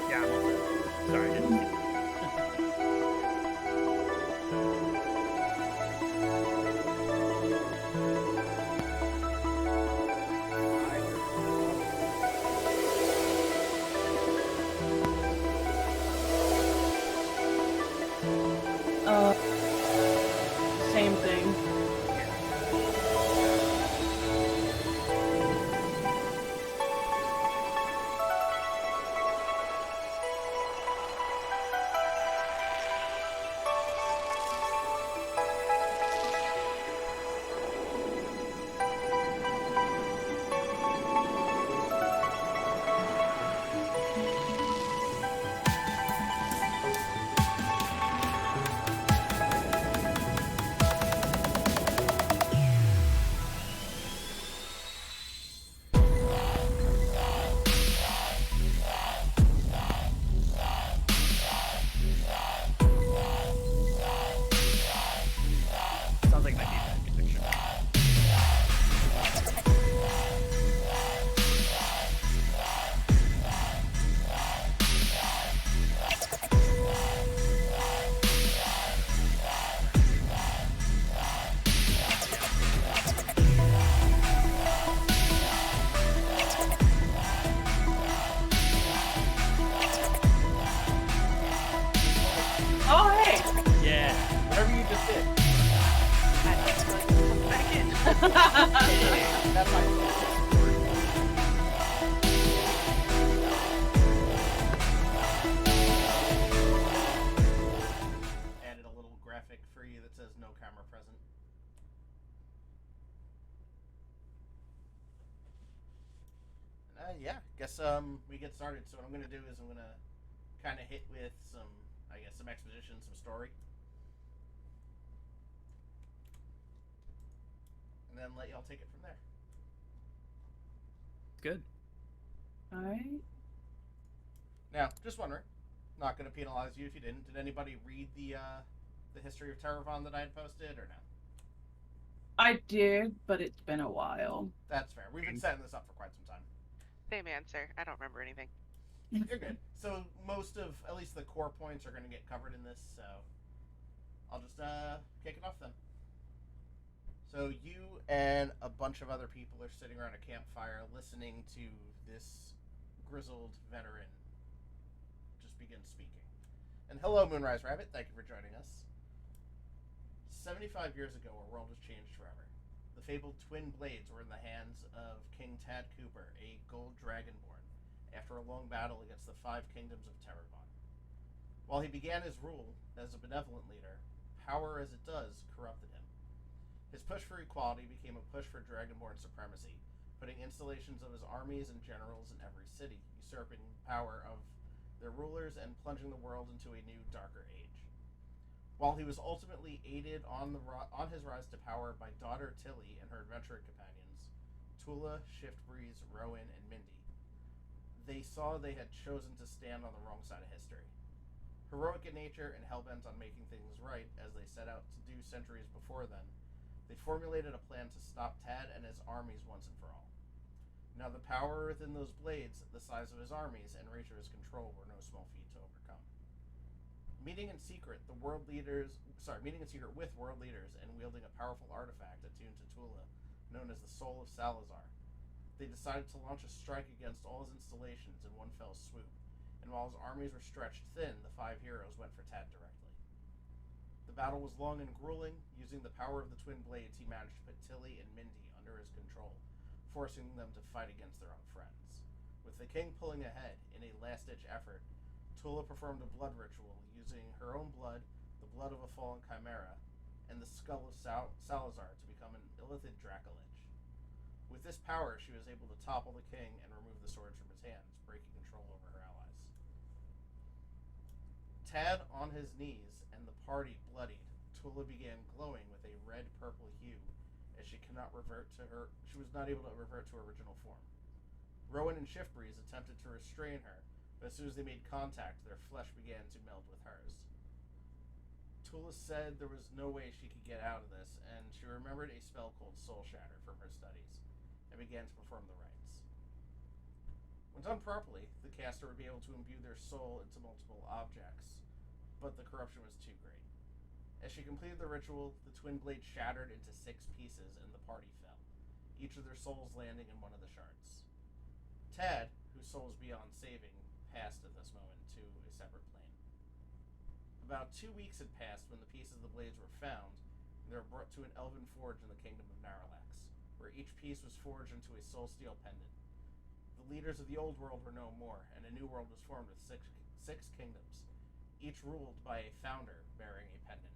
Yeah, I'm all set. Sorry, I didn't see that. Uh, Same thing. Yeah. Sounds like my feedback conviction. Oh, hey! Yeah. Whatever you just did. I just like to come back in. That's my added a little graphic for you that says no camera present. Yeah, guess we get started. So what I'm gonna do is I'm gonna kind of hit with some I guess, some exposition, some story. And then let y'all take it from there. Good. Alright. Now, just wondering, not going to penalize you if you didn't. Did anybody read the history of Terravon that I had posted, or no? I did, but it's been a while. That's fair. We've been setting this up for quite some time. Same answer. I don't remember anything. You're good. So most of, at least the core points are going to get covered in this, so I'll just kick it off then. So you and a bunch of other people are sitting around a campfire listening to this grizzled veteran just begin speaking. And hello, Moonrise Rabbit. Thank you for joining us. 75 years ago, our world was changed forever. The fabled twin blades were in the hands of King Tad Cooper, a gold dragonborn, after a long battle against the 5 kingdoms of Terravon. While he began his rule as a benevolent leader, power as it does corrupted him. His push for equality became a push for dragonborn supremacy, putting installations of his armies and generals in every city, usurping the power of their rulers and plunging the world into a new, darker age. While he was ultimately aided on his rise to power by daughter Tilly and her adventuring companions, Tula, Shiftbreeze, Rowan, and Mindy, they saw they had chosen to stand on the wrong side of history. Heroic in nature and hellbent on making things right, as they set out to do centuries before then, they formulated a plan to stop Tad and his armies once and for all. Now the power within those blades, the size of his armies, and reach of his control were no small feat to overcome. Meeting in secret with world leaders and wielding a powerful artifact attuned to Tula, known as the Soul of Salazar, they decided to launch a strike against all his installations in one fell swoop, and while his armies were stretched thin, the 5 heroes went for Tad directly. The battle was long and grueling. Using the power of the twin blades, he managed to put Tilly and Mindy under his control, forcing them to fight against their own friends. With the king pulling ahead in a last-ditch effort, Tula performed a blood ritual using her own blood, the blood of a fallen chimera, and the skull of Salazar to become an Illithid Dracolich. With this power, she was able to topple the king and remove the swords from his hands, breaking control over her allies. Tad on his knees and the party bloodied, Tula began glowing with a red-purple hue, as she was not able to revert to her original form. Rowan and Shiftbreeze attempted to restrain her, but as soon as they made contact, their flesh began to meld with hers. Tula said there was no way she could get out of this, and she remembered a spell called Soul Shatter from her studies, and began to perform the rites. When done properly, the caster would be able to imbue their soul into multiple objects, but the corruption was too great. As she completed the ritual, the twin blade shattered into 6 pieces, and the party fell, each of their souls landing in one of the shards. Tad, whose soul was beyond saving, passed at this moment to a separate plane. About 2 weeks had passed when the pieces of the blades were found, and they were brought to an elven forge in the kingdom of Naralax, where each piece was forged into a soul steel pendant. The leaders of the old world were no more, and a new world was formed with six kingdoms, each ruled by a founder bearing a pendant.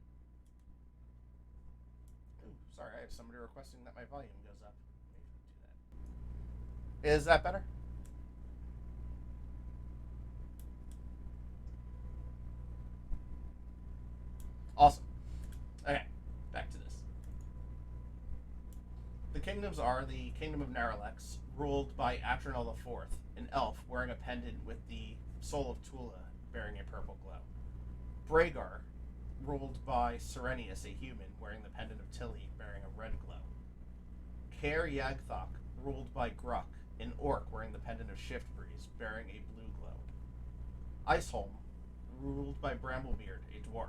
Ooh, sorry, I have somebody requesting that my volume goes up. Maybe do that. Is that better? Awesome. Okay, back to this. The kingdoms are the Kingdom of Naralax, ruled by Atronal IV, an elf wearing a pendant with the soul of Tula bearing a purple glow. Bragar, ruled by Serenius, a human, wearing the pendant of Tilly bearing a red glow. Kaer Yagthok, ruled by Gruck, an orc wearing the pendant of Shiftbreeze bearing a blue glow. Iceholm, ruled by Bramblebeard, a dwarf,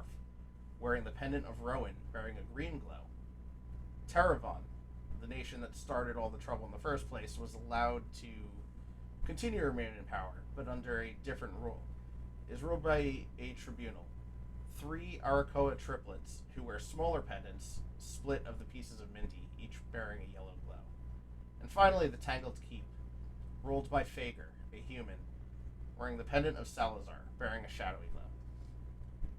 wearing the pendant of Rowan bearing a green glow. Terravon, the nation that started all the trouble in the first place, was allowed to continue to remain in power, but under a different rule. It is ruled by a tribunal. 3 Arakoa triplets, who wear smaller pendants, split of the pieces of Minty, each bearing a yellow glow. And finally, the Tangled Keep, ruled by Fager, a human, wearing the pendant of Salazar, bearing a shadowy glow.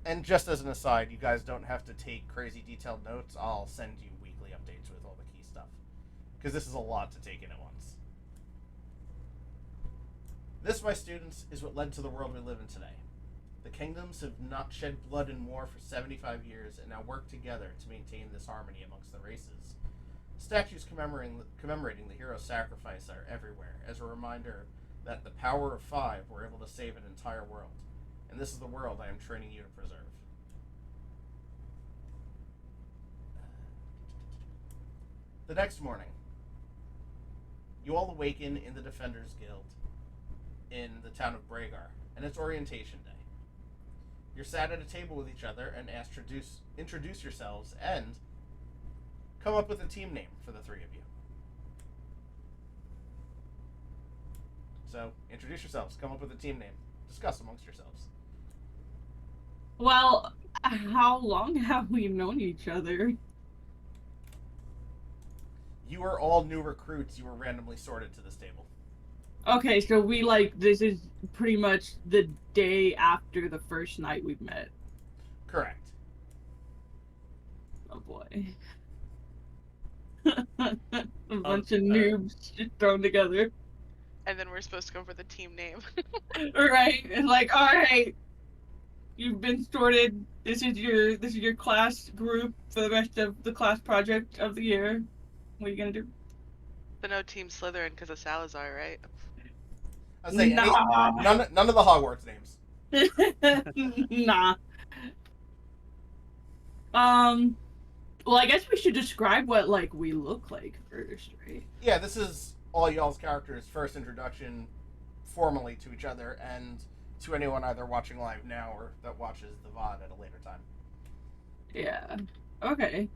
And just as an aside, you guys don't have to take crazy detailed notes. I'll send you weekly updates with all the key stuff, because this is a lot to take in at once. This, my students, is what led to the world we live in today. The kingdoms have not shed blood in war for 75 years and now work together to maintain this harmony amongst the races. Statues commemorating the hero's sacrifice are everywhere as a reminder that the power of five were able to save an entire world. And this is the world I am training you to preserve. The next morning, you all awaken in the Defenders Guild in the town of Bragar, and it's orientation day. You're sat at a table with each other and asked to introduce yourselves and come up with a team name for the three of you. So, introduce yourselves, come up with a team name, discuss amongst yourselves. Well, how long have we known each other? You are all new recruits. You were randomly sorted to this table. Okay, so this is pretty much the day after the first night we've met. Correct. Oh boy. A bunch of noobs just thrown together. And then we're supposed to go for the team name. Right. It's like, alright. You've been sorted. This is your class group for the rest of the class project of the year. What are you gonna do? So no Team Slytherin because of Salazar, right? I was saying, Nah. none of the Hogwarts names. Nah. Well, I guess we should describe what we look like first, right? Yeah, this is all y'all's characters' first introduction formally to each other and to anyone either watching live now or that watches the VOD at a later time. Yeah. Okay.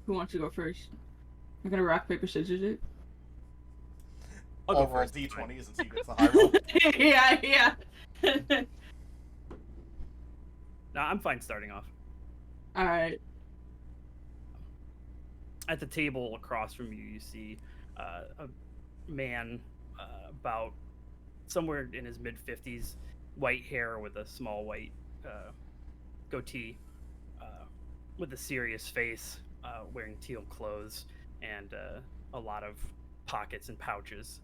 Who wants to go first? We're gonna rock, paper, scissors it. I'll All go roll first. d20s and see who gets the high roll. Yeah. Nah, I'm fine starting off. Alright. At the table across from you, you see a man about somewhere in his mid-50s, white hair with a small white goatee, with a serious face, wearing teal clothes, and a lot of pockets and pouches.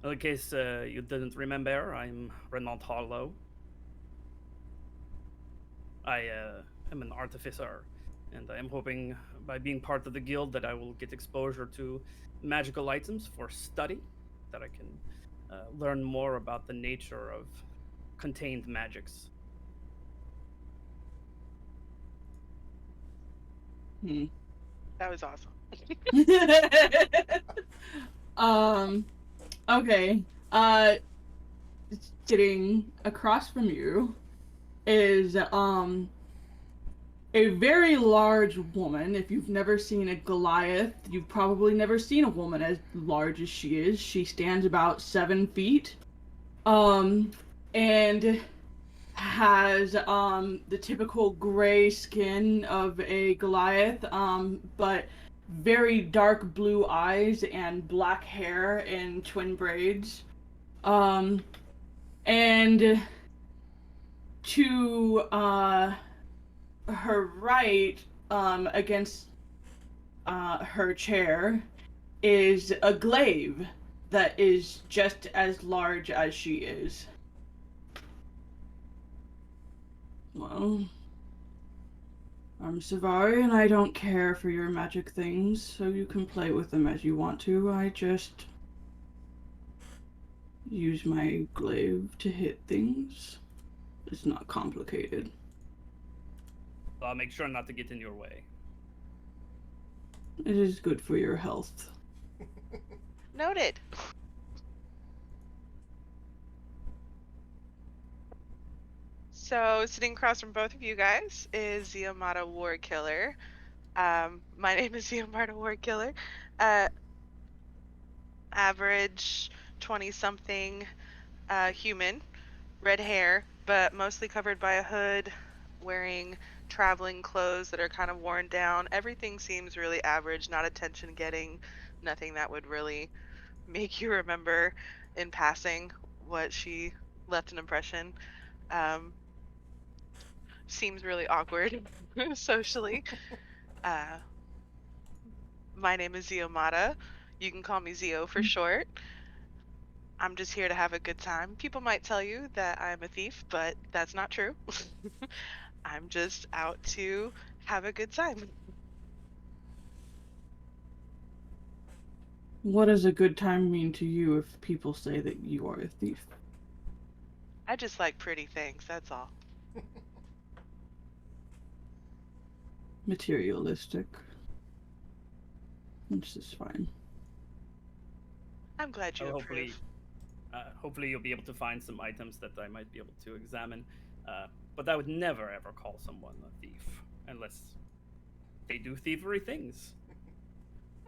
In case you didn't remember, I'm Renan Harlow. I am an artificer, and I am hoping by being part of the guild that I will get exposure to magical items for study, that I can learn more about the nature of contained magics. That was awesome. Okay. Sitting across from you is a very large woman. If you've never seen a Goliath, you've probably never seen a woman as large as she is. She stands about 7 feet. And has the typical gray skin of a Goliath, but very dark blue eyes and black hair in twin braids. And to her right, against her chair, is a glaive that is just as large as she is. Well, I'm Savari, and I don't care for your magic things, so you can play with them as you want to. I just use my glaive to hit things. It's not complicated. So I'll make sure not to get in your way. It is good for your health. Noted. So, sitting across from both of you guys is Ziamata Warkiller. My name is Ziamata Warkiller. Average 20-something human, red hair, but mostly covered by a hood, wearing traveling clothes that are kind of worn down. Everything seems really average, not attention-getting, nothing that would really make you remember in passing what she left an impression. Seems really awkward socially. My name is Ziamata. You can call me Zio for short. I'm just here to have a good time. People might tell you that I'm a thief, but that's not true. I'm just out to have a good time. What does a good time mean to you if people say that you are a thief? I just like pretty things, that's all. Materialistic. Which is fine. I'm glad you Oh, approve. hopefully you'll be able to find some items that I might be able to examine. But I would never ever call someone a thief unless they do thievery things.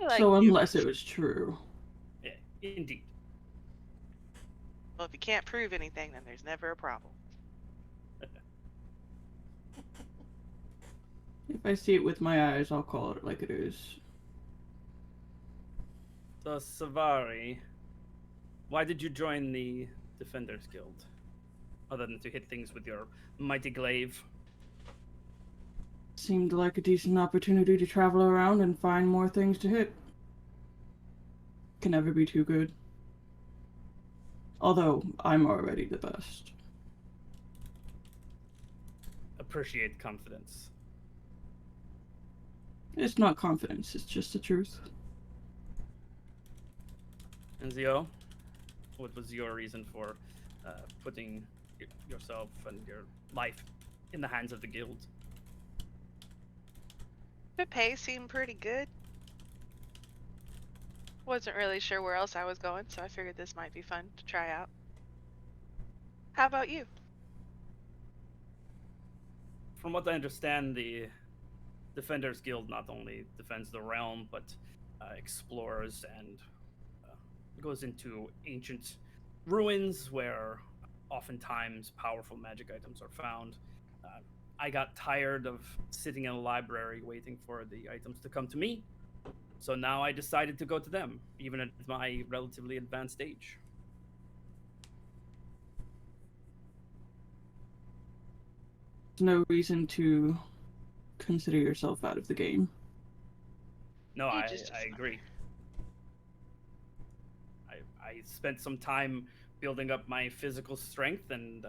I like So you. unless it was true. Yeah, indeed. Well, if you can't prove anything, then there's never a problem. If I see it with my eyes, I'll call it like it is. So, Savari, why did you join the Defenders Guild? Other than to hit things with your mighty glaive? Seemed like a decent opportunity to travel around and find more things to hit. Can never be too good. Although, I'm already the best. Appreciate confidence. It's not confidence, it's just the truth. Enzio, what was your reason for putting yourself and your life in the hands of the guild? The pay seemed pretty good. Wasn't really sure where else I was going, so I figured this might be fun to try out. How about you? From what I understand, the Defenders Guild not only defends the realm, but explores and goes into ancient ruins where oftentimes powerful magic items are found. I got tired of sitting in a library waiting for the items to come to me, so now I decided to go to them, even at my relatively advanced age. There's no reason to consider yourself out of the game. No, I Ages doesn't agree. I spent some time building up my physical strength and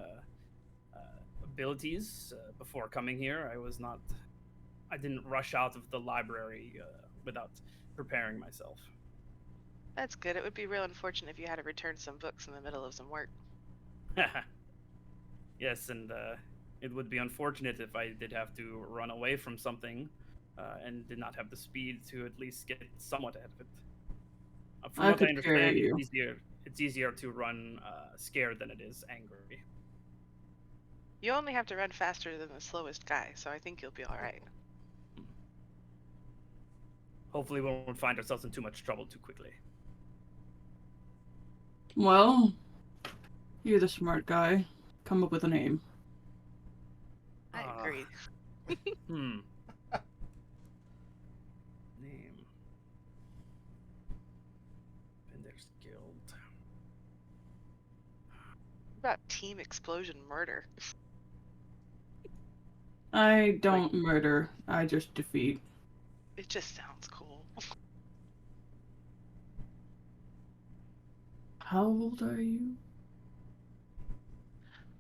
abilities before coming here. I didn't rush out of the library without preparing myself. That's good. It would be real unfortunate if you had to return some books in the middle of some work. Yes, and it would be unfortunate if I did have to run away from something and did not have the speed to at least get somewhat ahead of it. From I what I could carry understand, you. it's easier to run scared than it is angry. You only have to run faster than the slowest guy, so I think you'll be alright. Hopefully, we won't find ourselves in too much trouble too quickly. Well, you're the smart guy. Come up with a name. I agree. Hmm. Name. Defenders Guild. What about Team Explosion Murder? I don't murder, I just defeat. It just sounds cool. How old are you?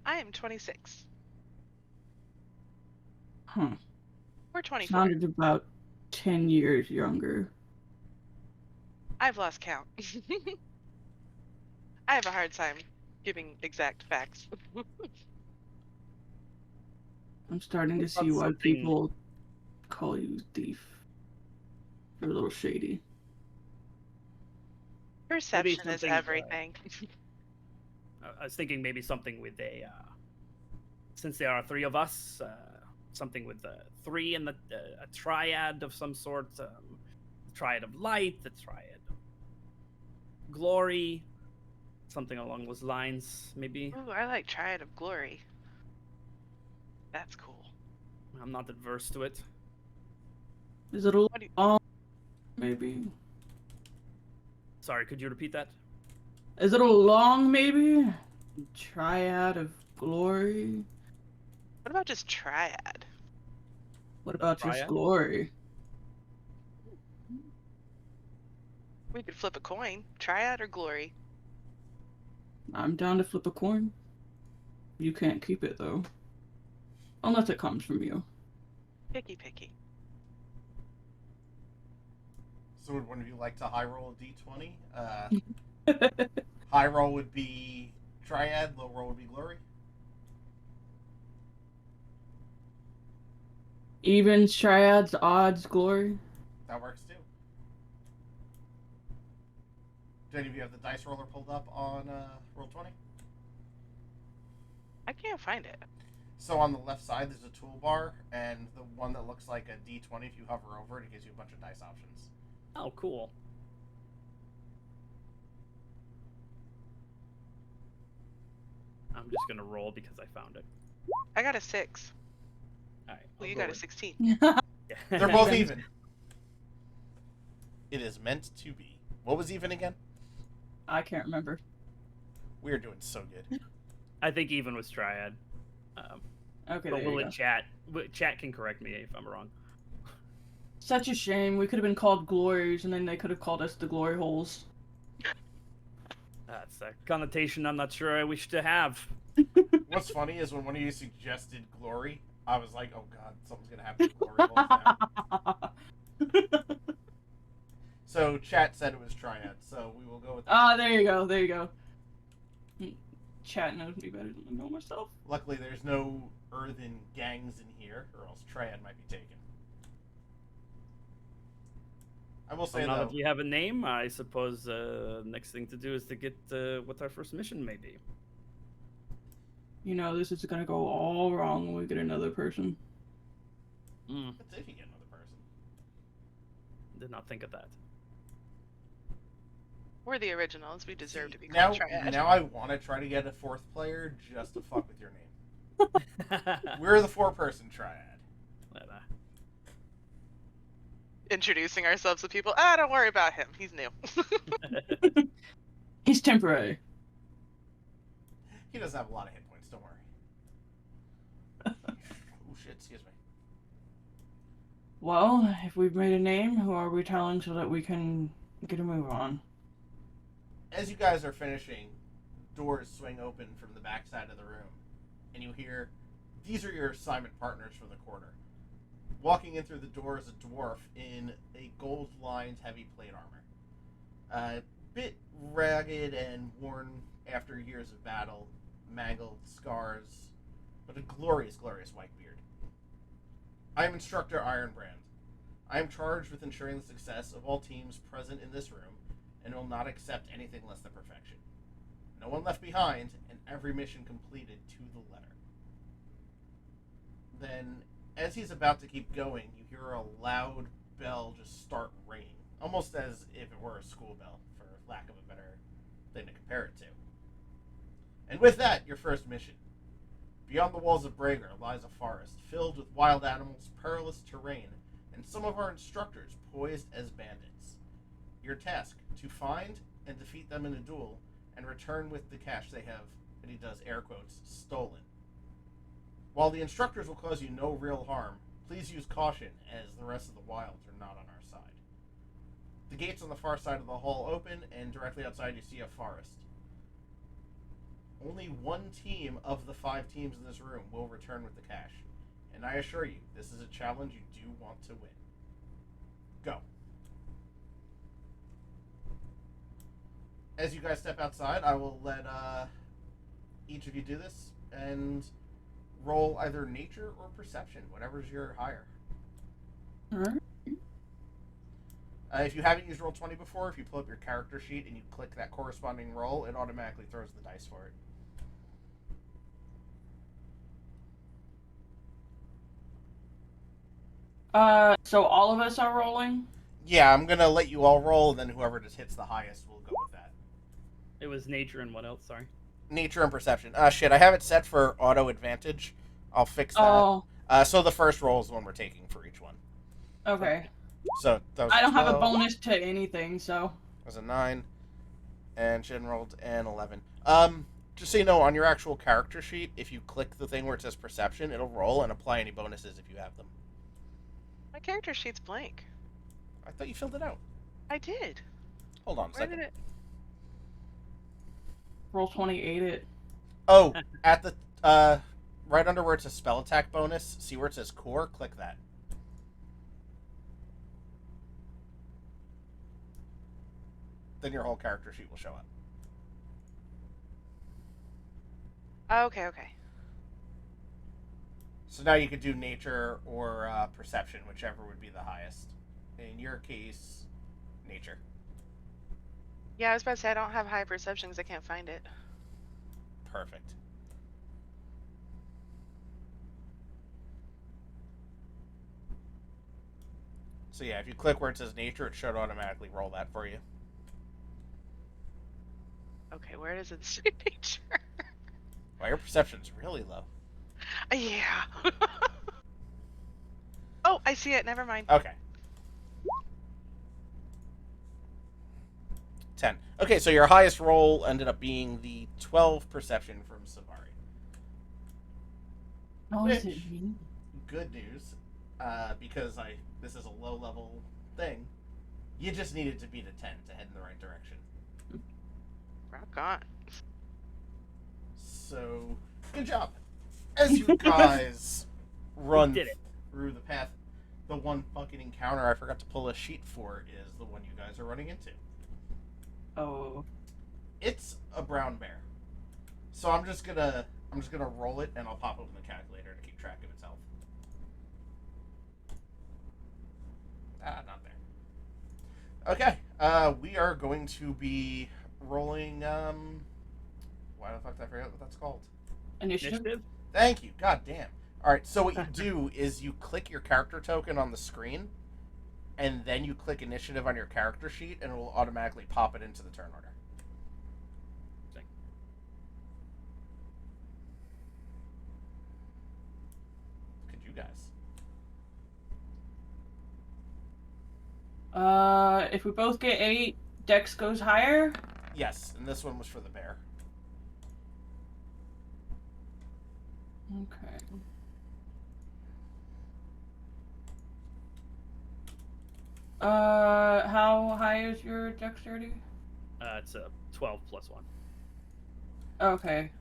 I am 26. Huh. Or 24. Sounded about 10 years younger. I've lost count. I have a hard time giving exact facts. I'm starting to What see about why something- people call you thief. You're a little shady. Perception is something, everything. I was thinking maybe something with since there are three of us, something with three and a triad of some sort, the triad of light, the triad of glory, something along those lines, maybe. Ooh, I like Triad of Glory. That's cool. I'm not adverse to it. Is it a What do you- long? Maybe. Sorry, could you repeat that? Is it a long maybe? Triad of glory? What about just Triad? What about just Triad? glory? We could flip a coin. Triad or Glory? I'm down to flip a coin. You can't keep it though. Unless it comes from you. Picky. So would one of you like to high roll a d20? High roll would be Triad, low roll would be Glory. Evens, triads, odds, glory. That works too. Do any of you have the dice roller pulled up on Roll20? I can't find it. So on the left side, there's a toolbar, and the one that looks like a d20, if you hover over it, it gives you a bunch of dice options. Oh, cool. I'm just gonna roll because I found it. I got a 6. All right. Well, I'll you go got a with- 16. Yeah. They're both even. It is meant to be. What was even again? I can't remember. We're doing so good. I think even was triad. Okay, But there we'll you let go. chat can correct me if I'm wrong. Such a shame. We could have been called glories, and then they could have called us the glory holes. That's a connotation I'm not sure I wish to have. What's funny is when one of you suggested Glory, I was like, oh god, something's going to happen to Glory Holes now. So chat said it was Triad, so we will go with that. Ah, there you go. There you go. Chat knows me better than I know myself. Luckily, there's no earthen gangs in here, or else Triad might be taken. I will say, Now though, that we have a name, I suppose next thing to do is to get what our first mission may be. You know, this is gonna go all wrong when we get another person. that's if you get another person. Did not think of that. We're the originals. We deserve to be now, called Triad. now I want to try to get a fourth player just to fuck with your name. We're the 4-person Triad. Introducing ourselves to people. Ah, don't worry about him. He's new. He's temporary. He doesn't have a lot of hit points, don't worry. Oh shit, excuse me. Well, if we've made a name, who are we telling so that we can get a move on? As you guys are finishing, doors swing open from the back side of the room, and you hear, these are your assignment partners for the quarter. Walking in through the door is a dwarf in a gold-lined heavy plate armor. A bit ragged and worn after years of battle, mangled, scars, but a glorious, glorious white beard. I am Instructor Ironbrand. I am charged with ensuring the success of all teams present in this room, and will not accept anything less than perfection. No one left behind, and every mission completed to the letter. Then, as he's about to keep going, you hear a loud bell just start ringing, almost as if it were a school bell, for lack of a better thing to compare it to. And with that, your first mission. Beyond the walls of Braeger lies a forest filled with wild animals, perilous terrain, and some of our instructors poised as bandits. Your task, to find and defeat them in a duel, and return with the cash they have, and he does air quotes, stolen. While the instructors will cause you no real harm, please use caution, as the rest of the wilds are not on our side. The gates on the far side of the hall open, and directly outside you see a forest. Only one team of the 5 teams in this room will return with the cash, and I assure you, this is a challenge you do want to win. Go. As you guys step outside, I will let each of you do this, and roll either nature or perception, whatever's your higher. Alright. If you haven't used Roll20 before, if you pull up your character sheet and you click that corresponding roll, it automatically throws the dice for it. So all of us are rolling? Yeah, I'm gonna let you all roll, and then whoever just hits the highest will go with that. It was nature and what else? Sorry. Nature and perception. Shit, I have it set for auto advantage. I'll fix that. Oh, So the first roll is the one we're taking for each one. okay. So that was I don't have a 12. bonus to anything, so. That was a 9, and Shin rolled an 11. Just so you know, on your actual character sheet, if you click the thing where it says perception, it'll roll and apply any bonuses if you have them. My character sheet's blank. I thought you filled it out. I did. Hold on a Where second. did it? Roll 28 it. Oh, at the right under where it says spell attack bonus, see where it says core? Click that. Then your whole character sheet will show up. Okay, okay. So now you could do nature or perception, whichever would be the highest. In your case, nature. Yeah, I was about to say I don't have high perception because I can't find it. Perfect. So yeah, if you click where it says nature, it should automatically roll that for you. Okay, where does it say nature? Wow, your perception's really low. Yeah. Oh, I see it. Never mind. Okay. 10. Okay, so your highest roll ended up being the 12 perception from Savari. Oh, is it Which- me? Good news, because this is a low level thing. You just needed to beat a 10 to head in the right direction. Rock on. So, good job. As you guys run did it. through the path, the one fucking encounter I forgot to pull a sheet for is the one you guys are running into. Oh. It's a brown bear. So I'm just gonna roll it and I'll pop open the calculator to keep track of its health. Not there. Okay. We are going to be rolling why the fuck did I forget what that's called? Initiative? Initiative? Thank you. God damn. Alright, so what you do is you click your character token on the screen, and then you click initiative on your character sheet, and it will automatically pop it into the turn order. Look at you guys. If we both get 8, Dex goes higher. Yes, and this one was for the bear. Okay. How high is your dexterity? It's a 12 plus 1. Okay.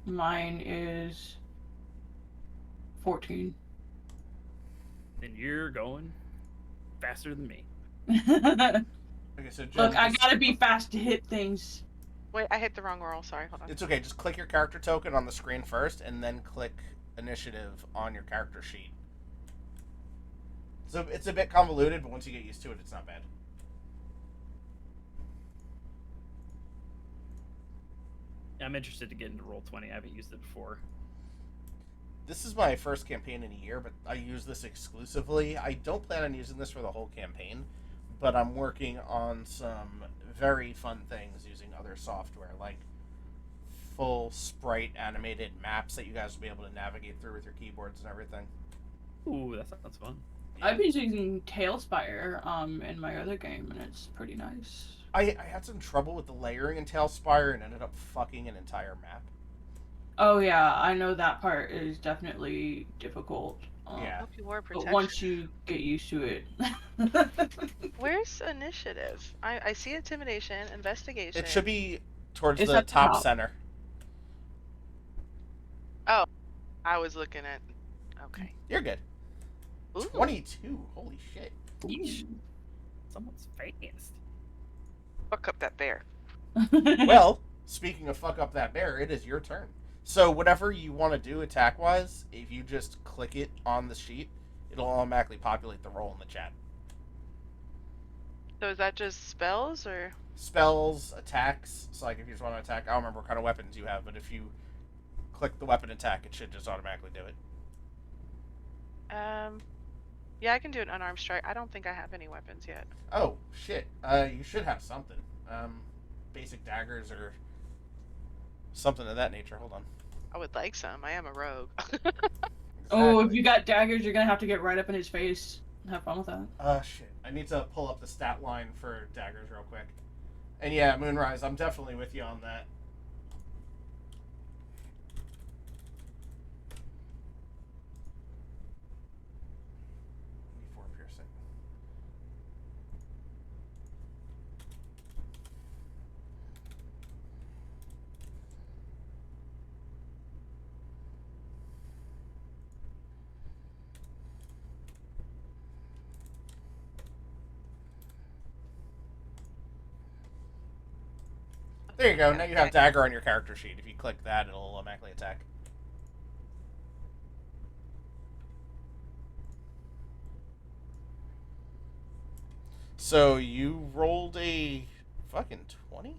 Mine is 14. And you're going faster than me. Okay, so Jen, Look, I just- gotta be fast to hit things. Wait, I hit the wrong roll. Sorry, hold on. It's okay. Just click your character token on the screen first, and then click initiative on your character sheet. So it's a bit convoluted, but once you get used to it, it's not bad. I'm interested to get into Roll20. I haven't used it before. This is my first campaign in a year, but I use this exclusively. I don't plan on using this for the whole campaign, but I'm working on some very fun things using other software, like full sprite animated maps that you guys will be able to navigate through with your keyboards and everything. Ooh, that sounds fun. I've been using Tailspire in my other game, and it's pretty nice. I had some trouble with the layering in Tailspire and ended up fucking an entire map. Oh yeah, I know that part is definitely difficult. Yeah. Hope you wore But protection. once you get used to it. Where's initiative? I see intimidation, investigation. It should be towards It's the at the top top. center. I was looking at. Okay. You're good. Ooh. 22. Holy shit. Yeesh. Someone's fast. Fuck up that bear. Well, speaking of fuck up that bear, it is your turn. So whatever you want to do attack-wise, if you just click it on the sheet, it'll automatically populate the roll in the chat. So is that just spells or? Spells, attacks. So like if you just want to attack, I don't remember what kind of weapons you have, but if you click the weapon attack, it should just automatically do it. Yeah, I can do an unarmed strike. I don't think I have any weapons yet. Oh, shit. You should have something. Basic daggers or something of that nature. Hold on. I would like some. I am a rogue. Oh, if Exactly. you got daggers, you're gonna have to get right up in his face. Have fun with that. Shit. I need to pull up the stat line for daggers real quick. And yeah, Moonrise, I'm definitely with you on that. Before piercing. There you go. Now you have Okay. dagger on your character sheet. If you click that, it'll automatically attack. So you rolled a fucking 20?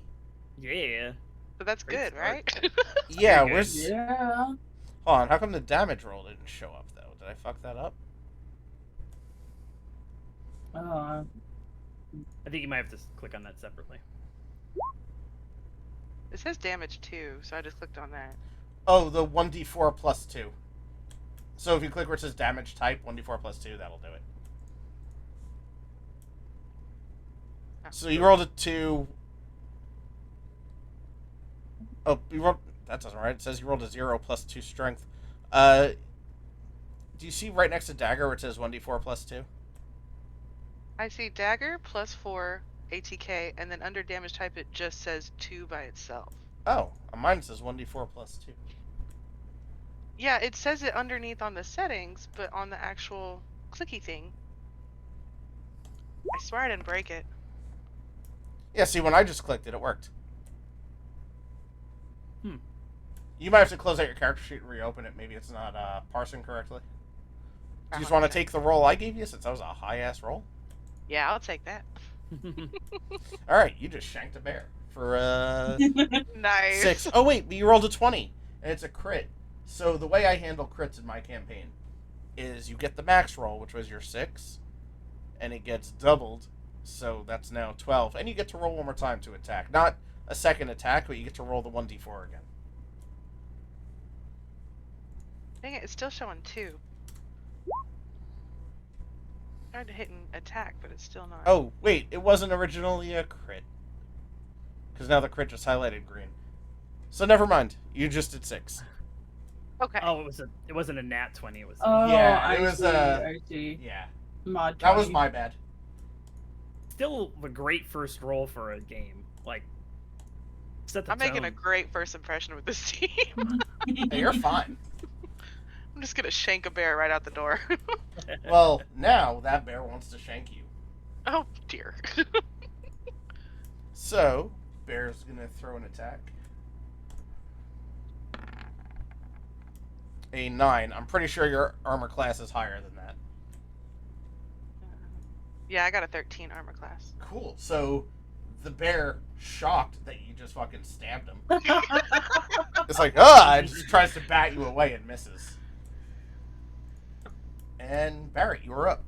Yeah. So that's Great good, start. right? Yeah, Pretty good. where's... Yeah. Hold on, how come the damage roll didn't show up, though? Did I fuck that up? Uh, I think you might have to click on that separately. It says damage too, so I just clicked on that. Oh, the 1d4 plus 2. So if you click where it says damage type, 1d4 plus 2, that'll do it. So you rolled a 2. Oh, you rolled... That doesn't right. It says you rolled a 0 plus 2 strength. Do you see right next to dagger where it says 1d4 plus 2? I see dagger plus 4 ATK, and then under damage type it just says 2 by itself. Oh, on mine it says 1d4 plus 2. Yeah, it says it underneath on the settings, but on the actual clicky thing, I swear I didn't break it. Yeah, see, when I just clicked it, it worked. Hmm. You might have to close out your character sheet and reopen it. Maybe it's not parsing correctly. Do you just want to take the roll I gave you since that was a high-ass roll? Yeah, I'll take that. All right, you just shanked a bear for Nice. 6. Oh, wait, but you rolled a 20, and it's a crit. So the way I handle crits in my campaign is you get the max roll, which was your 6, and it gets doubled, so that's now 12. And you get to roll one more time to attack. Not a second attack, but you get to roll the 1d4 again. Dang it, it's still showing 2. Tried to hit an attack, but it's still not. Oh, wait, it wasn't originally a crit. Because now the crit just highlighted green. So never mind. You just did 6. Okay. Oh, it wasn't a nat 20. It was. oh, Yeah, I it was, see. I see. Yeah. Mod That was 20. my bad. Still a great first roll for a game. Like, set the I'm making a tone. great first impression with this team. Hey, you're fine. I'm just gonna shank a bear right out the door. Well, now that bear wants to shank you. Oh dear. So, bear's gonna throw an attack. A 9. I'm pretty sure your armor class is higher than that. Yeah, I got a 13 armor class. Cool. So, the bear, shocked that you just fucking stabbed him, it's like, it just tries to bat you away and misses. And Barrett, you were up.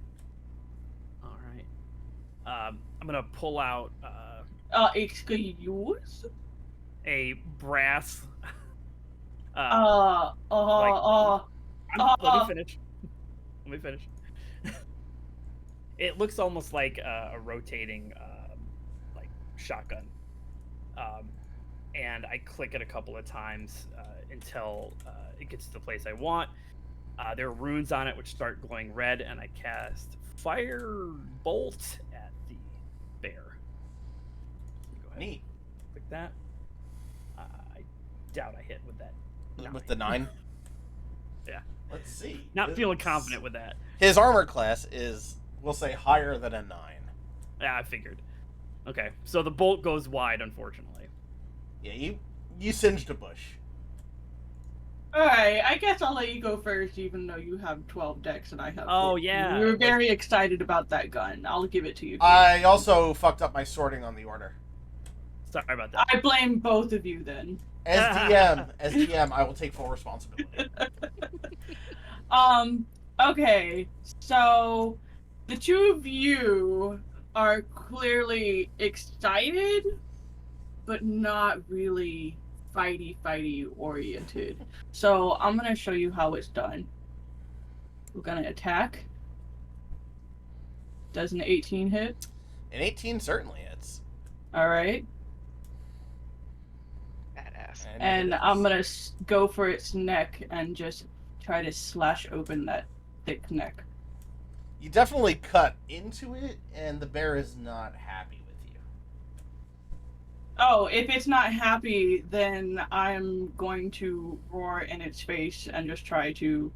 All right. I'm gonna pull out Excuse? a brass. Uh, Let me finish. Let me finish. It looks almost like a rotating, like shotgun, and I click it a couple of times until it gets to the place I want. There are runes on it which start glowing red, and I cast Fire Bolt at the bear. Go ahead, Neat. click that. I doubt I hit with that. With the 9? Yeah. Let's see. Not feeling confident with that. His armor class is, we'll say, higher than a 9. Yeah, I figured. Okay, so the bolt goes wide, unfortunately. Yeah, you singed a bush. Alright, I guess I'll let you go first, even though you have 12 decks and I have. Oh, 14. yeah. We were very excited about that gun. I'll give it to you. I also fucked up my sorting on the order. Sorry about that. I blame both of you then. As DM, I will take full responsibility. Okay, so the two of you are clearly excited, but not really fighty oriented. So I'm gonna show you how it's done. We're gonna attack. Does an 18 hit? An 18 certainly hits. Alright. Badass. And it I'm is. gonna go for its neck and just try to slash open that thick neck. You definitely cut into it, and the bear is not happy with you. Oh, if it's not happy, then I'm going to roar in its face and just try to,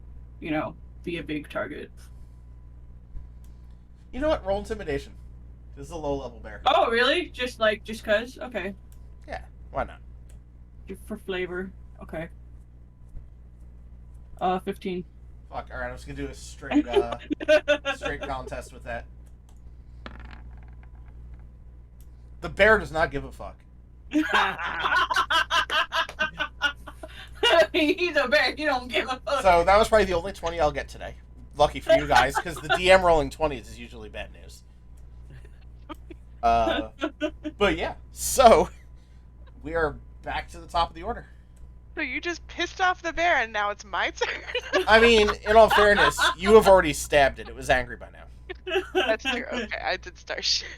be a big target. You know what? Roll intimidation. This is a low-level bear. Oh, really? Just cause? Okay. Yeah. Why not? For flavor. Okay. 15. Fuck. All right, I was gonna do a straight contest with that. The bear does not give a fuck. He's a bear. He don't give a fuck. So that was probably the only 20 I'll get today. Lucky for you guys, because the DM rolling 20s is usually bad news. But yeah, so we are back to the top of the order. So you just pissed off the bear, and now it's my turn. I mean, in all fairness, you have already stabbed it. It was angry by now. That's true. Okay, I did start shit.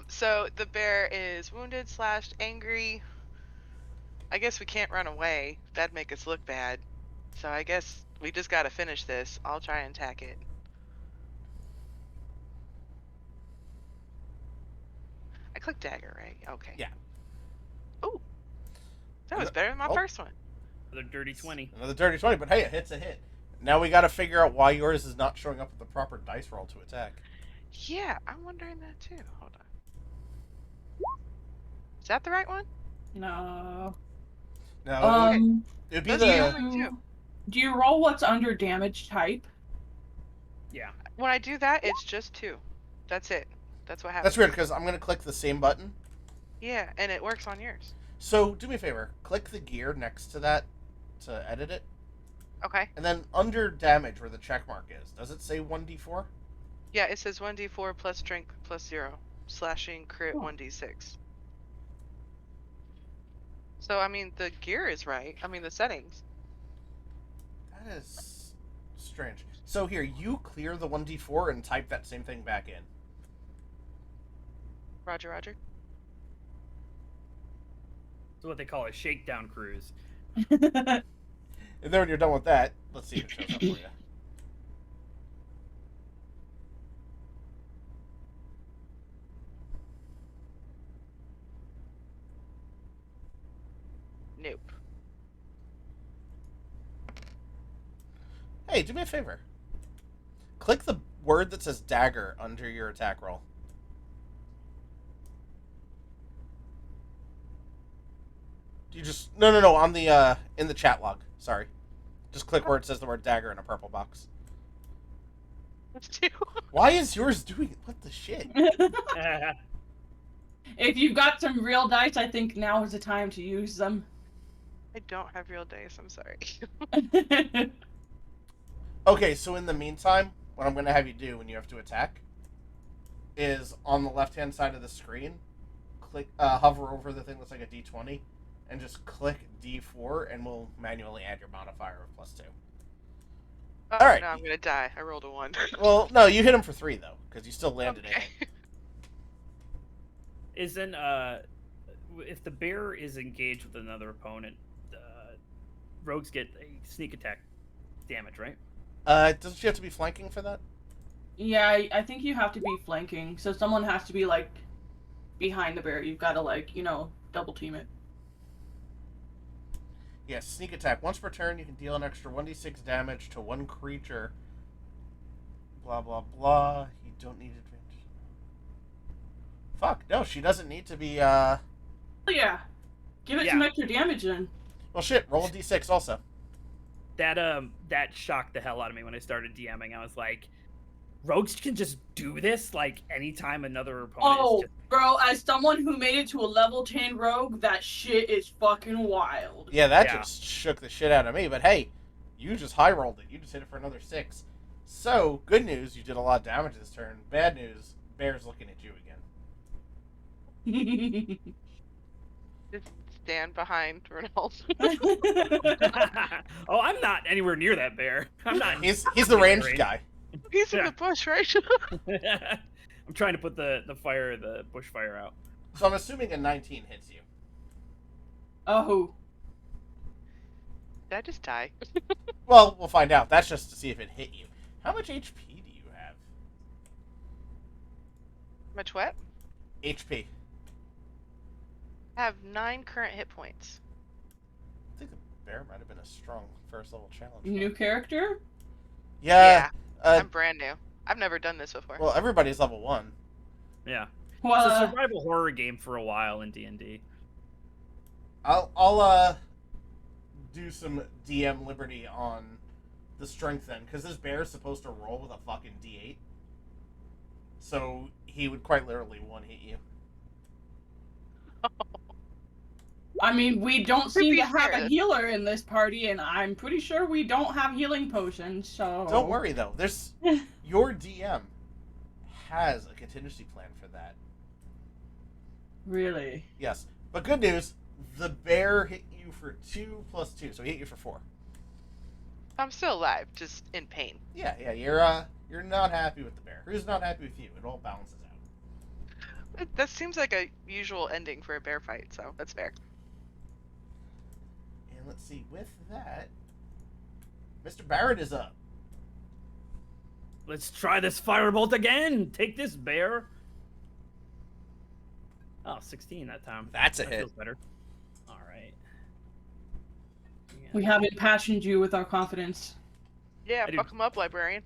So the bear is wounded / angry. I guess we can't run away. That'd make us look bad. So I guess we just gotta finish this. I'll try and attack it. I clicked dagger, right? Okay. Yeah. Oh, that was better than my first one. Another dirty 20. Another dirty 20, but hey, a hit's a hit. Now we got to figure out why yours is not showing up with the proper dice roll to attack. Yeah, I'm wondering that too. Hold on. Is that the right one? No. No, it'd be That's the. the other two. Do you roll what's under damage type? Yeah. When I do that, it's just 2. That's it. That's what happens. That's weird because I'm gonna click the same button. Yeah, and it works on yours. So do me a favor, click the gear next to that to edit it, Okay. and then under damage where the check mark is, does it say 1d4? Yeah, it says 1d4 plus strength plus 0. Slashing crit Oh. 1d6. So, I mean, the gear is right. I mean, the settings. That is strange. So here, you clear the 1d4 and type that same thing back in. Roger, roger. It's what they call a shakedown cruise. And then when you're done with that, let's see if it shows up for you. Nope. Hey, do me a favor. Click the word that says dagger under your attack roll. You just no on the in the chat log. Sorry, just click where it says the word dagger in a purple box. That's 2. Why is yours doing it? What the shit? If you've got some real dice, I think now is the time to use them. I don't have real dice, I'm sorry. Okay, so in the meantime, what I'm gonna have you do when you have to attack is on the left hand side of the screen, click hover over the thing that's like a D20, and just click D4, and we'll manually add your modifier of +2. Oh, Alright. no, I'm gonna die. I rolled a 1. Well, no, you hit him for 3 though, because you still landed Okay. it. Isn't if the bear is engaged with another opponent, rogues get a sneak attack damage, right? Doesn't she have to be flanking for that? Yeah, I think you have to be flanking, so someone has to be like behind the bear. You've got to like, double team it. Yes, sneak attack. Once per turn, you can deal an extra 1d6 damage to one creature. Blah, blah, blah. You don't need advantage. Fuck, no, she doesn't need to be, Oh, yeah. Give it Yeah. some extra damage then. Well, shit, roll a d6 also. That shocked the hell out of me when I started DMing. I was like, rogues can just do this like anytime another opponent Oh, is just... bro, as someone who made it to a level 10 rogue, that shit is fucking wild. Yeah, that Yeah. just shook the shit out of me, but hey, you just high rolled it. You just hit it for another 6. So, good news, you did a lot of damage this turn. Bad news, Bear's looking at you again. Just stand behind Renald. Oh, I'm not anywhere near that bear. I'm not. He's the ranged guy. He's in Yeah. the bush, right? I'm trying to put the bush fire out. So I'm assuming a 19 hits you. Oh. Did I just die? Well, we'll find out. That's just to see if it hit you. How much HP do you have? Much what? HP. I have 9 current hit points. I think the bear might have been a strong first level challenge. New character? Yeah. I'm brand new. I've never done this before. Well, everybody's level 1. Yeah. Well, It's a survival horror game for a while in D&D. I'll do some DM liberty on the strength then, because this bear is supposed to roll with a fucking D8. So he would quite literally one-hit you. I mean, we don't seem be to have a fair. healer in this party, and I'm pretty sure we don't have healing potions, so... Don't worry though. There's your DM has a contingency plan for that. Really? Yes, but good news: the bear hit you for 2 plus 2, so he hit you for 4. I'm still alive, just in pain. Yeah, you're not happy with the bear. Who's not happy with you? It all balances out. That seems like a usual ending for a bear fight, so that's fair. And let's see. With that, Mr. Barrett is up. Let's try this firebolt again. Take this, bear. Oh, 16 that time. That's a That hit. feels better. All right. We have impassioned you with our confidence. Yeah, I do- fuck him up, librarian.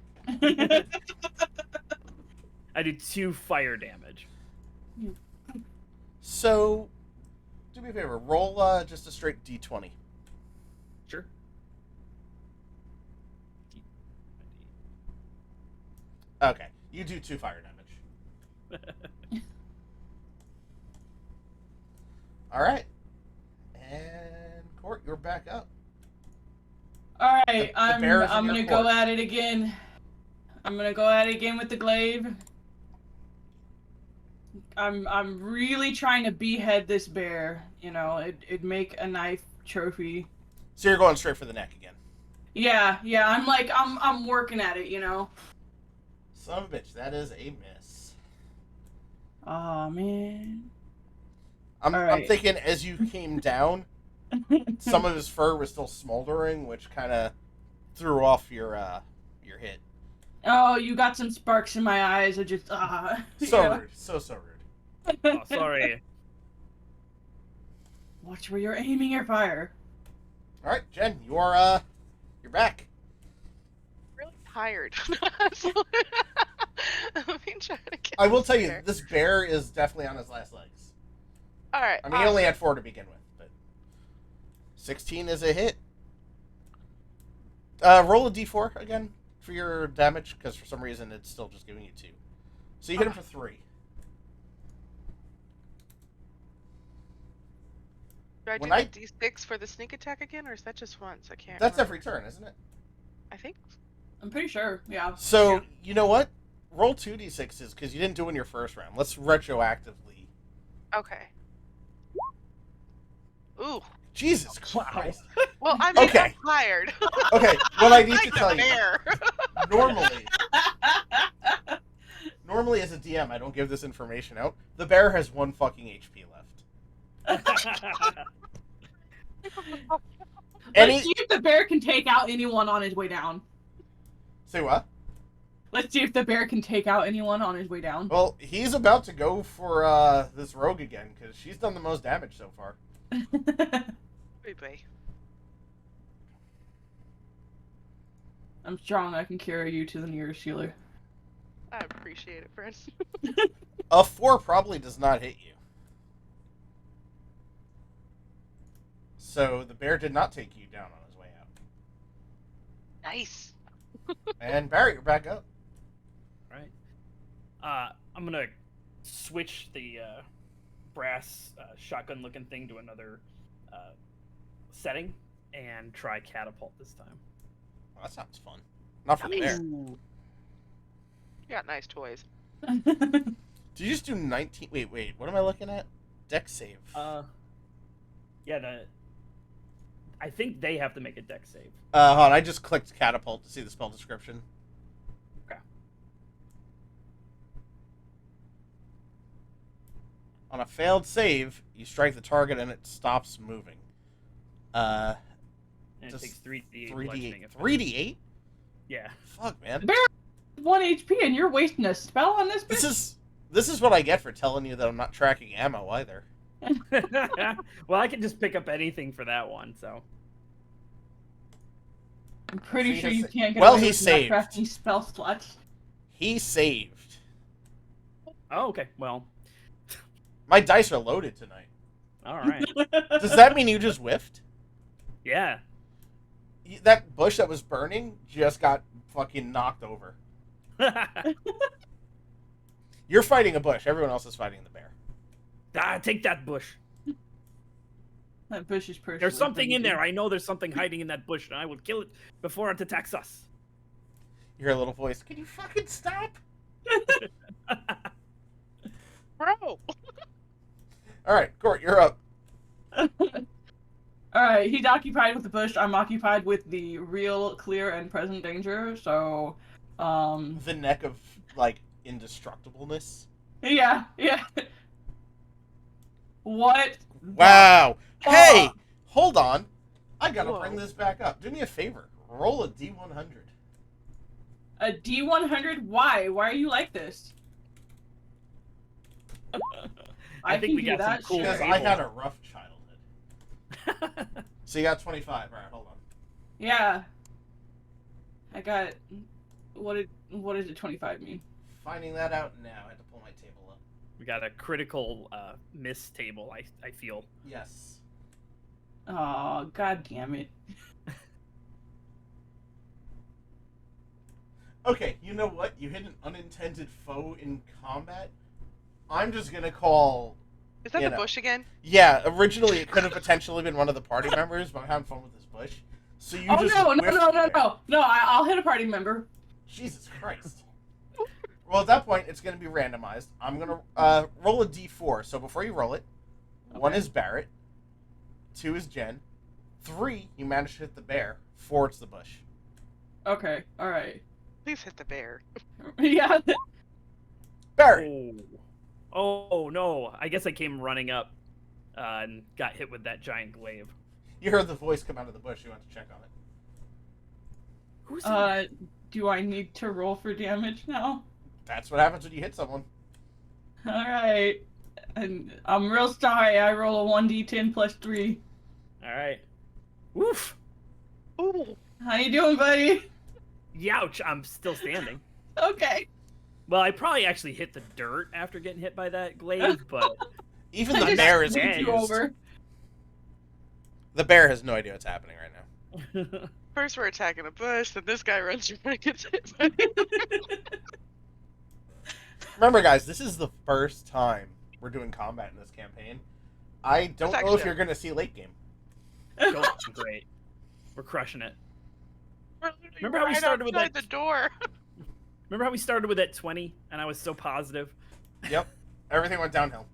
I do 2 fire damage. So, do me a favor. Roll just a straight D20. Sure. Okay, you do 2 fire damage. All right, and Court, you're back up. Alright, The I'm bear is in your gonna go court. at it again. I'm gonna go at it again with the glaive. I'm really trying to behead this bear. You know, it'd make a knife trophy. So you're going straight for the neck again. Yeah, I'm working at it, you know. Son of a bitch, that is a miss. Oh man. I'm Alright. thinking as you came down, some of his fur was still smoldering, which kind of threw off your hit. Oh, you got some sparks in my eyes. I just So yeah. rude, so rude. Oh, sorry. Watch where you're aiming your fire. All right, Jen, you're back. Really tired. So- Let me try to get I will this tell you, bear. this bear is definitely on his last legs. All right. I mean, he only had 4 to begin with, but 16 is a hit. Roll a d4 again for your damage, because for some reason it's still just giving you 2. So you hit him for 3. Do I do when the I- D6 for the sneak attack again, or is that just once? I can't. That's remember. every turn, isn't it? I think. I'm pretty sure. Yeah. So, Yeah. you know what? Roll 2d6s, because you didn't do it in your first round. Let's retroactively. Okay. Ooh. Jesus Wow. Christ. Well, I mean, Okay. I'm tired. Okay, what I need Like to the tell you, bear. normally as a DM, I don't give this information out. The bear has 1 fucking HP left. Any- Let's see if the bear can take out anyone on his way down. Say what? Let's see if the bear can take out anyone on his way down. Well, he's about to go for this rogue again, because she's done the most damage so far. Baby. I'm strong. I can carry you to the nearest healer. I appreciate it, friend. A 4 probably does not hit you. So the bear did not take you down on his way out. Nice. And Barry, you're back up. Right. I'm gonna switch the brass shotgun-looking thing to another setting and try catapult this time. Well, that sounds fun. Not for the Nice. bear. You got nice toys. Did you just do 19? Wait. What am I looking at? Deck save. Yeah, I think they have to make a deck save. Hold on. I just clicked catapult to see the spell description. Okay. On a failed save, you strike the target and it stops moving. And it Just takes 3d8 3d8. bludgeoning effect. 3d8? Yeah. Fuck, man. Bear 1 HP and you're wasting a spell on this bitch? This is what I get for telling you that I'm not tracking ammo either. Well, I can just pick up anything for that one, so. I'm pretty He sure has you sa- can't get Well, away he with saved. not crafting spell slots. He saved. Oh, okay. Well, My dice are loaded tonight. All right. Does that mean you just whiffed? Yeah. That bush that was burning just got fucking knocked over. You're fighting a bush. Everyone else is fighting the bear. Take that bush. That bush is personally. There's something in offended. there. I know there's something hiding in that bush, and I will kill it before it attacks us. You hear a little voice. Can you fucking stop? Bro. All right, Court, you're up. Alright, he's occupied with the bush. I'm occupied with the real, clear, and present danger. So, The neck of, like, indestructibleness. yeah. What? Wow. Hey, fuck? hold on. I gotta Whoa. bring this back up. Do me a favor. Roll a D100. A D100? Why? Why are you like this? I think can we do got some that cool shit. Because I had a rough childhood. So you got 25. All right, hold on. Yeah. I got. What does it 25 mean? Finding that out now. I had to pull my table up. We got a critical miss table, I feel. Yes. Oh, god damn it. Okay, you know what? You hit an unintended foe in combat. I'm just gonna call. Is that You the know. bush again? Yeah, originally it could have potentially been one of the party members, but I'm having fun with this bush. So you Oh just no, whiffed there. no! I'll hit a party member. Jesus Christ. Well, at that point, it's going to be randomized. I'm going to roll a d4. So before you roll it, 1 Okay. is Barrett, 2 is Jen, 3, you managed to hit the bear, 4, it's the bush. Okay, alright. Please hit the bear. Yeah. Barrett! Oh no! I guess I came running up and got hit with that giant glaive. You heard the voice come out of the bush. You went to check on it. Who's Do I need to roll for damage now? That's what happens when you hit someone. Alright. And I'm real sorry, I roll a 1d10 plus 3. All right. Woof. Ooh. How you doing, buddy? Youch! I'm still standing. Okay. Well, I probably actually hit the dirt after getting hit by that glaive, but Even I the just bear is moved you confused. over. The bear has no idea what's happening right now. First we're attacking a bush, then this guy runs through and gets hit. by it. Remember, guys, this is the first time we're doing combat in this campaign. I don't That's know if actually- you're going to see late game. Going great. We're crushing it. We're literally Remember how we right started with outside that- the door? Remember how we started with that 20 and I was so positive? Yep. Everything went downhill.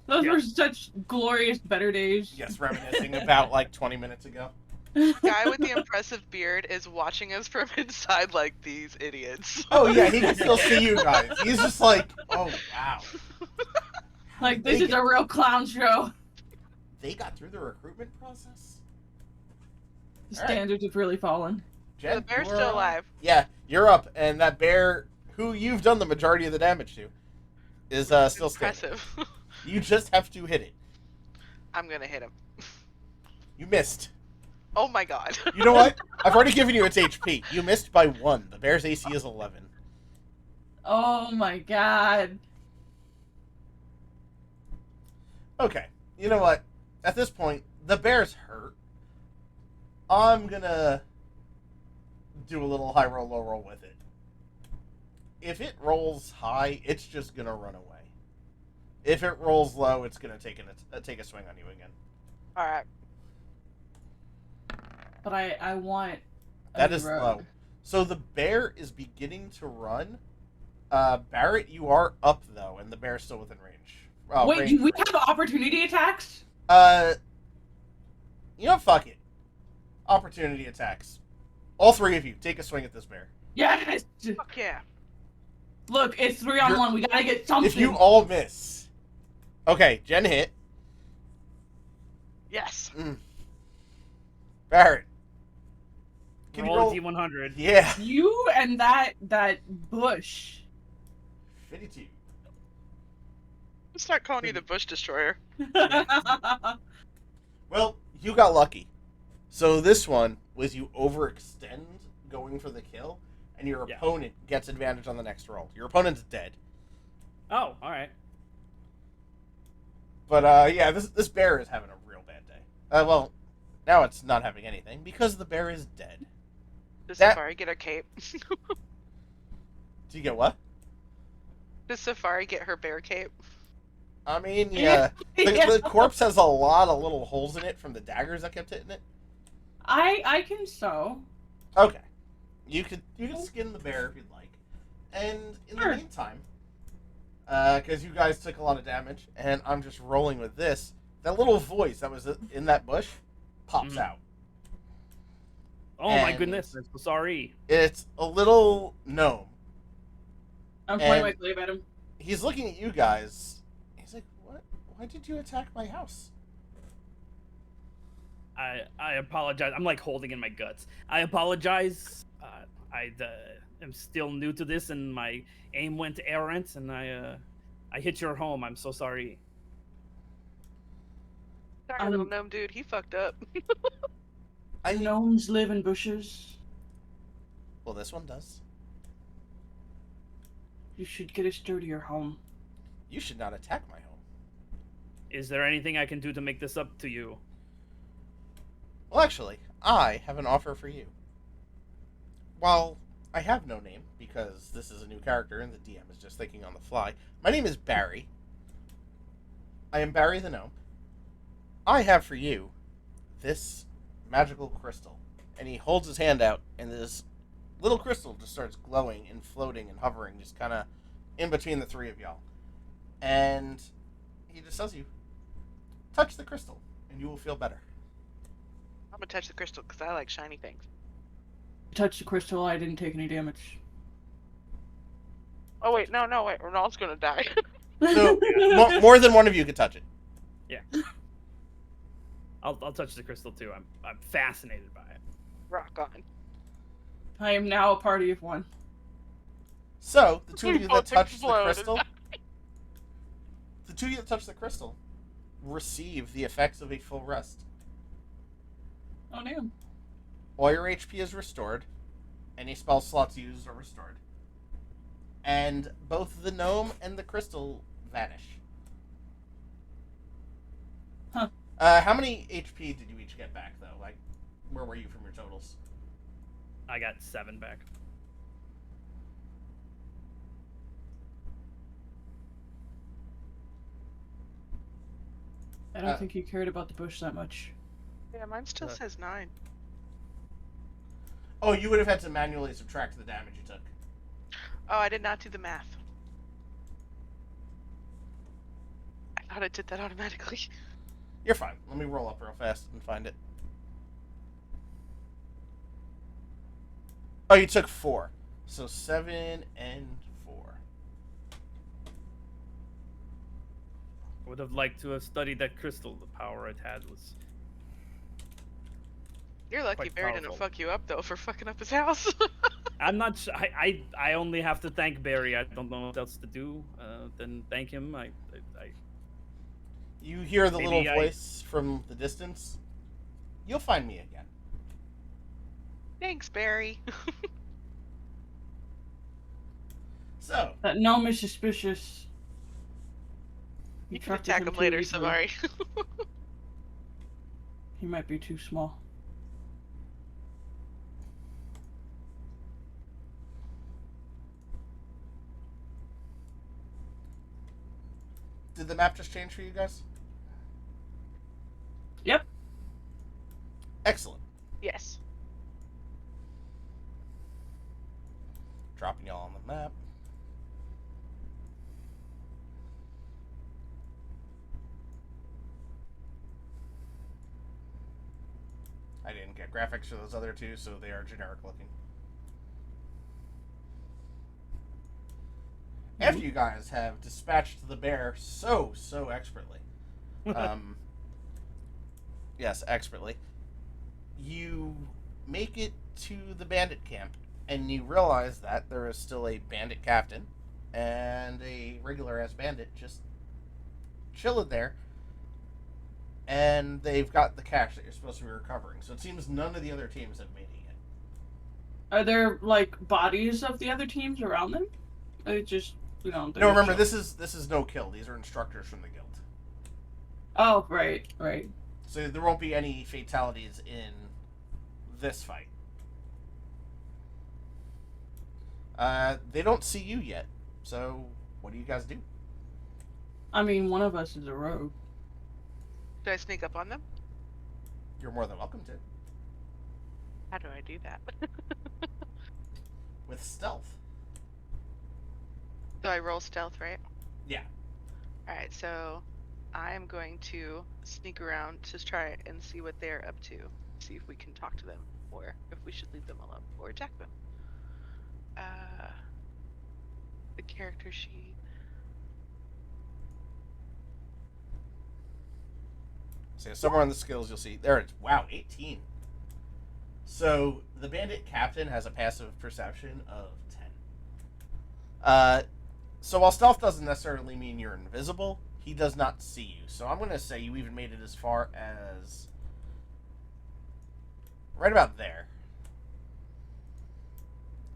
Those Yeah. were such glorious better days. Yes, reminiscing about like 20 minutes ago. Guy with the impressive beard is watching us from inside like these idiots. Oh yeah, he can still see you guys. He's just like, oh wow. Like, this is a real clown show. They got through the recruitment process? The All right. standards have really fallen. Jen, The bear's you're still up. alive. Yeah, you're up, and that bear, who you've done the majority of the damage to, is still standing. Impressive. You just have to hit it. I'm gonna hit him. You missed. Oh my god. You know what? I've already given you its HP. You missed by 1. The bear's AC is 11. Oh my god. Okay, you know what? At this point, the bear's hurt. I'm gonna do a little high roll, low roll with it. If it rolls high, it's just gonna run away. If it rolls low, it's gonna take a swing on you again. Alright. But I want a That is rogue. low. So the bear is beginning to run. Barrett, you are up though, and the bear's still within range. Wait, range do we for- have opportunity attacks? You know, fuck it. Opportunity attacks. All 3 of you, take a swing at this bear. Yes! Fuck yeah. Look, it's 3 on You're- 1. We gotta get something. If you all miss. Okay, Jen hit. Yes. Barrett. Can you Roll roll? a D100. Yeah. You and that bush. 52. Let's start calling you the bush destroyer. Well, you got lucky. So this one was you overextend going for the kill, and your Yeah. opponent gets advantage on the next roll. Your opponent's dead. Oh, all right. But yeah, this bear is having a real bad day. Well, now it's not having anything because the bear is dead. Does That- Safari get her cape? Do you get what? Does Safari get her bear cape? I mean, yeah. The corpse has a lot of little holes in it from the daggers that kept hitting it. I can sew. Okay. You could skin the bear if you'd like. And in Sure. the meantime, because you guys took a lot of damage, and I'm just rolling with this, that little voice that was in that bush pops Mhm. out. Oh my And- goodness, I'm so sorry. It's a little gnome. I'm pointing my And- glaive at him. He's looking at you guys. He's like, "What? Why did you attack my house?" I apologize. I'm like holding in my guts. I apologize. I am still new to this, and my aim went errant, and I hit your home. I'm so sorry. Sorry, little gnome dude. He fucked up. Gnomes live in bushes. Well, this one does. You should get a sturdier home. You should not attack my home. Is there anything I can do to make this up to you? Well, actually, I have an offer for you. While I have no name, because this is a new character and the DM is just thinking on the fly, my name is Barry. I am Barry the Gnome. I have for you this magical crystal. And he holds his hand out, and this little crystal just starts glowing and floating and hovering, just kind of in between the three of y'all. And he just tells you, touch the crystal, and you will feel better. I'm gonna touch the crystal because I like shiny things. Touch the crystal, I didn't take any damage. Oh wait, no, wait. Ronald's gonna die. So, more than one of you could touch it. I'll touch the crystal too. I'm fascinated by it. Rock on. I am now a party of one. So, the two of you that Both touched the explode. crystal, the two of you that touched the crystal, receive the effects of a full rest. Oh damn. All your HP is restored. Any spell slots used are restored. And both the gnome and the crystal vanish. Huh. How many HP did you each get back, though? Like, where were you from your totals? I got 7 back. I don't think he cared about the bush that much. Yeah, mine still says 9. Oh, you would have had to manually subtract the damage you took. Oh, I did not do the math. I thought it did that automatically. You're fine. Let me roll up real fast and find it. Oh, you took 4. So 7 and 4. Would have liked to have studied that crystal. The power it had was. You're lucky Quite Barry didn't powerful. fuck you up though for fucking up his house. I'm not. I only have to thank Barry. I don't know what else to do than thank him. I You hear the Maybe little voice from the distance. You'll find me again. Thanks, Barry. So, That gnome is suspicious. You can trusted attack him him too later, easily. Savari. He might be too small. did the map just change for you guys? Yep. Excellent. Yes. Dropping y'all on the map. I didn't get graphics for those other two, so they are generic looking. After you guys have dispatched the bear so expertly, yes, expertly, you make it to the bandit camp, and you realize that there is still a bandit captain and a regular ass bandit just chilling there, and they've got the cash that you're supposed to be recovering. So it seems none of the other teams have made it yet. Are there like bodies of the other teams around them? Or just No, remember this is no kill. These are instructors from the guild. Oh, right, right. So there won't be any fatalities in this fight. They don't see you yet. So what do you guys do? I mean, one of us is a rogue. Do I sneak up on them? You're more than welcome to. How do I do that? With stealth. So I roll stealth, right? Yeah. Alright, so I am going to sneak around to try and see what they're up to. See if we can talk to them, or if we should leave them alone, or attack them. The character sheet. So somewhere on the skills you'll see there it's wow 18. So the bandit captain has a passive perception of 10. So while stealth doesn't necessarily mean you're invisible, he does not see you. So I'm gonna say you even made it as far as right about there.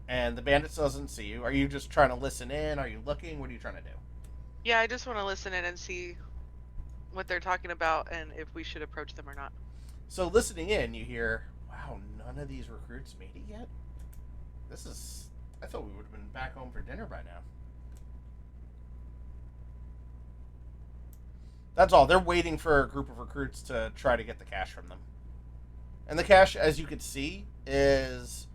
And the bandit doesn't see you. Are you just trying to listen in? Are you looking? What are you trying to do? Yeah, I just want to listen in and see what they're talking about and if we should approach them or not. So listening in, you hear, wow, none of these recruits made it yet? This is... I thought we would have been back home for dinner by now. That's all. They're waiting for a group of recruits to try to get the cash from them. And the cash, as you can see, is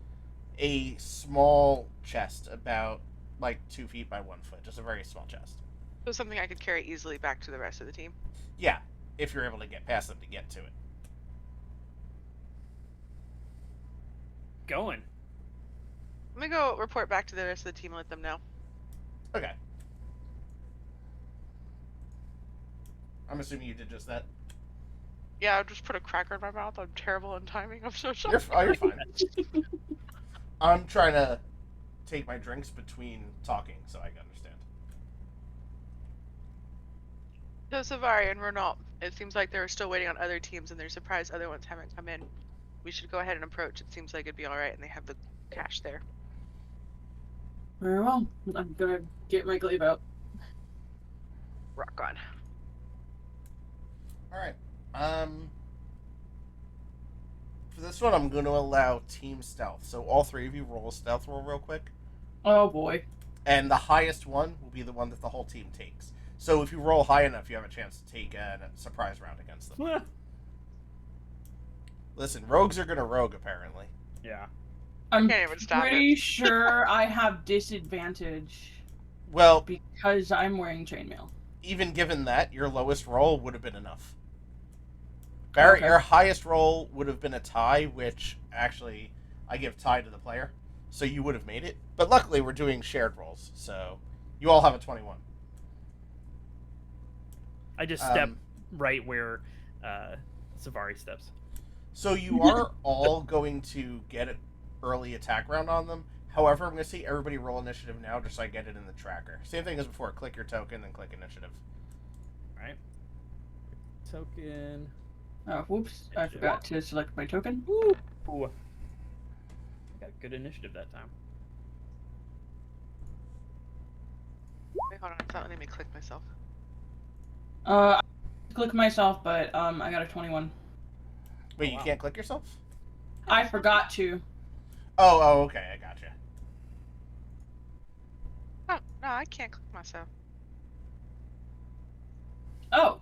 a small chest, about like 2 feet by 1 foot. Just a very small chest. So something I could carry easily back to the rest of the team. Yeah, if you're able to get past them to get to it. Going. Let me go report back to the rest of the team and let them know. Okay. I'm assuming you did just that. Yeah, I just put a cracker in my mouth. I'm terrible in timing. I'm so sorry. You're fine. I'm trying to take my drinks between talking so I can understand. So Savari and Renault, it seems like they're still waiting on other teams and they're surprised other ones haven't come in. We should go ahead and approach. It seems like it'd be alright and they have the cash there. Very well. I'm gonna get my glaive out. Rock on. Alright. For this one, I'm going to allow team stealth. So all three of you roll a stealth roll real quick. Oh boy. And the highest one will be the one that the whole team takes. So if you roll high enough, you have a chance to take a surprise round against them. Listen, rogues are going to rogue, apparently. Yeah. I'm Can't even stop pretty it. sure I have disadvantage Well, because I'm wearing chainmail. even given that, your lowest roll would have been enough. Barrett, Okay. your highest roll would have been a tie, which actually I give tie to the player. So you would have made it. But luckily, we're doing shared rolls. So you all have a 21. I just step right where Savari steps. So you are all going to get an early attack round on them. However, I'm going to see everybody roll initiative now just so I get it in the tracker. Same thing as before. Click your token, then click initiative. Right. Token. Oh, whoops. I forgot to select my token. Ooh. I got good initiative that time. Wait, hold on. It's not letting me click myself. I click myself, but I got a 21. Wait, Oh, you wow. can't click yourself? I forgot to. Oh, okay. I gotcha. Oh, no, I can't click myself. Oh.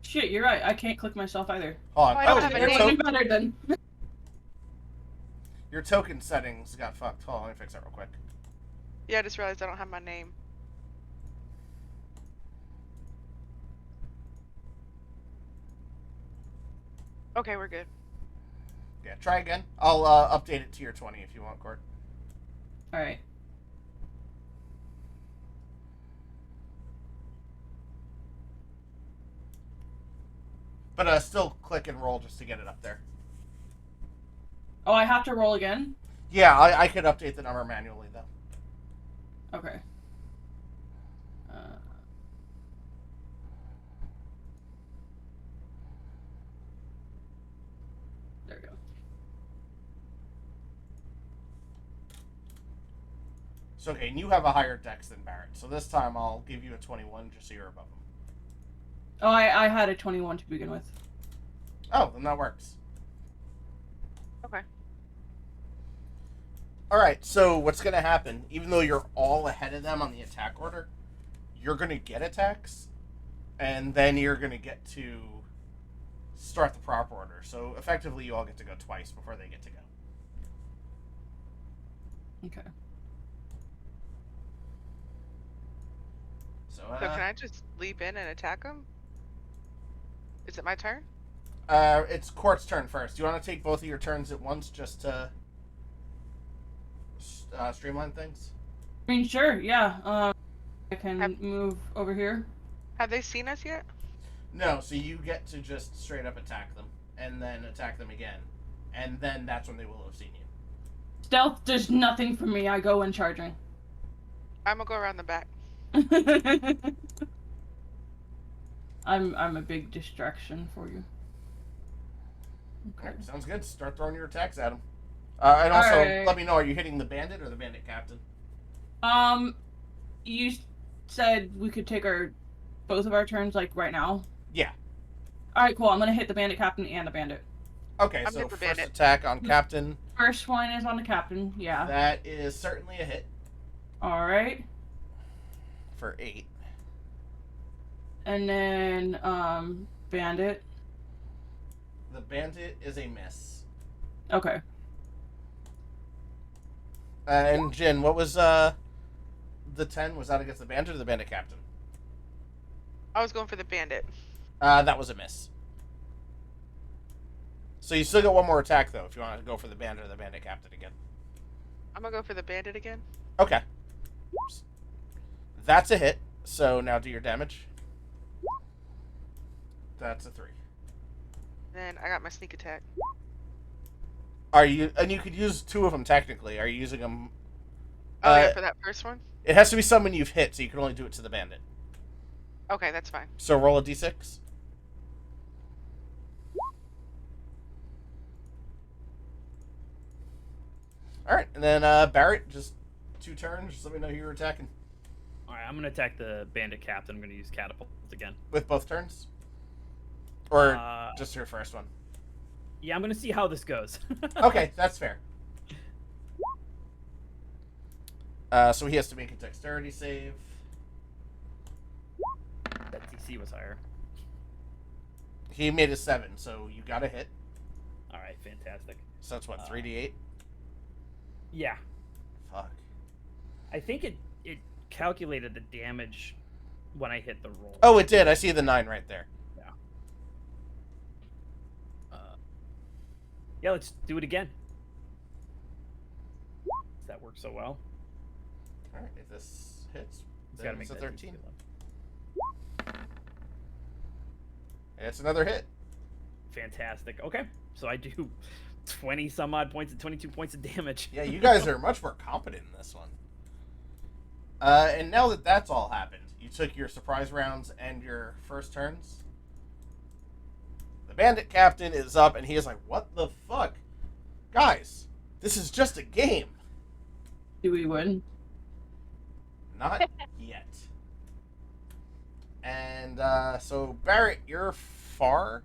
Shit, you're right. I can't click myself either. Hold on. Oh, I don't have a your, name. Even better then. your token settings got fucked. Hold on, let me fix that real quick. Yeah, I just realized I don't have my name. Okay, we're good. Yeah, try again. I'll update it to your 20 if you want, Cord. Alright. But still click and roll just to get it up there. Oh, I have to roll again? Yeah, I could update the number manually, though. Okay. There we go. So, okay, and you have a higher dex than Barrett. So this time I'll give you a 21 just so you're above him. Oh, I had a 21 to begin with. Oh, then that works. Okay. All right. So what's gonna happen? Even though you're all ahead of them on the attack order, you're gonna get attacks, and then you're gonna get to start the proper order. So effectively, you all get to go twice before they get to go. Okay. So, So can I just leap in and attack them? Is it my turn? it's Court's turn first. Do you want to take both of your turns at once just to streamline things? I mean, sure, yeah. I can move over here. Have they seen us yet? No, so you get to just straight up attack them, and then attack them again, and then that's when they will have seen you. Stealth does nothing for me. I go in charging. I'm gonna go around the back. I'm a big distraction for you. Okay. Alright, sounds good. Start throwing your attacks at them. And also, Alright. let me know, are you hitting the bandit or the bandit captain? You said we could take both of our turns like right now. Yeah. All right, cool. I'm gonna hit the bandit captain and the bandit. Okay, I'm so hit the first bandit. attack on captain. First one is on the captain. Yeah. That is certainly a hit All right. for 8. And then bandit. The bandit is a miss. Okay. And Jin, what was the 10? Was that against the bandit or the bandit captain? I was going for the bandit. That was a miss. So you still got one more attack though, if you want to go for the bandit or the bandit captain again. I'm gonna go for the bandit again. Okay. That's a hit. So now do your damage. That's a 3. Then I got my sneak attack. Are you? And you could use 2 of them technically. Are you using them? Oh yeah, for that first one. It has to be someone you've hit, so you can only do it to the bandit. Okay, that's fine. So roll a d6. All right, and then Barrett, just 2 turns. Just let me know who you're attacking All right, I'm gonna attack the bandit captain. I'm gonna use catapult again. with both turns, or Uh, just your first one. Yeah, I'm gonna see how this goes. Okay, that's fair. So he has to make a dexterity save. That DC was higher. He made a 7, so you got a hit. All right, fantastic. So that's what, 3d8? Yeah, Fuck. I think it calculated the damage when I hit the roll. Oh, it did. I see the 9 right there. Yeah, let's do it again. That worked so well. All right, if this hits, Just then gotta it's make a that 13. DC low. And it's another hit. Fantastic. Okay, so I do 20 some odd points and 22 points of damage. Yeah, you guys are much more competent in this one. And now that that's all happened, you took your surprise rounds and your first turns. The bandit captain is up, and he is like, "What the fuck, guys? This is just a game." Do we win? Not yet. And so Barrett, you're far.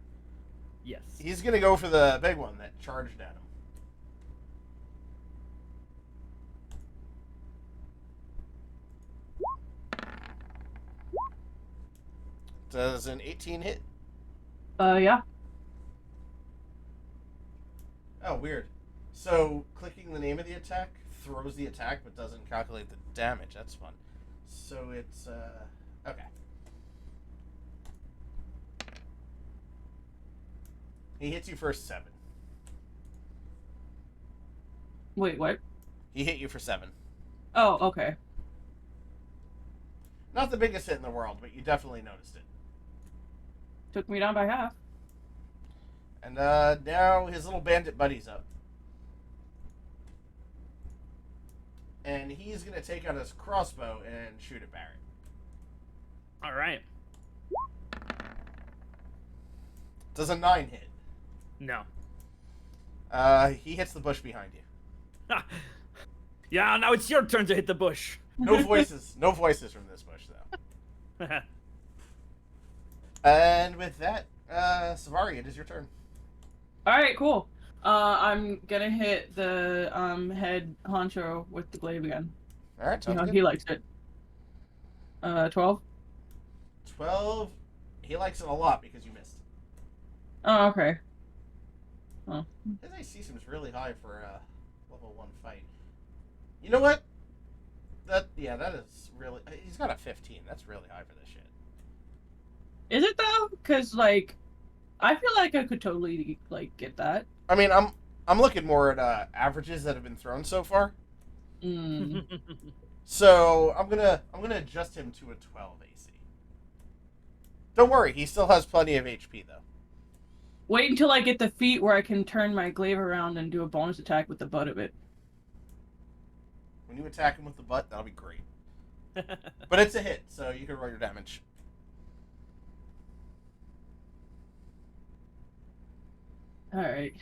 Yes. He's gonna go for the big one that charged at him. Does an 18 hit? Yeah. Oh, weird. So clicking the name of the attack throws the attack but doesn't calculate the damage. That's fun. So it's okay. He hits you for 7. Wait, what? He hit you for 7. Oh, okay. Not the biggest hit in the world, but you definitely noticed it. Took me down by half. And now his little bandit buddy's up. And he's going to take out his crossbow and shoot at Barrett. All right. Does a 9 hit? No. He hits the bush behind you. Yeah, now it's your turn to hit the bush. No voices. No voices from this bush, though. And with that, Savari, it is your turn. All right, cool. I'm gonna hit the head honcho with the glaive again. All right, See sounds how good. he likes it. 12. 12. He likes it a lot because you missed. Oh, okay. His AC seems really high for a level 1 fight. You know what? That is really. He's got a 15. That's really high for this shit. Is it though? Cause like, I feel like I could totally like get that. I mean, I'm looking more at averages that have been thrown so far. Mm. So I'm gonna adjust him to a 12 AC. Don't worry, he still has plenty of HP though. Wait until I get the feat where I can turn my glaive around and do a bonus attack with the butt of it. When you attack him with the butt, that'll be great. But it's a hit, so you can roll your damage. All right.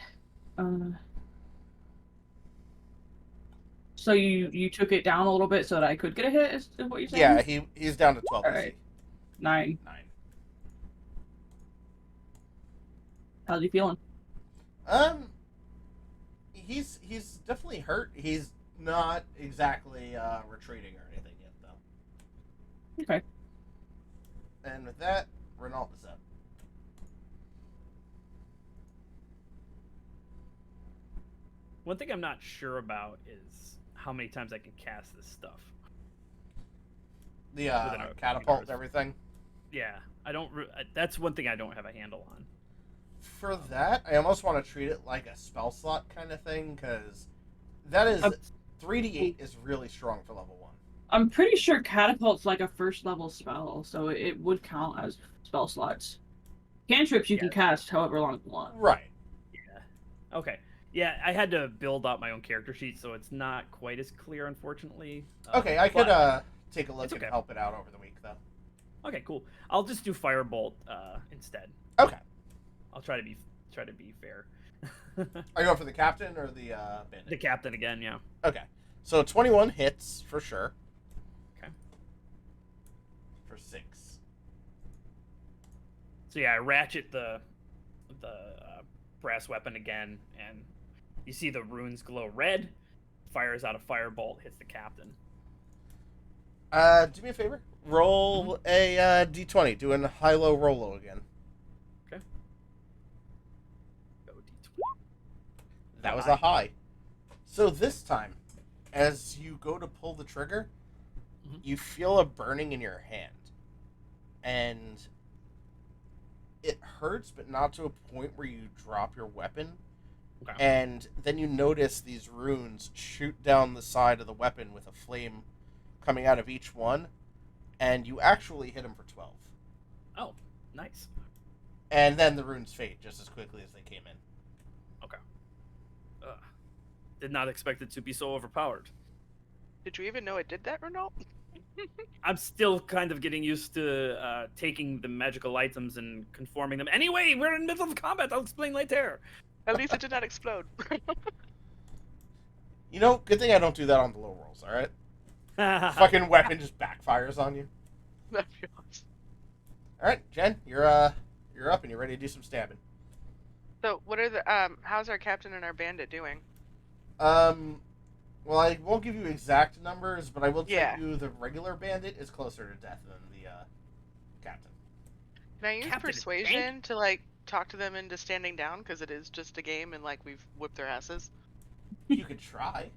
So you took it down a little bit so that I could get a hit. Is what you're saying? Yeah, he's down to 12 All AC. right. 9. 9. How's he feeling? He's definitely hurt. He's not exactly retreating or anything yet, though. Okay. And with that, Renault is up. One thing I'm not sure about is how many times I can cast this stuff. The Within a catapult and universe. everything. Yeah, I don't. That's one thing I don't have a handle on. For that, I almost want to treat it like a spell slot kind of thing, because that is 3d8 is really strong for level 1. I'm pretty sure catapult's like a first level spell, so it would count as spell slots. Cantrips you can Yeah. cast however long you want. Right. Yeah. Okay. Yeah, I had to build out my own character sheet, so it's not quite as clear, unfortunately. Okay, I could but- take a look it's and okay. help it out over the week, though. Okay, cool. I'll just do firebolt instead. Okay. I'll try to be fair. Are you going for the captain or the bandit? The captain again, yeah. Okay. So 21 hits for sure. Okay. For 6. So yeah, I ratchet the brass weapon again, and you see the runes glow red. Fires out a firebolt, hits the captain. Do me a favor. Roll a d20. Doing high-low roll-low again. Go D20. That was a high. So this time, as you go to pull the trigger, Mhm. you feel a burning in your hand. And it hurts, but not to a point where you drop your weapon. Okay. And then you notice these runes shoot down the side of the weapon with a flame coming out of each one. And you actually hit him for 12. Oh, nice. And then the runes fade just as quickly as they came in. Did not expect it to be so overpowered. Did you even know it did that, Renault? I'm still kind of getting used to taking the magical items and conforming them. Anyway, we're in the middle of combat. I'll explain later. At least it did not explode. You know, good thing I don't do that on the low rolls, alright? Fucking weapon just backfires on you. That'd be awesome. Alright, Jen, you're up and you're ready to do some stabbing. So, what are the how's our captain and our bandit doing? Well, I won't give you exact numbers, but I will tell Yeah. you the regular bandit is closer to death than the captain. Can I use Captain is persuasion to like talk to them into standing down because it is just a game and like we've whipped their asses? You could try.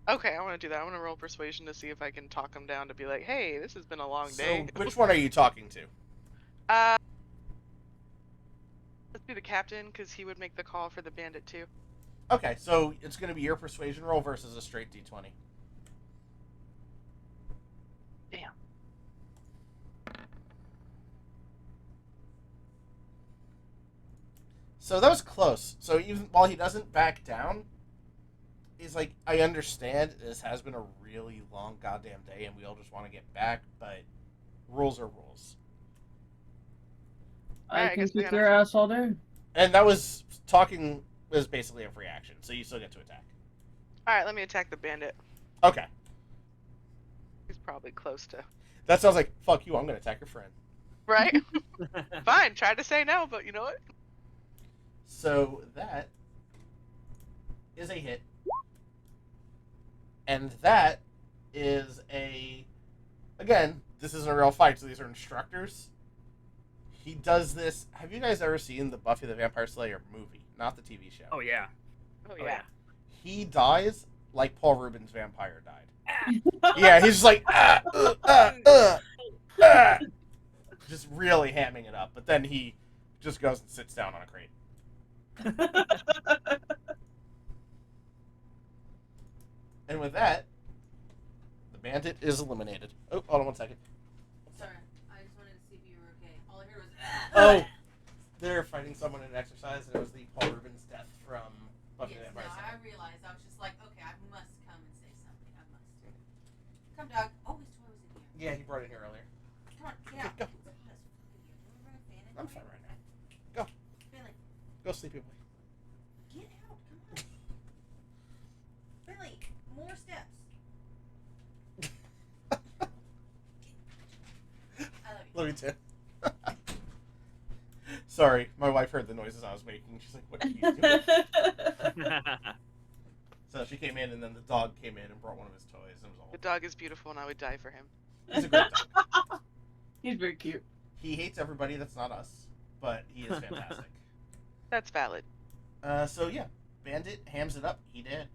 Okay, I want to do that. I want to roll persuasion to see if I can talk them down to be like, "Hey, this has been a long day." So, which one are you talking to? Let's do the captain because he would make the call for the bandit too. Okay, so it's going to be your persuasion roll versus a straight d20. Damn. So that was close. So even while he doesn't back down, he's like, I understand this has been a really long goddamn day and we all just want to get back, but rules are rules. I Alright, I can guess we kick gotta- your ass all day. And that was talking was basically a free action, so you still get to attack. All right, let me attack the bandit. Okay. He's probably close to. That sounds like, fuck you, I'm going to attack your friend. Right? Fine, try to say no, but you know what? So that is a hit. And that is a... Again, this isn't a real fight, so these are instructors. He does this... Have you guys ever seen the Buffy the Vampire Slayer movie? Not the TV show. Oh yeah. Oh, Oh yeah. He dies like Paul Rubens' vampire died. Yeah, he's just like... ah. Just really hamming it up. But then he just goes and sits down on a crate. And with that, the bandit is eliminated. Oh, hold on 1 second. Sorry, I just wanted to see if you were okay. All I heard was. Oh, they're fighting someone in an exercise, and it was the Paul Rubens death from Buffy the Yes, Vampire no, Slayer. I realized. I was just like, okay, I must come and say something. I must. Come, dog. Oh, his toy was in here. Yeah, he brought it here earlier. Come on, get out. Go. It's hot as fuck in here. Can we run a fan in I'm here? fine right now. Go. Billy, Go sleepy boy. get out. Come on. Billy, more steps. I love you. Love you too. Sorry, my wife heard the noises I was making. She's like, what are you doing? So she came in, and then the dog came in and brought one of his toys. And it was all... The dog is beautiful, and I would die for him. He's a great dog. He's very cute. He hates everybody that's not us, but he is fantastic. That's valid. So yeah, Bandit hams it up. He did.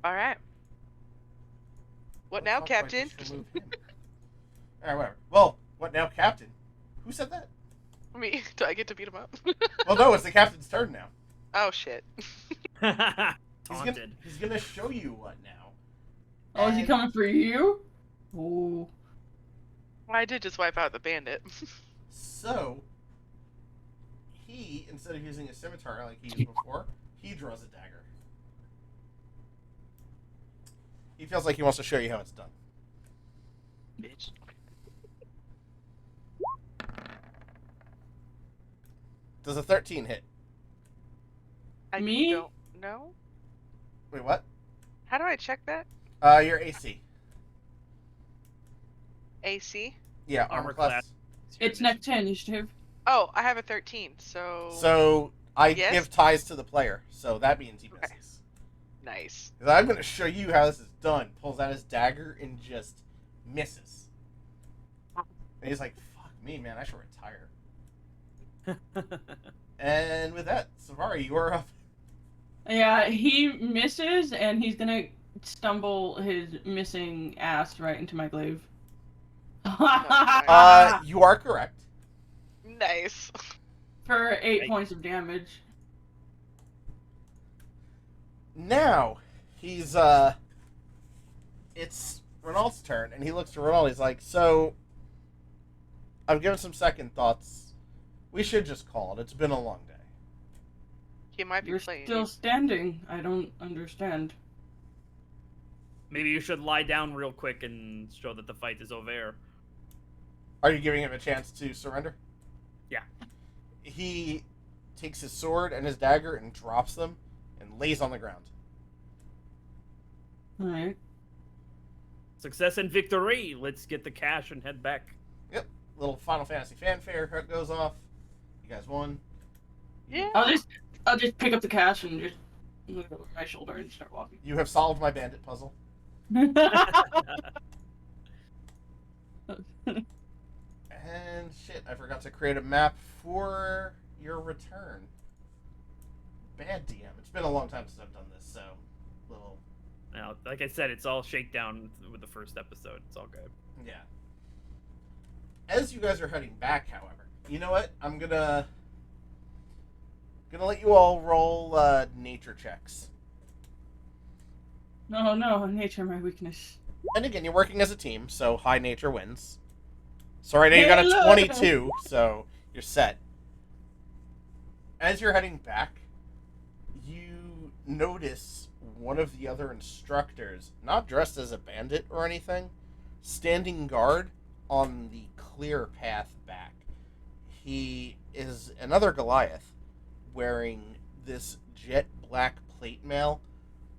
All right. What now, Captain? Alright, whatever. Well, what now, Captain? Who said that? Me? Do I get to beat him up? Well, no, it's the captain's turn now. Oh shit. Taunted. He's gonna show you what now. Oh, is he And- coming for you? Oh. I did just wipe out the bandit. So, he, instead of using a scimitar like he used before, he draws a dagger. He feels like he wants to show you how it's done. Bitch. Does a 13 hit? I Me? don't know. Wait, what? How do I check that? Your AC. AC? Yeah, Armor armor class. class. It's next to initiative. Oh, I have a 13, so... So, I Yes? give ties to the player, so that means he Okay. misses. Nice. 'Cause I'm gonna show you how this is done. Pulls out his dagger and just misses. And he's like, fuck me, man, I should retire. And with that, Savari, you are up. Yeah, he misses, and he's gonna stumble his missing ass right into my glaive. You are correct. Nice. For 8 Right. points of damage. Now, he's, it's Renault's turn, and he looks to Renault, he's like, so, I've given some second thoughts. We should just call it. It's been a long day. He might be You're playing. still standing. I don't understand. Maybe you should lie down real quick and show that the fight is over. Are you giving him a chance to surrender? Yeah. He takes his sword and his dagger and drops them and lays on the ground. Alright. Success and victory! Let's get the cash and head back. Little Final Fantasy fanfare goes off. You guys won. Yeah. I'll just pick up the cash and just move it over my shoulder and start walking. You have solved my bandit puzzle. And shit, I forgot to create a map for your return. Bad DM. It's been a long time since I've done this, so little Now, like I said, it's all shakedown with the first episode. It's all good. yeah. As you guys are heading back, however, you know what? I'm gonna let you all roll nature checks. No, nature my weakness. And again, you're working as a team, so high nature wins. So right now you got a Hello. 22, so you're set. As you're heading back, you notice one of the other instructors, not dressed as a bandit or anything, standing guard on the clear path back. He is another Goliath, wearing this jet black plate mail,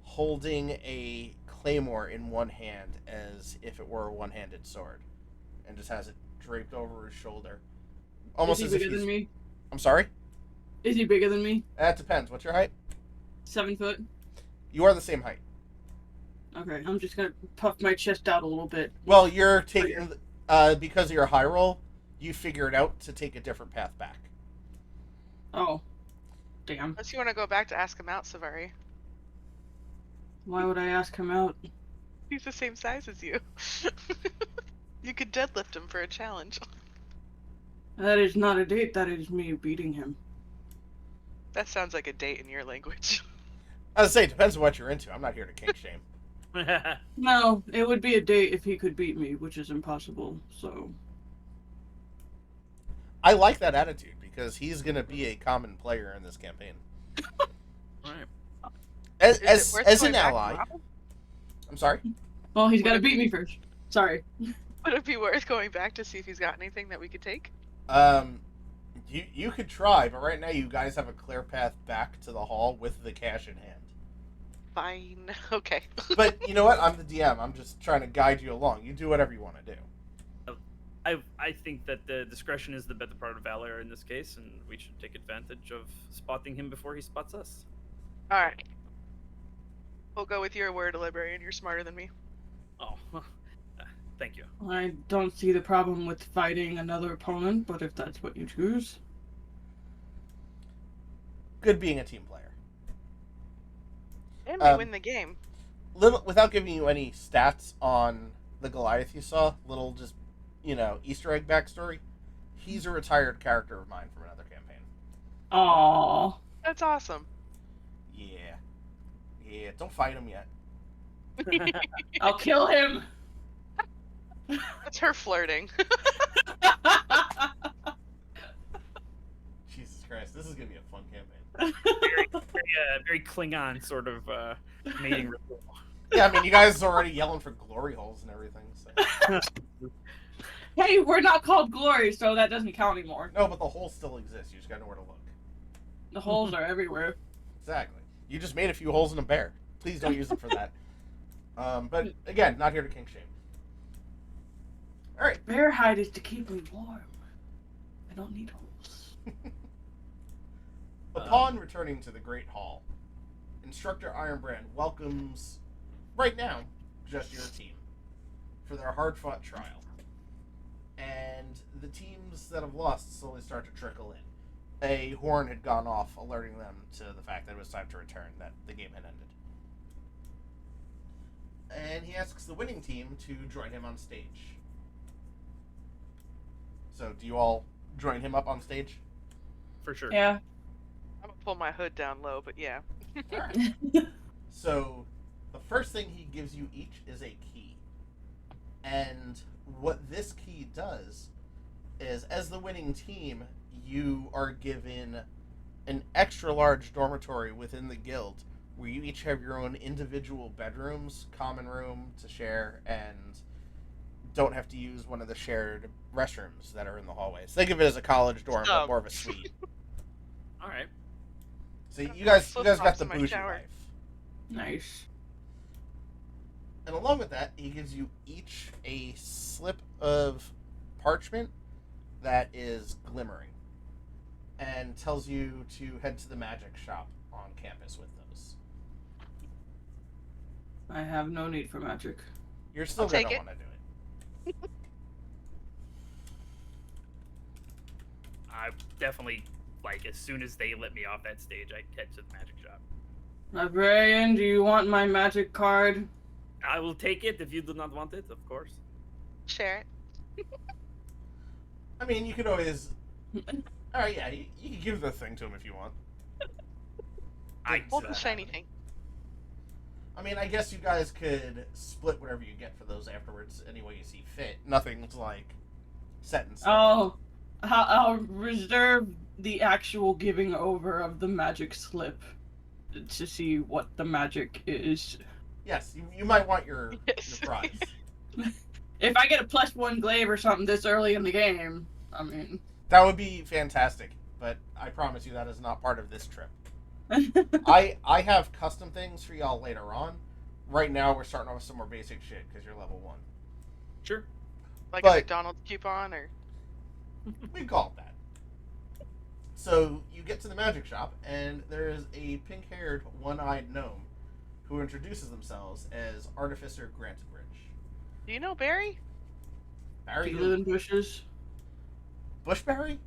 holding a claymore in one hand as if it were a one-handed sword, and just has it draped over his shoulder, Is almost he as if bigger he's. than me? I'm sorry. Is he bigger than me? That depends. What's your height? 7 foot? You are the same height. Okay, I'm just gonna puff my chest out a little bit. Well, you're taking because of your high roll. You figured out to take a different path back. Oh. Damn. Unless you want to go back to ask him out, Savari. Why would I ask him out? He's the same size as you. You could deadlift him for a challenge. That is not a date, that is me beating him. That sounds like a date in your language. I was say it depends on what you're into. I'm not here to kink shame. No, it would be a date if he could beat me, which is impossible, so... I like that attitude because he's gonna be a common player in this campaign. Alright. As Is it worth as going an back ally. now? I'm sorry. Well, he's gotta beat me first. Sorry. Would it be worth going back to see if he's got anything that we could take? You could try, but right now you guys have a clear path back to the hall with the cash in hand. Fine. Okay. But you know what? I'm the DM. I'm just trying to guide you along. You do whatever you want to do. I think that the discretion is the better part of valor in this case, and we should take advantage of spotting him before he spots us. Alright. We'll go with your word, librarian. You're smarter than me. Oh, thank you. I don't see the problem with fighting another opponent, but if that's what you choose... Good being a team player. And we win the game. Little without giving you any stats on the Goliath you saw, little just Easter egg backstory. He's a retired character of mine from another campaign. Aww. That's awesome. Yeah. Don't fight him yet. I'll kill him! That's her flirting. Jesus Christ, this is gonna be a fun campaign. Very Klingon sort of mating ritual. Yeah, I mean, you guys are already yelling for glory holes and everything. So. Hey, we're not called Glory, so that doesn't count anymore. No, but the holes still exist. You just gotta know where to look. The holes are everywhere. Exactly. You just made a few holes in a bear. Please don't use it for that. But again, not here to kink shame. All right. Bear hide is to keep me warm. I don't need holes. Upon returning to the Great Hall, Instructor Ironbrand welcomes, right now, just your team for their hard-fought trial. And the teams that have lost slowly start to trickle in. A horn had gone off, alerting them to the fact that it was time to return, that the game had ended. And he asks the winning team to join him on stage. So, do you all join him up on stage? For sure. Yeah. I'm gonna pull my hood down low, but yeah. All right. So, the first thing he gives you each is a key. And what this key does is, as the winning team, you are given an extra large dormitory within the guild where you each have your own individual bedrooms, common room to share, and don't have to use one of the shared restrooms that are in the hallways. Think of it as a college dorm, but more of a suite. All right. So you guys got Flip-flops the in my bougie shower. life. Nice. And along with that, he gives you each a slip of parchment that is glimmering and tells you to head to the magic shop on campus with those. I have no need for magic. You're still I'll going take to it. want to do it. I definitely, as soon as they let me off that stage, I head to the magic shop. Librarian, do you want my magic card? I will take it if you do not want it, of course. Share it. I mean, you could always... Alright, yeah, you can give the thing to him if you want. Hold the shiny thing. I mean, I guess you guys could split whatever you get for those afterwards any way you see fit. Nothing's, set in stone. Oh, I'll reserve the actual giving over of the magic slip to see what the magic is. Yes, you might want your Yes. prize. If I get a +1 glaive or something this early in the game, I mean... That would be fantastic, but I promise you that is not part of this trip. I have custom things for y'all later on. Right now, we're starting off with some more basic shit because you're level 1. Sure. Like But- a McDonald's coupon, or We call it that. So you get to the magic shop, and there is a pink-haired, one-eyed gnome who introduces themselves as Artificer Grantebridge. do you know Barry? Do Barry you live in bushes? Bushberry?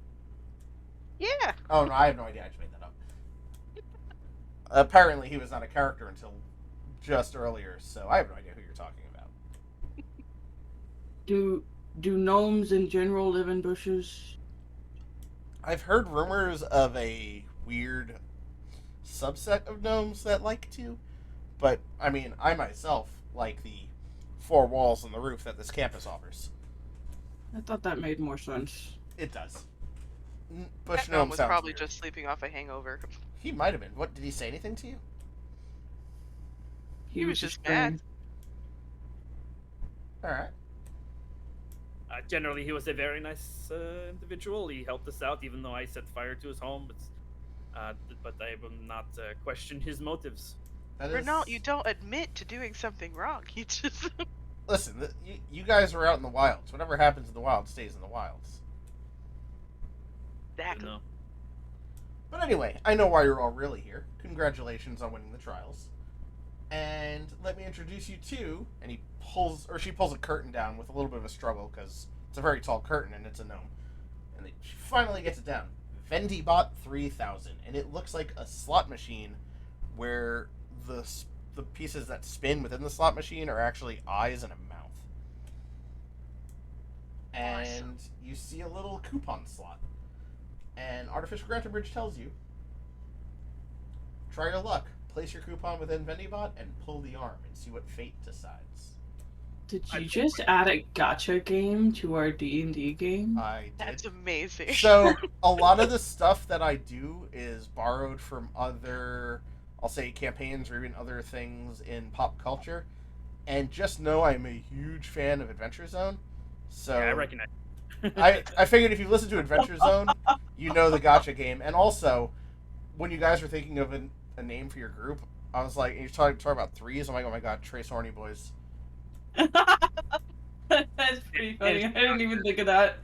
Yeah. Oh no, I have no idea. I just made that up. Apparently, he was not a character until just earlier, so I have no idea who you're talking about. Do gnomes in general live in bushes? I've heard rumors of a weird subset of gnomes that like to, but I mean, I myself like the four walls and the roof that this campus offers. I thought that made more sense. It does. Bush That gnome gnome was sounds probably weird. just sleeping off a hangover. He might have been. What did he say anything to you? He was just screaming. mad. All right. Generally, he was a very nice individual. He helped us out, even though I set fire to his home. But I will not question his motives. That is... Renault, you don't admit to doing something wrong. You just Listen, you guys are out in the wilds. Whatever happens in the wild stays in the wilds. exactly. No. But anyway, I know why you're all really here. Congratulations on winning the trials. And let me introduce you to, and she pulls a curtain down with a little bit of a struggle because it's a very tall curtain and it's a gnome. And she finally gets it down. Vendibot 3000, and it looks like a slot machine where the pieces that spin within the slot machine are actually eyes and a mouth. And Awesome. you see a little coupon slot. And Artificial Grantebridge tells you, try your luck. Place your coupon within Vendibot and pull the arm and see what fate decides. Did I you think just add a gotcha game to our D&D game? I did. That's amazing. So a lot of the stuff that I do is borrowed from other, I'll say, campaigns or even other things in pop culture. And just know I'm a huge fan of Adventure Zone. So Yeah, I recognize. I figured if you listen to Adventure Zone, you know the gotcha game. And also, when you guys were thinking of a name for your group, I was like, and you're talking about threes. I'm like, oh my god, Trace Horny Boys. That's pretty funny. I didn't even think of that.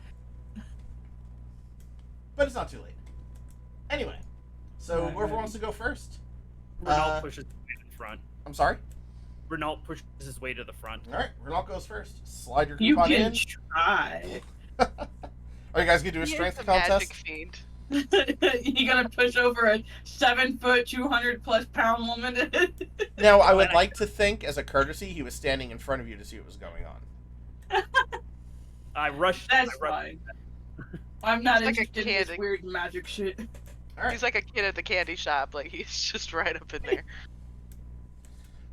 But it's not too late. Anyway, so Right, whoever right. wants to go first. Renault pushes his way to the front. I'm sorry. Renault pushes his way to the front. All right, Renault goes first. Slide your You coupon can in. try. Are you guys gonna do a He is strength a contest? magic fiend. You gotta push over a 7-foot, 200+ pound woman. Now, I would like to think, as a courtesy, he was standing in front of you to see what was going on. I rushed. That's I rushed- fine. I'm not It's like a interested in this kid. weird magic shit. All right. He's like a kid at the candy shop. Like he's just right up in there.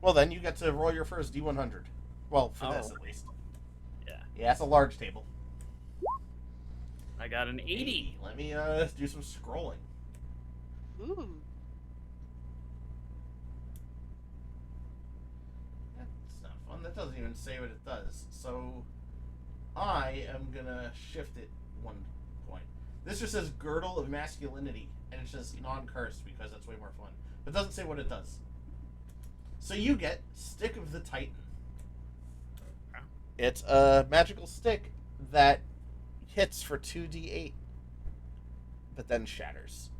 Well, then you get to roll your first D100. Well, for this Oh. at least. Yeah. Yeah, it's a large table. I got an 80. Let me do some scrolling. Ooh. That's not fun. That doesn't even say what it does. So I am gonna shift it 1 point. This just says Girdle of Masculinity, and it says non-cursed because that's way more fun. But it doesn't say what it does. So you get Stick of the Titan. It's a magical stick that hits for 2d8, but then shatters.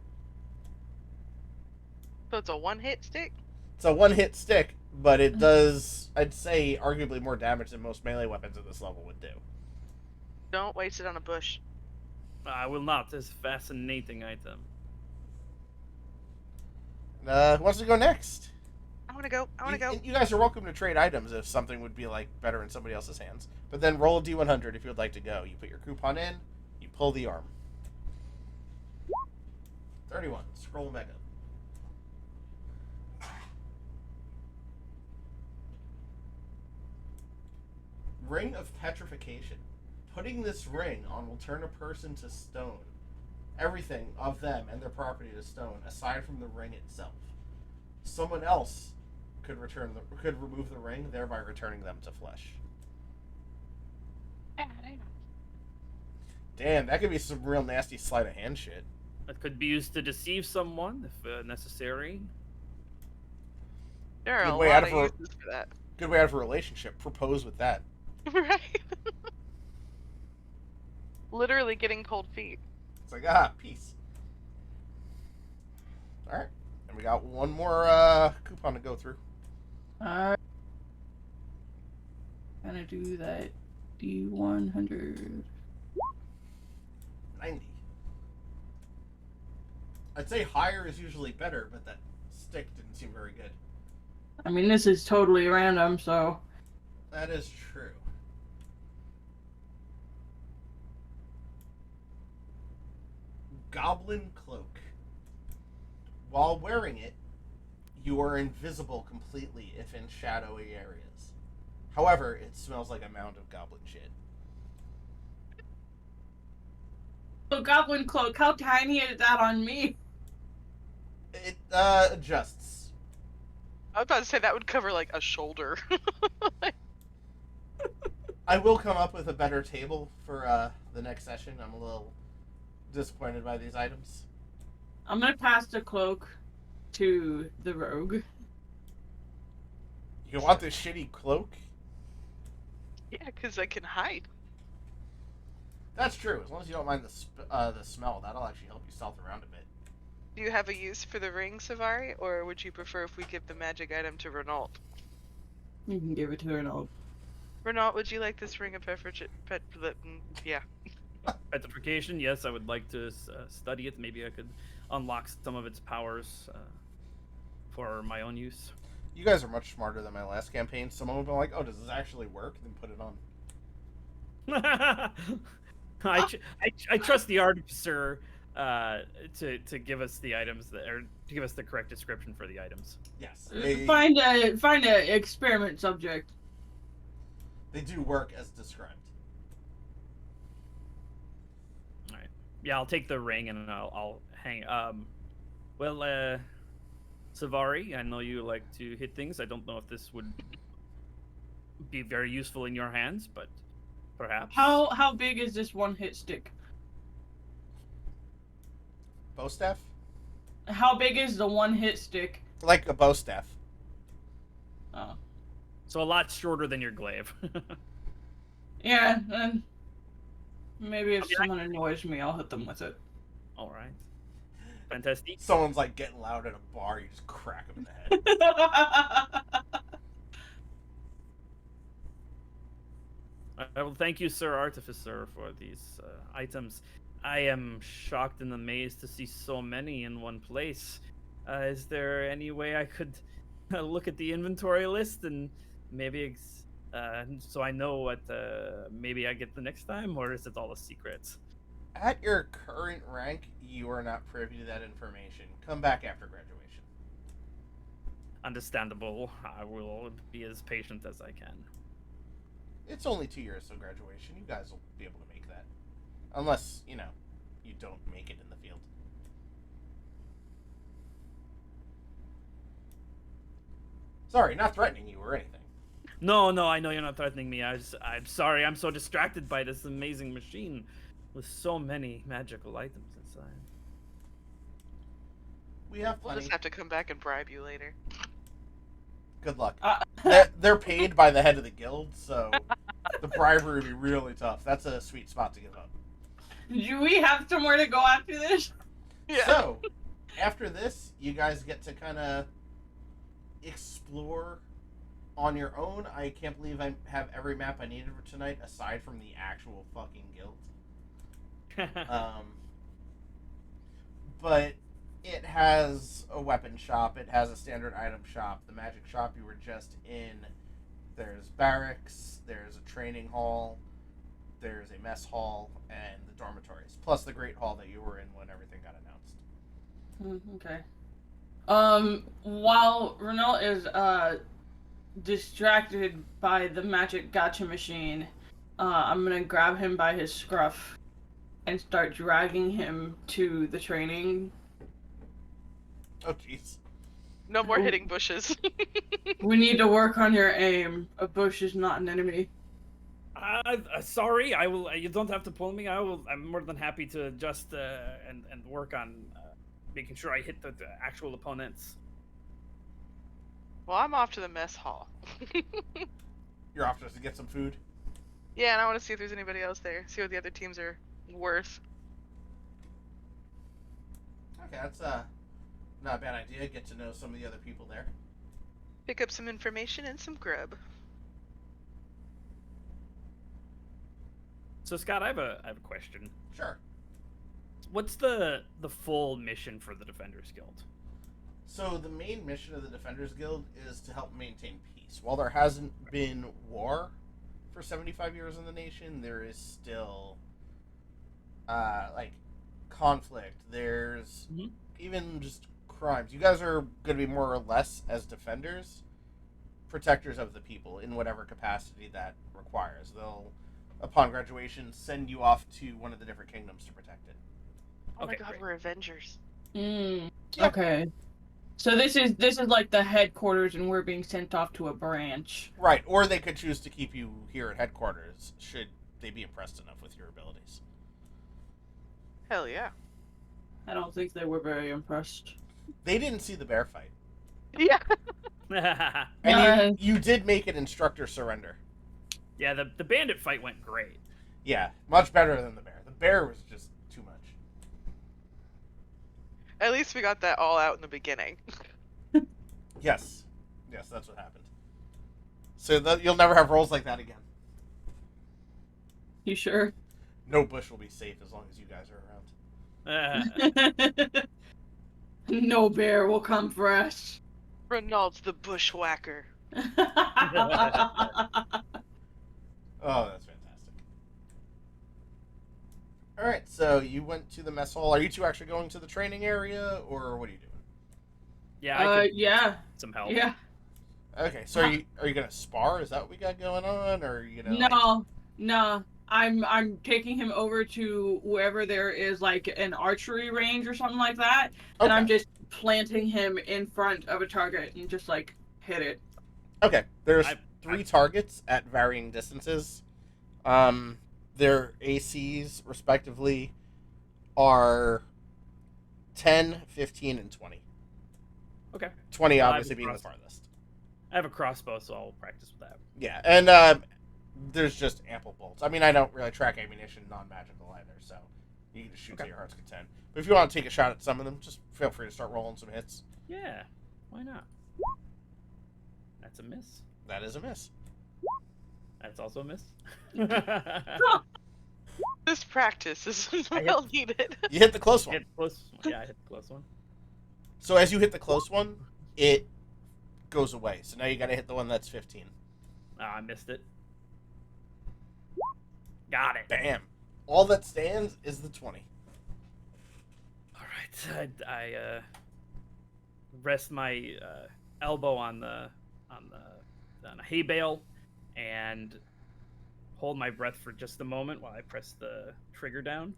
So it's a one-hit stick. It's a one-hit stick, but it does, I'd say, arguably more damage than most melee weapons at this level would do. Don't waste it on a bush. I will not. This fascinating item. Who wants to go next? I want to go. I want to go. You guys are welcome to trade items if something would be like better in somebody else's hands. But then roll a d100 if you would like to go. You put your coupon in, you pull the arm. 31. Scroll mega. Ring of Petrification. Putting this ring on will turn a person to stone. Everything of them and their property to stone, aside from the ring itself. Someone else could remove the ring, thereby returning them to flesh. Damn, that could be some real nasty sleight of hand shit. It could be used to deceive someone if necessary. There are Good a way lot out of of a- uses for that. Good way out of a relationship. Propose with that. Right. Literally getting cold feet. It's like, peace. Alright. And we got one more coupon to go through. Alright. Gonna do that D100. 90. I'd say higher is usually better, but that stick didn't seem very good. I mean, this is totally random, so. That is true. Goblin Cloak. While wearing it, you are invisible completely if in shadowy areas. However, it smells like a mound of goblin shit. So, Goblin Cloak, how tiny is that on me? It adjusts. I was about to say that would cover like a shoulder. I will come up with a better table for the next session. I'm a little disappointed by these items. I'm gonna pass the cloak to the rogue. You want this shitty cloak? Yeah, because I can hide. That's true. As long as you don't mind the smell, that'll actually help you stealth around a bit. Do you have a use for the ring, Savari, or would you prefer if we give the magic item to Renault? You can give it to her and I'll. Renault, would you like this ring of yeah. Petrification, yes, I would like to study it. Maybe I could unlock some of its powers for my own use. You guys are much smarter than my last campaign. Someone would be like, oh, does this actually work? Then put it on. I trust the artificer to give us the items or to give us the correct description for the items. Yes. Find a experiment subject. They do work as described. All right. Yeah, I'll take the ring and I'll hang. Savari, I know you like to hit things. I don't know if this would be very useful in your hands, but perhaps. How big is this one hit stick? Bow staff? How big is the one hit stick? Like a bow staff. Oh. So a lot shorter than your glaive. Yeah, and maybe if someone annoys me, I'll hit them with it. All right. Fantastic. Someone's like getting loud at a bar, you just crack them in the head. Well, thank you, Sir Artificer, for these items. I am shocked and amazed to see so many in one place. Is there any way I could look at the inventory list and maybe so I know what maybe I get the next time, or is it all a secret? At your current rank, you are not privy to that information. Come back after graduation. Understandable. I will be as patient as I can. It's only 2 years till graduation. You guys will be able to make that. Unless, you don't make it in the field. Sorry, not threatening you or anything. No, I know you're not threatening me. I'm sorry. I'm so distracted by this amazing machine with so many magical items inside. We have We'll plenty. just have to come back and bribe you later. Good luck. Uh, They're paid by the head of the guild, so the bribery would be really tough. That's a sweet spot to give up. Do we have somewhere to go after this? Yeah. So, after this, you guys get to kind of explore on your own. I can't believe I have every map I needed for tonight, aside from the actual fucking guild. But it has a weapon shop. It has a standard item shop. The magic shop you were just in. There's barracks. There's a training hall. There's a mess hall and the dormitories, plus the great hall that you were in when everything got announced. Okay. While Renault is distracted by the magic gacha machine, I'm gonna grab him by his scruff and start dragging him to the training. Oh, jeez. No more hitting bushes. We need to work on your aim. A bush is not an enemy. Sorry, I will. You don't have to pull me. I'm more than happy to adjust and work on making sure I hit the actual opponents. Well, I'm off to the mess hall. You're off just to get some food. Yeah, and I want to see if there's anybody else there. See what the other teams are worth. Okay, that's not a bad idea. Get to know some of the other people there. Pick up some information and some grub. So Scott, I have a question. Sure. What's the full mission for the Defenders Guild? So the main mission of the Defenders Guild is to help maintain peace. While there hasn't been war for 75 years in the nation, there is still like conflict. There's even just crimes. You guys are going to be more or less as defenders, protectors of the people in whatever capacity that requires. They'll, upon graduation, send you off to one of the different kingdoms to protect it. Oh Okay, my god, great. we're Avengers. Mm, Yeah. Okay. So this is like the headquarters, and we're being sent off to a branch. Right, or they could choose to keep you here at headquarters should they be impressed enough with your abilities. Hell yeah. I don't think they were very impressed. They didn't see the bear fight. Yeah. And you did make an instructor surrender. Yeah, the bandit fight went great. Yeah, much better than the bear. The bear was just too much. At least we got that all out in the beginning. Yes. Yes, that's what happened. So you'll never have rolls like that again. You sure? No bush will be safe as long as you guys are around. No bear will come for us. Renault's the bushwhacker. Oh, that's fantastic. Alright, so you went to the mess hall. Are you two actually going to the training area, or what are you doing? Yeah, I could Yeah. use some help. Yeah. Okay, so are you gonna spar? Is that what we got going on, or are you gonna? No. I'm taking him over to wherever there is like an archery range or something like that, and I'm just planting him in front of a target and just like hit it. Okay, there's three targets at varying distances. Their ACs, respectively, are 10, 15, and 20. Okay. 20 Well, obviously being the farthest. I have a crossbow, so I'll practice with that. Yeah, and there's just ample bolts. I mean, I don't really track ammunition non-magical either, so you can just shoot to your heart's content. But if you want to take a shot at some of them, just feel free to start rolling some hits. Yeah, why not? That's a miss. That is a miss. That's also a miss. This practice is I hit- well needed. You hit the close one. Hit close. Yeah, I hit the close one. So as you hit the close one, it goes away. So now you got to hit the one that's 15. I missed it. Got it. Bam. All that stands is the 20. All right. I rest my elbow on a hay bale and hold my breath for just a moment while I press the trigger down.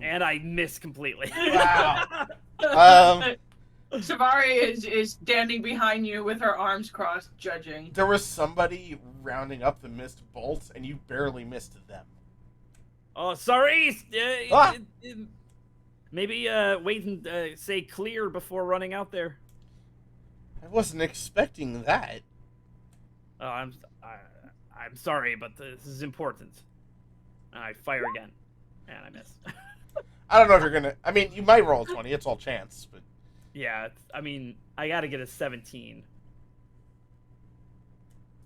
And I miss completely. Wow. Savari is standing behind you with her arms crossed, judging. There was somebody rounding up the missed bolts, and you barely missed them. Oh, sorry. Ah! Maybe wait and say clear before running out there. I wasn't expecting that. Oh, I'm sorry, but this is important. I fire again, and I miss. I don't know if you're gonna. I mean, you might roll a 20. It's all chance, but Yeah, I mean, I gotta get a 17.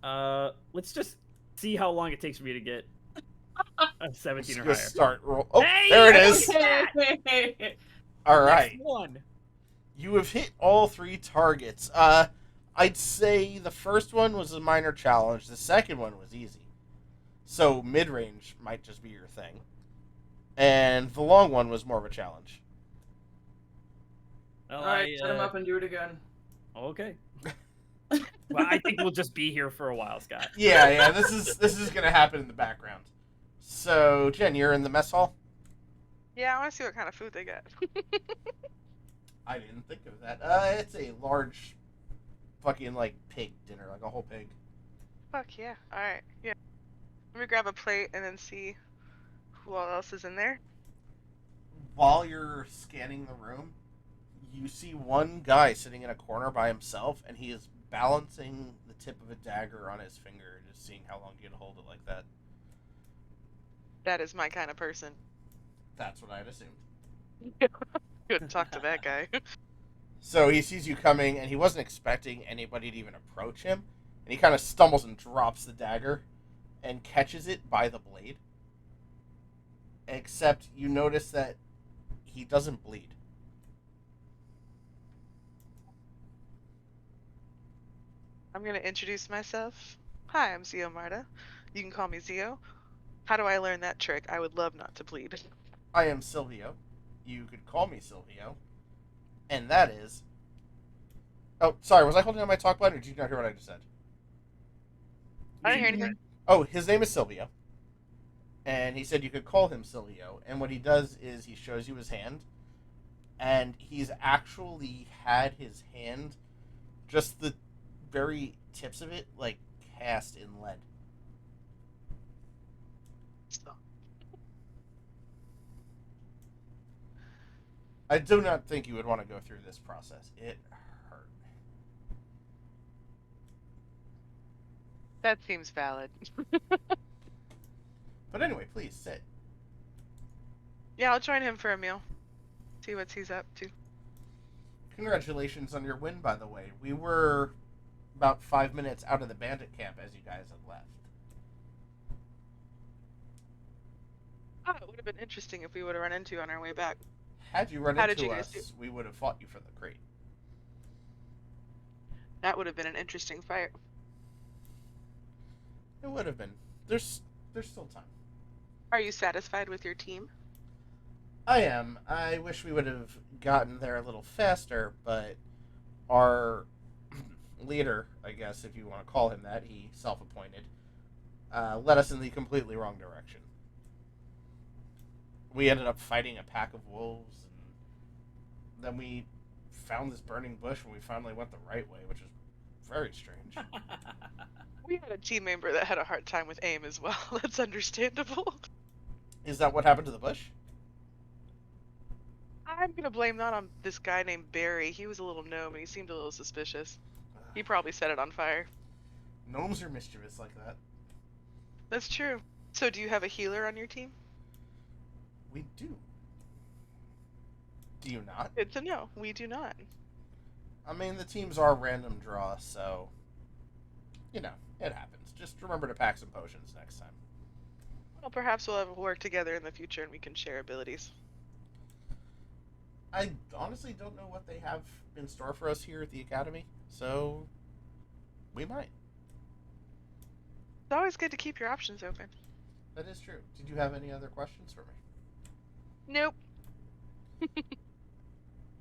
Let's just see how long it takes for me to get a 17 let's or go higher. start roll. Oh, Hey, there it I is. did that! All right. Next one. You have hit all three targets. I'd say the first one was a minor challenge. The second one was easy. So mid-range might just be your thing. And the long one was more of a challenge. Well, Alright, set him up and do it again. Okay. Well, I think we'll just be here for a while, Scott. Yeah, this is gonna happen in the background. So, Jen, you're in the mess hall? Yeah, I want to see what kind of food they got. I didn't think of that. It's a large fucking, like, pig dinner, like a whole pig. Fuck yeah. Alright, yeah. Let me grab a plate and then see who all else is in there. While you're scanning the room, you see one guy sitting in a corner by himself, and he is balancing the tip of a dagger on his finger, just seeing how long you can hold it like that. That is my kind of person. That's what I'd assumed. Couldn't talk to that guy. So he sees you coming, and he wasn't expecting anybody to even approach him. And he kind of stumbles and drops the dagger and catches it by the blade. Except you notice that he doesn't bleed. I'm gonna introduce myself. Hi, I'm Zio Marta. You can call me Zio. How do I learn that trick? I would love not to bleed. I am Silvio. You could call me Silvio. And that is... Oh, sorry, was I holding on my talk button, or did you not hear what I just said? I didn't hear anything. Oh, his name is Silvio. And he said you could call him Silvio. And what he does is he shows you his hand. And he's actually had his hand, just the very tips of it, like, cast in lead. I do not think you would want to go through this process. It hurt. That seems valid. But anyway, please, sit. Yeah, I'll join him for a meal. See what he's up to. Congratulations on your win, by the way. We were about 5 minutes out of the bandit camp as you guys had left. Oh, it would have been interesting if we would have run into you on our way back. Had you run How did into you guys us, we would have fought you for the crate. That would have been an interesting fight. It would have been. There's still time. Are you satisfied with your team? I am. I wish we would have gotten there a little faster, but our leader, I guess, if you want to call him that, he self-appointed, led us in the completely wrong direction. We ended up fighting a pack of wolves, and then we found this burning bush when we finally went the right way, which was very strange. We had a team member that had a hard time with aim as well. That's understandable. Is that what happened to the bush? I'm gonna blame that on this guy named Barry. He was a little gnome and he seemed a little suspicious. He probably set it on fire. Gnomes are mischievous like that. That's true. So do you have a healer on your team? We do. Do you not? Good to know. We do not. I mean, the teams are random draw, so, you know, it happens. Just remember to pack some potions next time. Well, perhaps we'll have work together in the future and we can share abilities. I honestly don't know what they have in store for us here at the Academy, so we might. It's always good to keep your options open. That is true. Did you have any other questions for me? Nope.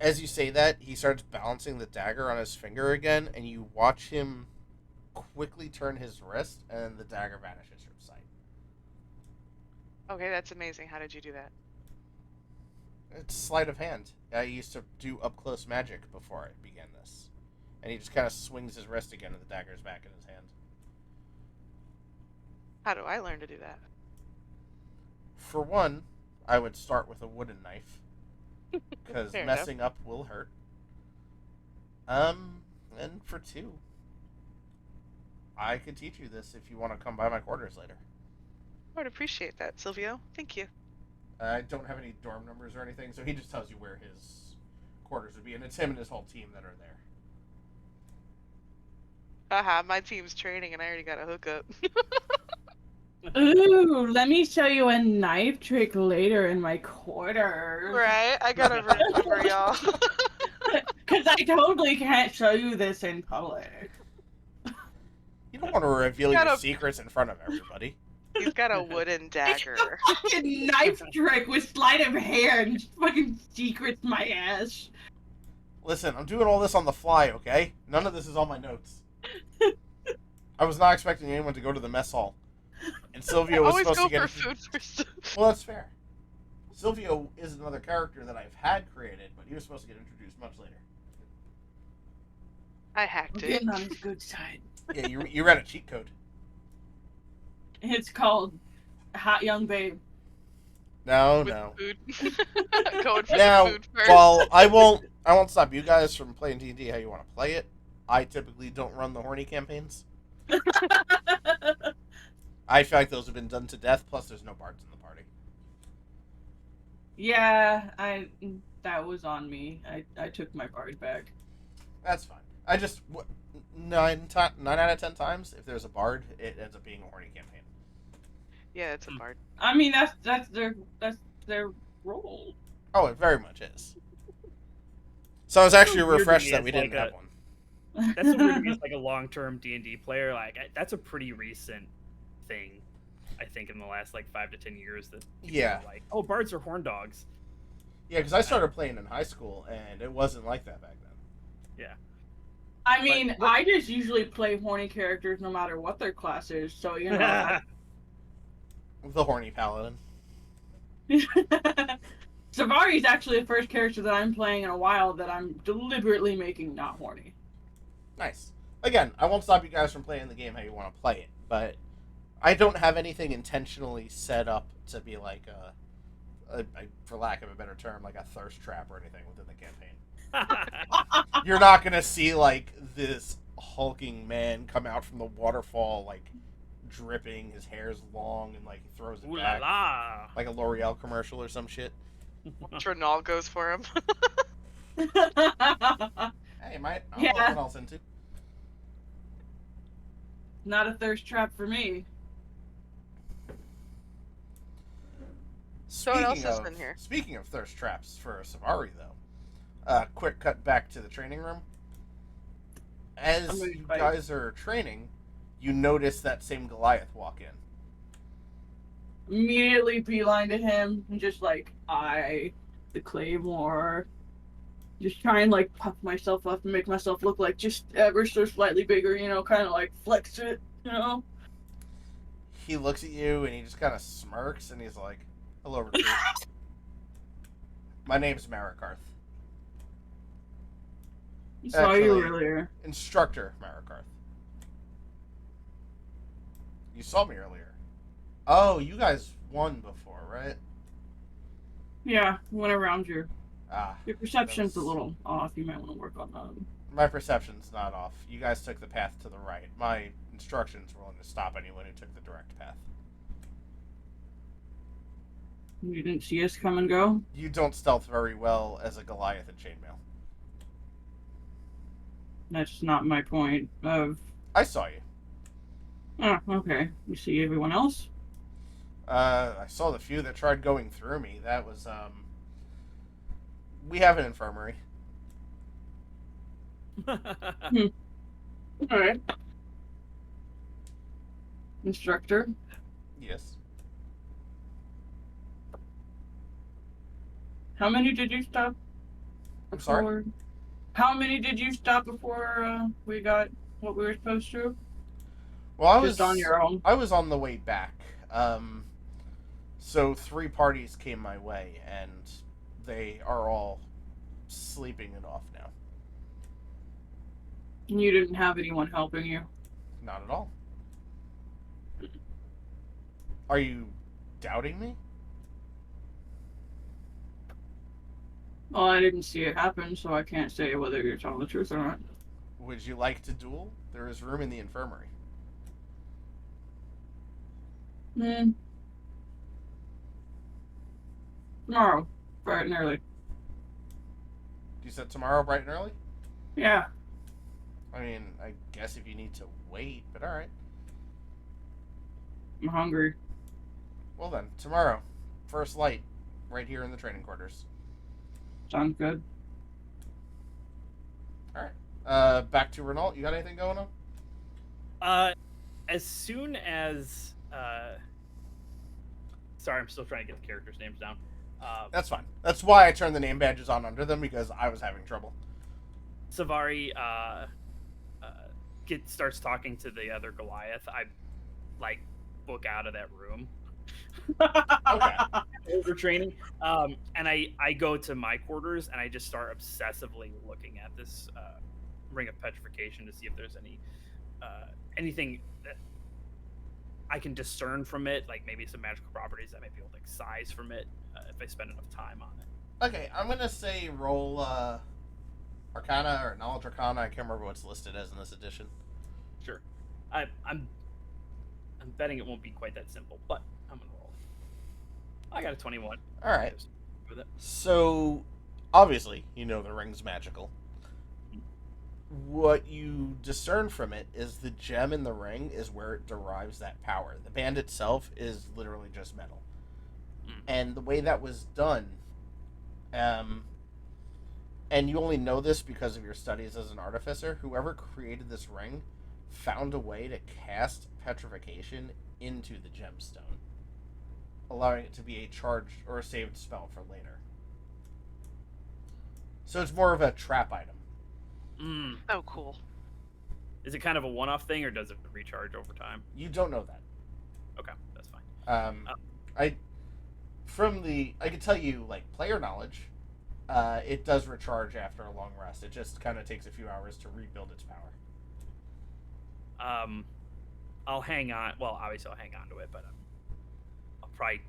As you say that, he starts balancing the dagger on his finger again, and you watch him quickly turn his wrist, and the dagger vanishes from sight. Okay, that's amazing. How did you do that? It's sleight of hand. I used to do up-close magic before I began this. And he just kind of swings his wrist again, and the dagger's back in his hand. How do I learn to do that? For one, I would start with a wooden knife, because Fair messing up will hurt. And for two, I could teach you this if you want to come by my quarters later. I would appreciate that, Silvio. Thank you. I don't have any dorm numbers or anything, so he just tells you where his quarters would be, and it's him and his whole team that are there. Haha, my team's training and I already got a hookup. Ooh, let me show you a knife trick later in my quarters. Right? I got a room number, y'all. Because I totally can't show you this in public. You don't want to reveal Got your a- secrets in front of everybody. He's got a wooden dagger. Fucking knife trick with sleight of hand. Fucking secrets my ass. Listen, I'm doing all this on the fly, okay? None of this is on my notes. I was not expecting anyone to go to the mess hall. And Silvio was Always supposed go to get... for food first. Well, that's fair. Silvio is another character that I've had created, but he was supposed to get introduced much later. I I'm hacked it. getting on his good side. Yeah, you read a cheat code. It's called Hot Young Babe. No, With no. food. Going for Now, the food first. well, I won't stop you guys from playing D&D how you want to play it. I typically don't run the horny campaigns. I feel like those have been done to death, plus there's no bards in the party. Yeah, that was on me. I took my bard back. That's fine. I just 9 out of 10 times, if there's a bard, it ends up being a horny campaign. Yeah, it's a Hmm. bard. I mean, that's their role. Oh, it very much is. So I was actually Weird to refreshed me that as we like didn't have one. That's so weird to me as like a long-term D&D player. Like that's a pretty recent thing, I think, in the last like 5 to 10 years that people Yeah. are like, oh, bards are horn dogs. Yeah, because I started playing in high school, and it wasn't like that back then. Yeah. I mean, But- I just usually play horny characters no matter what their class is. So you know. The horny paladin. Savari's actually the first character that I'm playing in a while that I'm deliberately making not horny. Nice. Again, I won't stop you guys from playing the game how you want to play it, but I don't have anything intentionally set up to be like for lack of a better term, like a thirst trap or anything within the campaign. You're not gonna see like this hulking man come out from the waterfall, like dripping, his hair's long, and like he throws it Ooh la back la. like a L'Oreal commercial or some shit. Trinal goes for him. Hey, mate, I Yeah. don't know what else into. Not a thirst trap for me. So what else has been here? Speaking of thirst traps for Savari, though, quick cut back to the training room. As I'm ready to you fight. guys are training, you notice that same Goliath walk in. Immediately beeline to him and just like, the Claymore. Just try and like puff myself up and make myself look like just ever so slightly bigger, you know, kind of like flex it, you know? He looks at you and he just kind of smirks and he's like, "Hello, recruit. My name's Marikarth. Saw you Actually- earlier. Instructor Marikarth. You saw me earlier. Oh, you guys won before, right? Yeah, went around your perception's that was- a little off. You might want to work on that. My perception's not off. You guys took the path to the right. My instructions were to stop anyone who took the direct path. You didn't see us come and go? You don't stealth very well as a Goliath in chainmail. That's not my point of... I saw you. Oh, okay. You see everyone else? I saw the few that tried going through me. That was, we have an infirmary. Alright. Instructor, Yes. how many did you stop? I'm sorry? before- How many did you stop before we got what we were supposed to? Well, I Just on your own. I was on the way back. So 3 parties came my way, and they are all sleeping it off now. You didn't have anyone helping you. Not at all. Are you doubting me? Well, I didn't see it happen, so I can't say whether you're telling the truth or not. Would you like to duel? There is room in the infirmary. Hmm. Tomorrow, bright and early. You said tomorrow, bright and early? Yeah. I mean, I guess if you need to wait, but alright. I'm hungry. Well then, tomorrow, first light, right here in the training quarters. Sounds good. Back to Renault. You got anything going on? As soon as sorry, I'm still trying to get the characters' names down. That's fine. That's why I turned the name badges on under them, because I was having trouble. Savari starts talking to the other Goliath. I like book out of that room. Okay. Over training, and I go to my quarters and I just start obsessively looking at this ring of petrification to see if there's anything that I can discern from it, like maybe some magical properties that I might be able to excise from it if I spend enough time on it. Okay, I'm gonna say roll Arcana or Knowledge Arcana. I can't remember what's listed as in this edition. Sure, I'm betting it won't be quite that simple, but I'm gonna roll. I got a 21. All right. with it. So, obviously, you know the ring's magical. What you discern from it is the gem in the ring is where it derives that power. The band itself is literally just metal. And the way that was done, and you only know this because of your studies as an artificer, whoever created this ring found a way to cast petrification into the gemstone, allowing it to be a charged or a saved spell for later. So it's more of a trap item. So cool. Is it kind of a one-off thing, or does it recharge over time? You don't know that. Okay, that's fine. I can tell you, like, player knowledge, it does recharge after a long rest. It just kind of takes a few hours to rebuild its power. I'll hang on. Well, obviously I'll hang on to it, but I'll probably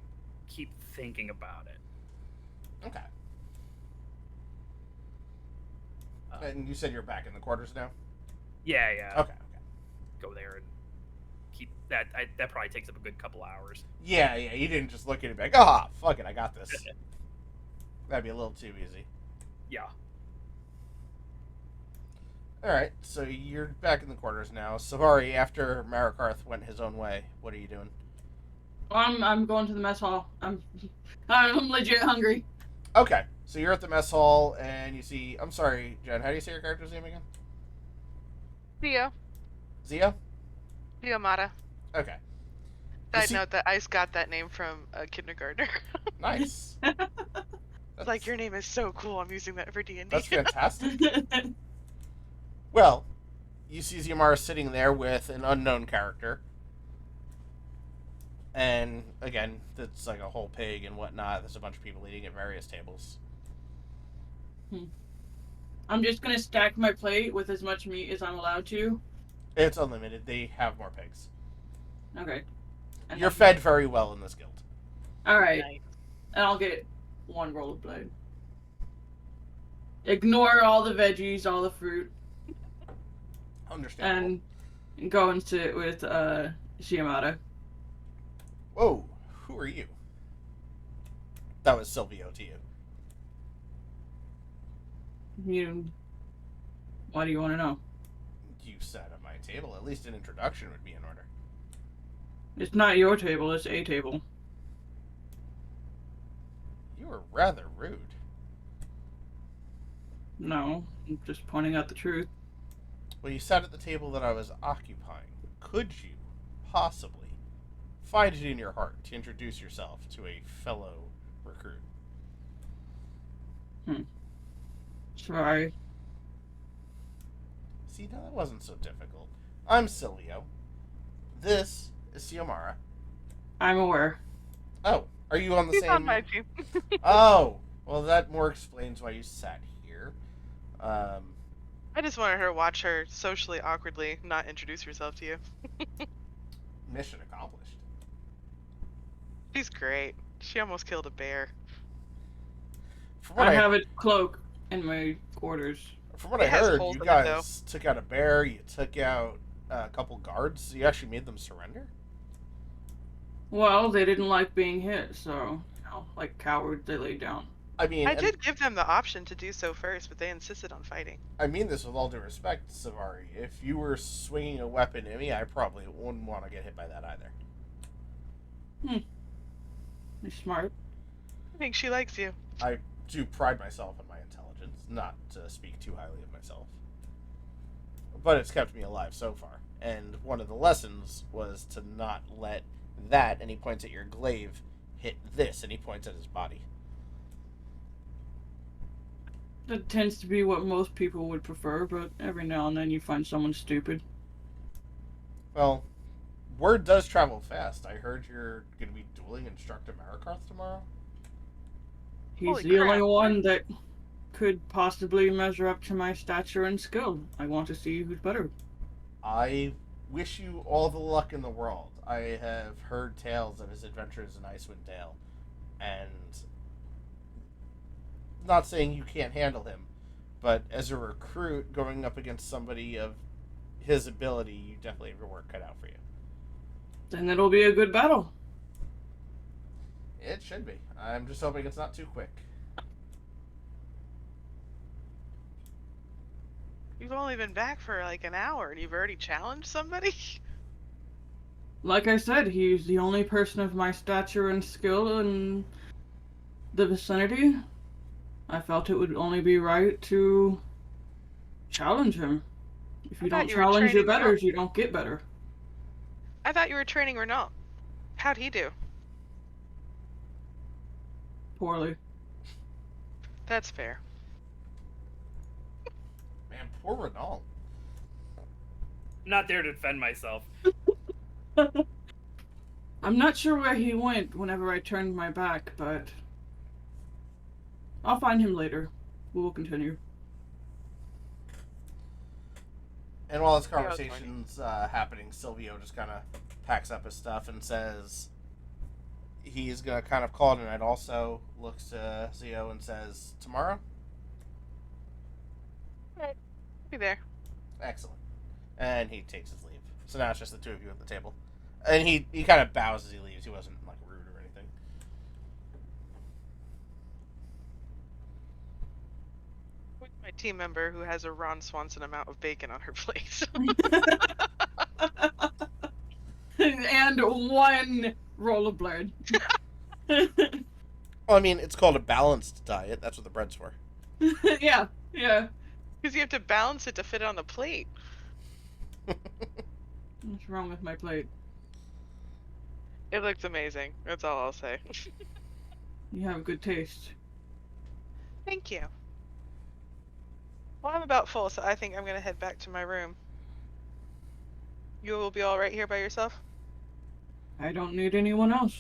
keep thinking about it. Okay. And you said you're back in the quarters now? Yeah. Okay. Go there and keep that. That probably takes up a good couple hours. Yeah, you didn't just look at it and be like, ah, fuck it, I got this. That'd be a little too easy. Yeah. Alright, so you're back in the quarters now. Savari, after Marikarth went his own way, what are you doing? I'm going to the mess hall. I'm legit hungry. Okay, so you're at the mess hall, and you see... I'm sorry, Jen, how do you say your character's name again? Theo. Zia? Theo Mata. Okay. Side note that Ice got that name from a kindergartner. Nice. It's like, your name is so cool, I'm using that for D&D. That's fantastic. Well, you see Ziamara sitting there with an unknown character. And, again, it's like a whole pig and whatnot. There's a bunch of people eating at various tables. I'm just gonna stack my plate with as much meat as I'm allowed to. It's unlimited. They have more pigs. Okay. And You're fed very well in this guild. Alright. Nice. And I'll get one roll of blood. Ignore all the veggies, all the fruit, Understandable. and go and sit with Shiamata. Whoa, who are you? That was Silvio to you. Why do you want to know? You sat at my table. At least an introduction would be in order. It's not your table, it's a table. You were rather rude. No, I'm just pointing out the truth. Well, you sat at the table that I was occupying. Could you possibly find it in your heart to introduce yourself to a fellow recruit? Sorry. See, now that wasn't so difficult. I'm Silvio. This is Xiomara. I'm aware. Oh, are you on the He's same... on my team. Oh, well, that more explains why you sat here. I just wanted her to watch her socially awkwardly not introduce herself to you. Mission accomplished. She's great. She almost killed a bear. From what I have a cloak in my quarters. From what I It has heard, holes you in it, though. guys took out a bear, you took out a couple guards, you actually made them surrender? Well, they didn't like being hit, so, like cowards, they laid down. I mean, I did give them the option to do so first, but they insisted on fighting. I mean this with all due respect, Savari. If you were swinging a weapon at me, I probably wouldn't want to get hit by that either. You're smart. I think she likes you. I do pride myself on my intelligence, not to speak too highly of myself. But it's kept me alive so far. And one of the lessons was to not let that, and he points at your glaive, hit this, and he points at his body. That tends to be what most people would prefer, but every now and then you find someone stupid. Well, word does travel fast. I heard you're going to be dueling Instructor Marikarth tomorrow. He's Holy the crap. only one that could possibly measure up to my stature and skill. I want to see who's better. I wish you all the luck in the world. I have heard tales of his adventures in Icewind Dale, and not saying you can't handle him, but as a recruit going up against somebody of his ability, you definitely have your work cut out for you. Then it'll be a good battle. It should be. I'm just hoping it's not too quick. You've only been back for like an hour and you've already challenged somebody? Like I said, he's the only person of my stature and skill in the vicinity. I felt it would only be right to challenge him. If you I thought don't you were challenge your training Renault. betters, you don't get better. I thought you were training Renault. How'd he do? Poorly. That's fair. Man, poor Renault. I'm not there to defend myself. I'm not sure where he went whenever I turned my back, but I'll find him later. We will continue. And while this Yeah, it was conversation's happening, Silvio just kind of packs up his stuff and says he's going to kind of call it a night. Also looks to Zio and says, tomorrow? Be there. Excellent. And he takes his leave. So now it's just the two of you at the table. And he kind of bows as he leaves. He wasn't like rude or anything. With my team member who has a Ron Swanson amount of bacon on her plate. And one rollerblade. Well, I mean, it's called a balanced diet. That's what the bread's for. Yeah, yeah. Because you have to balance it to fit on the plate. What's wrong with my plate? It looked amazing. That's all I'll say. You have good taste. Thank you. Well, I'm about full, so I think I'm gonna head back to my room. You will be all right here by yourself? I don't need anyone else.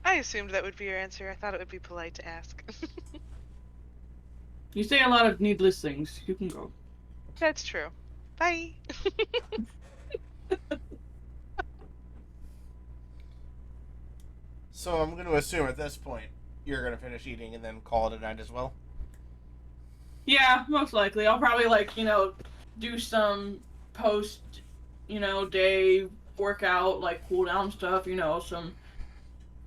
I assumed that would be your answer. I thought it would be polite to ask. You say a lot of needless things. You can go. That's true. Bye. So I'm going to assume at this point you're going to finish eating and then call it a night as well? Yeah, most likely. I'll probably do some post, day workout, like cool down stuff, some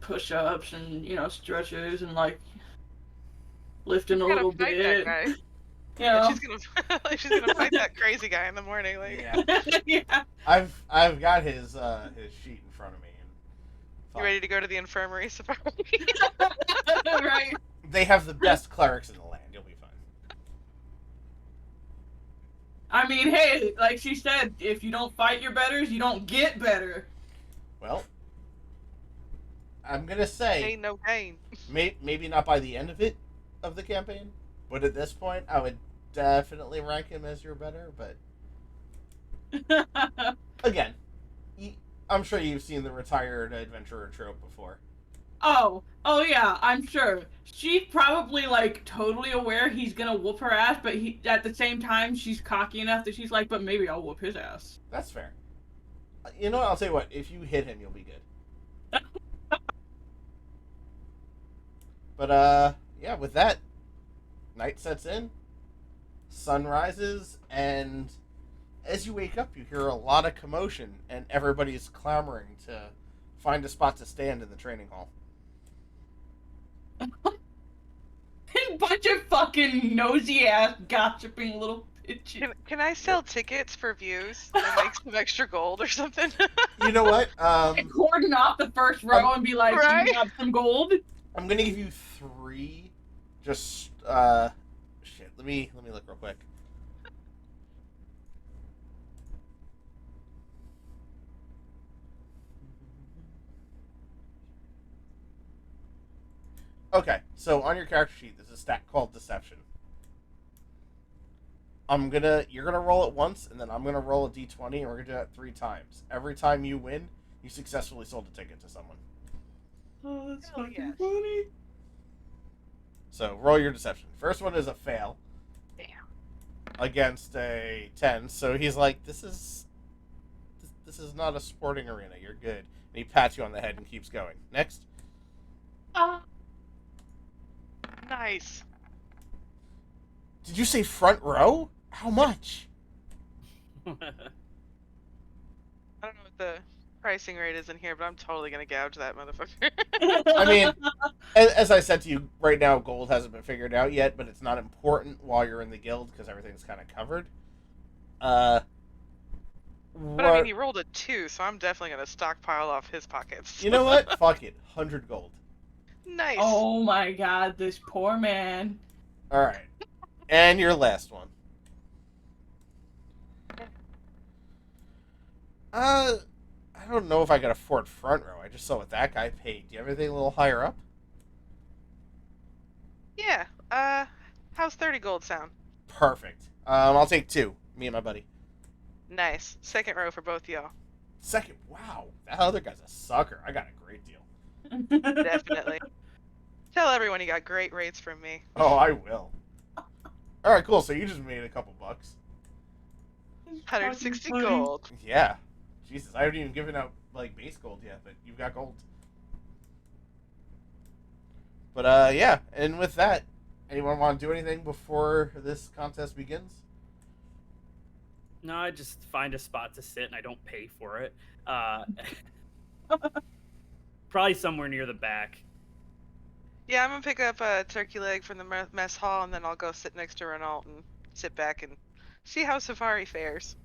push-ups and, stretches and lifting a Gotta little fight bit. that guy. You Yeah, know? she's gonna fight that crazy guy in the morning. Like, Yeah. Yeah. I've got his sheet in front of me. And you ready to go to the infirmary, Safari? Right. They have the best clerics in the land. You'll be fine. I mean, hey, like she said, if you don't fight your betters, you don't get better. Well, I'm going to say Ain't no gain. maybe not by the end of the campaign, but at this point I would definitely rank him as your better, but again, I'm sure you've seen the retired adventurer trope before. Oh yeah, I'm sure. She's probably totally aware he's gonna whoop her ass, but at the same time she's cocky enough that she's like, but maybe I'll whoop his ass. That's fair. You know what? I'll tell you what. If you hit him, you'll be good. But yeah. With that, night sets in, sun rises, and as you wake up, you hear a lot of commotion, and everybody's clamoring to find a spot to stand in the training hall. A bunch of fucking nosy ass gossiping little bitches. Can I sell tickets for views and make some extra gold or something? You know what? Cordon off the first row and be like, "Do Right? you have some gold?" I'm gonna give you 3. Just shit. Let me look real quick. Okay, so on your character sheet, there's a stat called Deception. You're gonna roll it once, and then I'm gonna roll a d20, and we're gonna do that 3 times. Every time you win, you successfully sold a ticket to someone. Oh, that's Hell fucking yes. funny. So roll your Deception. First one is a fail Damn. against a 10. So he's like, this is not a sporting arena. You're good. And he pats you on the head and keeps going. Next. Nice. Did you say front row? How much? I don't know what the pricing rate isn't here, but I'm totally gonna gouge that motherfucker. I mean, as I said to you, right now gold hasn't been figured out yet, but it's not important while you're in the guild because everything's kind of covered. But I What- mean, he rolled a 2, so I'm definitely gonna stockpile off his pockets. you know what? Fuck it, 100 gold. Nice. Oh my god, this poor man. All right, and your last one. I don't know if I could afford front row. I just saw what that guy paid. Do you have anything a little higher up? Yeah. How's 30 gold sound? Perfect. I'll take 2. Me and my buddy. Nice. Second row for both y'all. Second. Wow, that other guy's a sucker. I got a great deal. Definitely. Tell everyone you got great rates from me. Oh, I will. All right, cool. So you just made a couple bucks. 160 Fucking gold. Yeah. Jesus, I haven't even given out like base gold yet, but you've got gold. But yeah, and with that, anyone want to do anything before this contest begins? No, I just find a spot to sit and I don't pay for it. Probably somewhere near the back. Yeah, I'm gonna pick up a turkey leg from the mess hall, and then I'll go sit next to Renault and sit back and see how Safari fares.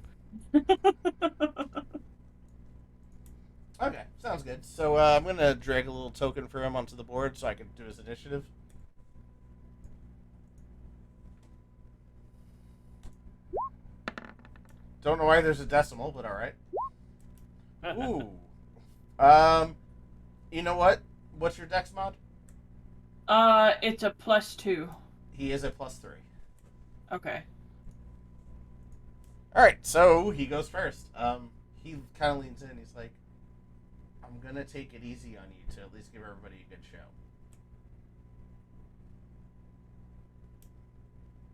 Okay, sounds good. So I'm gonna drag a little token for him onto the board so I can do his initiative. Don't know why there's a decimal, but all right. Ooh. You know what? What's your dex mod? It's a +2. He is a +3. Okay. All right, so he goes first. He kind of leans in. He's like, "I'm gonna take it easy on you to at least give everybody a good show."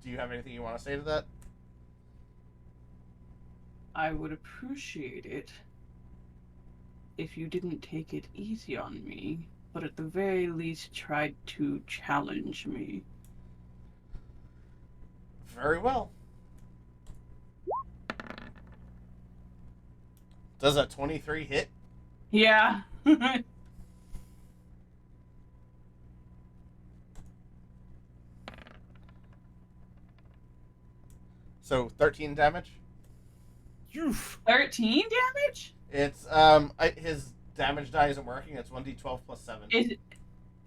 Do you have anything you want to say to that? I would appreciate it if you didn't take it easy on me, but at the very least tried to challenge me. Very well. Does a 23 hit? Yeah. So 13 damage. Oof. 13 damage? It's his damage die isn't working. It's 1d12 plus 7. Is it...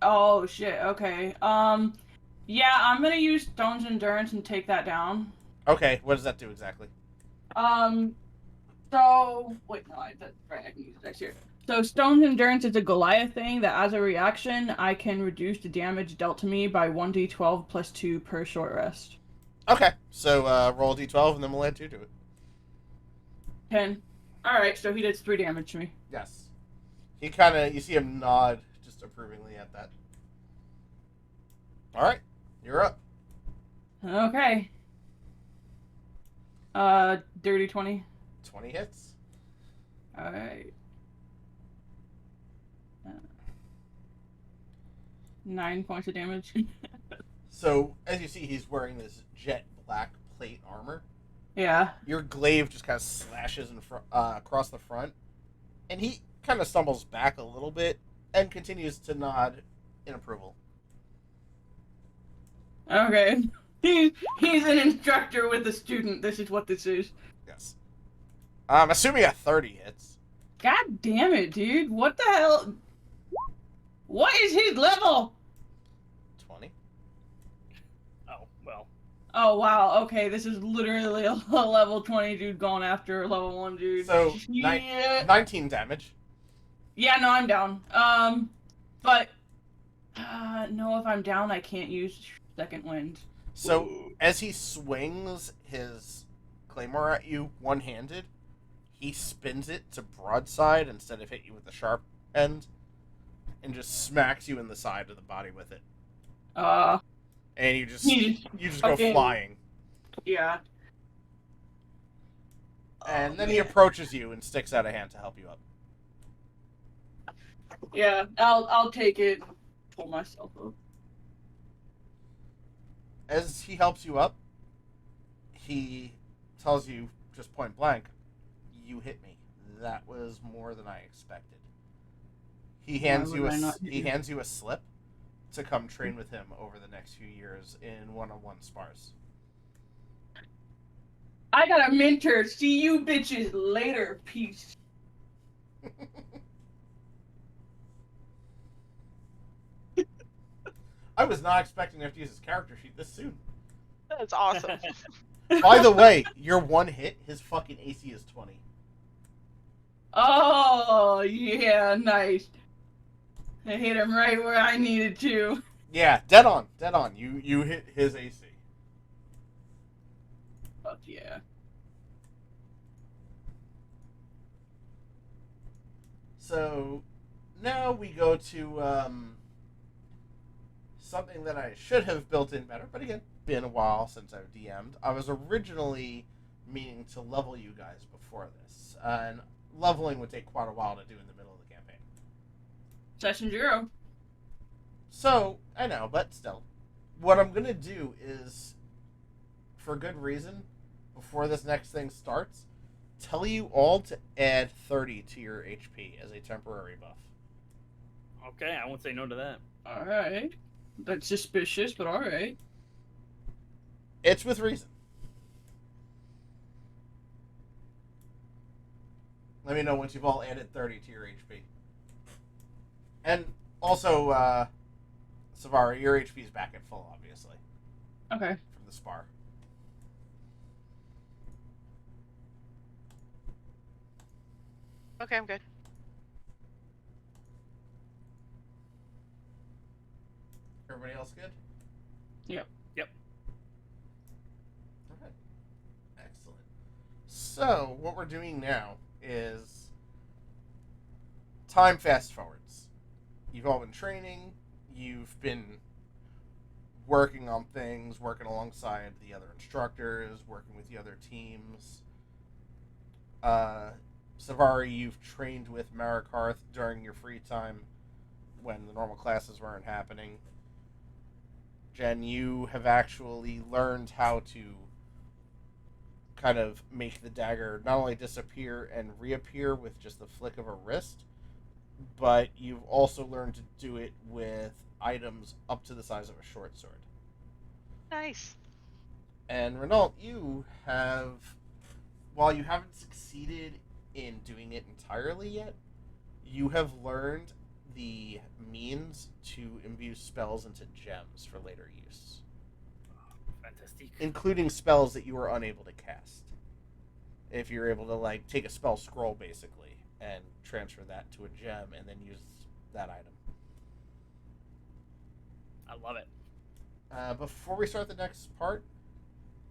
Oh shit, okay. Yeah, I'm gonna use Stone's Endurance and take that down. Okay, what does that do exactly? So wait, no, that's right, I can use it next year. So Stone's Endurance is a Goliath thing that as a reaction, I can reduce the damage dealt to me by 1d12 plus 2 per short rest. Okay, so roll d12 and then we'll add 2 to it. 10. Alright, so he does 3 damage to me. Yes. He kind of, you see him nod just approvingly at that. All right, you're up. Okay. Dirty 20. 20 hits. Alright. 9 points of damage. So, as you see, he's wearing this jet black plate armor. Yeah. Your glaive just kind of slashes across the front, and he kind of stumbles back a little bit and continues to nod in approval. Okay. He's an instructor with a student. This is what this is. Yes. I'm assuming a 30 hits. God damn it, dude. What the hell? What is his level? 20. Oh, well. Oh, wow. Okay, this is literally a level 20 dude going after a level 1 dude. So, yeah. 19 damage. Yeah, no, I'm down. But... no, if I'm down, I can't use Second Wind. So, as he swings his claymore at you one-handed, he spins it to broadside instead of hit you with the sharp end, and just smacks you in the side of the body with it. And you just go Okay. flying. Yeah. And Oh, then he man. approaches you and sticks out a hand to help you up. Yeah, I'll take it. Pull myself up. As he helps you up, he tells you just point blank, "You hit me. that was more than I expected. He hands Why you would a I not he do? hands you a slip to come train with him over the next few years in one-on-one spars. I got a mentor. See you bitches later. Peace. I was not expecting to have to use his character sheet this soon. That's awesome. By the way, your one hit, his fucking AC is 20. Oh, yeah, nice. I hit him right where I needed to. Yeah, dead on, dead on. You hit his AC. Fuck yeah. So now we go to something that I should have built in better, but again, been a while since I've DM'd. I was originally meaning to level you guys before this, and leveling would take quite a while to do in the middle of the campaign. Session 0. So, I know, but still. What I'm going to do is, for good reason, before this next thing starts, tell you all to add 30 to your HP as a temporary buff. Okay, I won't say no to that. Alright. That's suspicious, but alright. It's with reason. Let me know once you've all added 30 to your HP. And also, Savari, your HP is back at full, obviously, Okay. from the spar. Okay, I'm good. Everybody else good? Yep. Yep. Okay. Excellent. So, what we're doing now is time fast forwards. You've all been training, you've been working on things, working alongside the other instructors, working with the other teams. Savari, you've trained with Marikarth during your free time when the normal classes weren't happening. Jen, you have actually learned how to kind of make the dagger not only disappear and reappear with just the flick of a wrist, but you've also learned to do it with items up to the size of a short sword. Nice. And Renault, you have, while you haven't succeeded in doing it entirely yet, you have learned the means to imbue spells into gems for later use, Fantastic. including spells that you were unable to cast. If you're able to like take a spell scroll basically and transfer that to a gem and then use that item. I love it. Before we start the next part,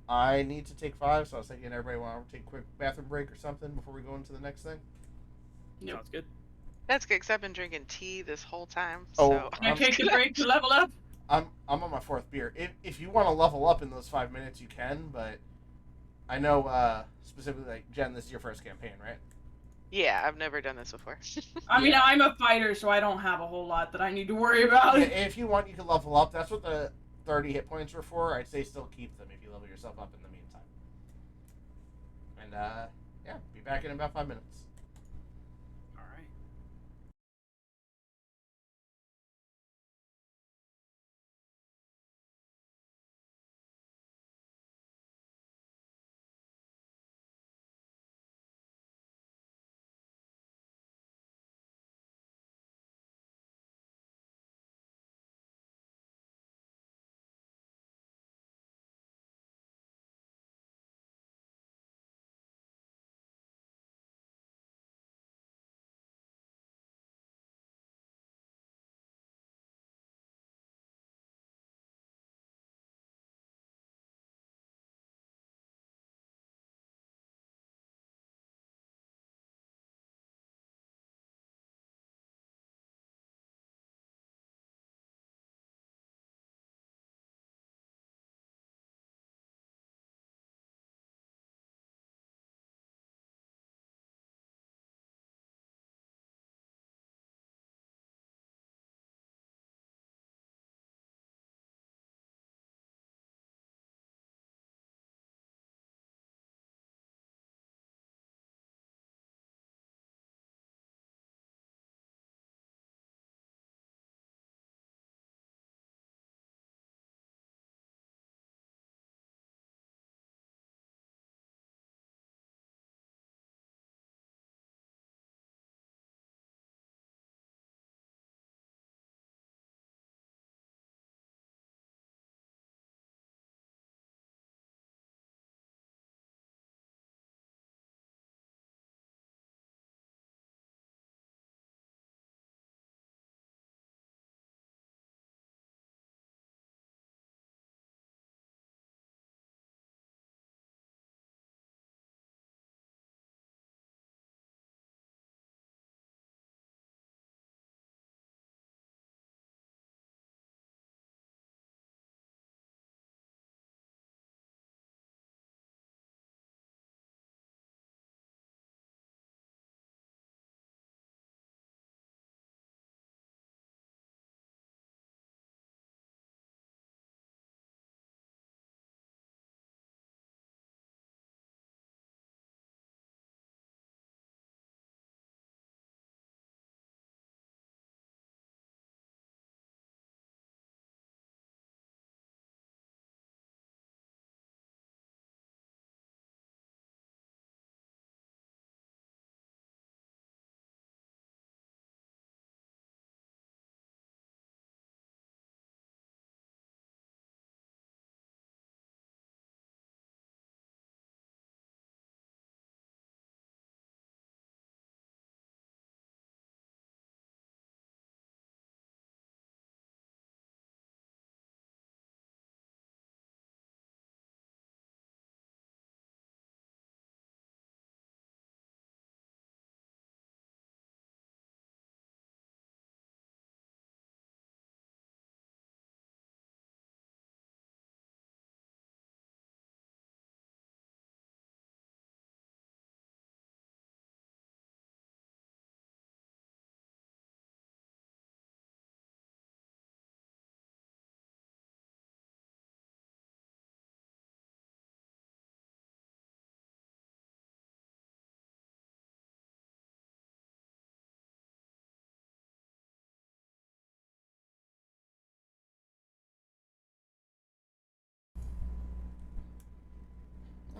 I need to take 5, so I was thinking everybody want to take a quick bathroom break or something before we go into the next thing. Yep. Sounds good. That's good because I've been drinking tea this whole time. Oh, So Can I take a break to level up? I'm on my 4th beer. If you want to level up in those 5 minutes, you can. But I know specifically, like Jen, this is your first campaign, right? yeah, I've never done this before. I mean, Yeah. I'm a fighter, so I don't have a whole lot that I need to worry about. Yeah, if you want, you can level up. That's what the 30 hit points were for. I'd say still keep them if you level yourself up in the meantime. And yeah, be back in about 5 minutes.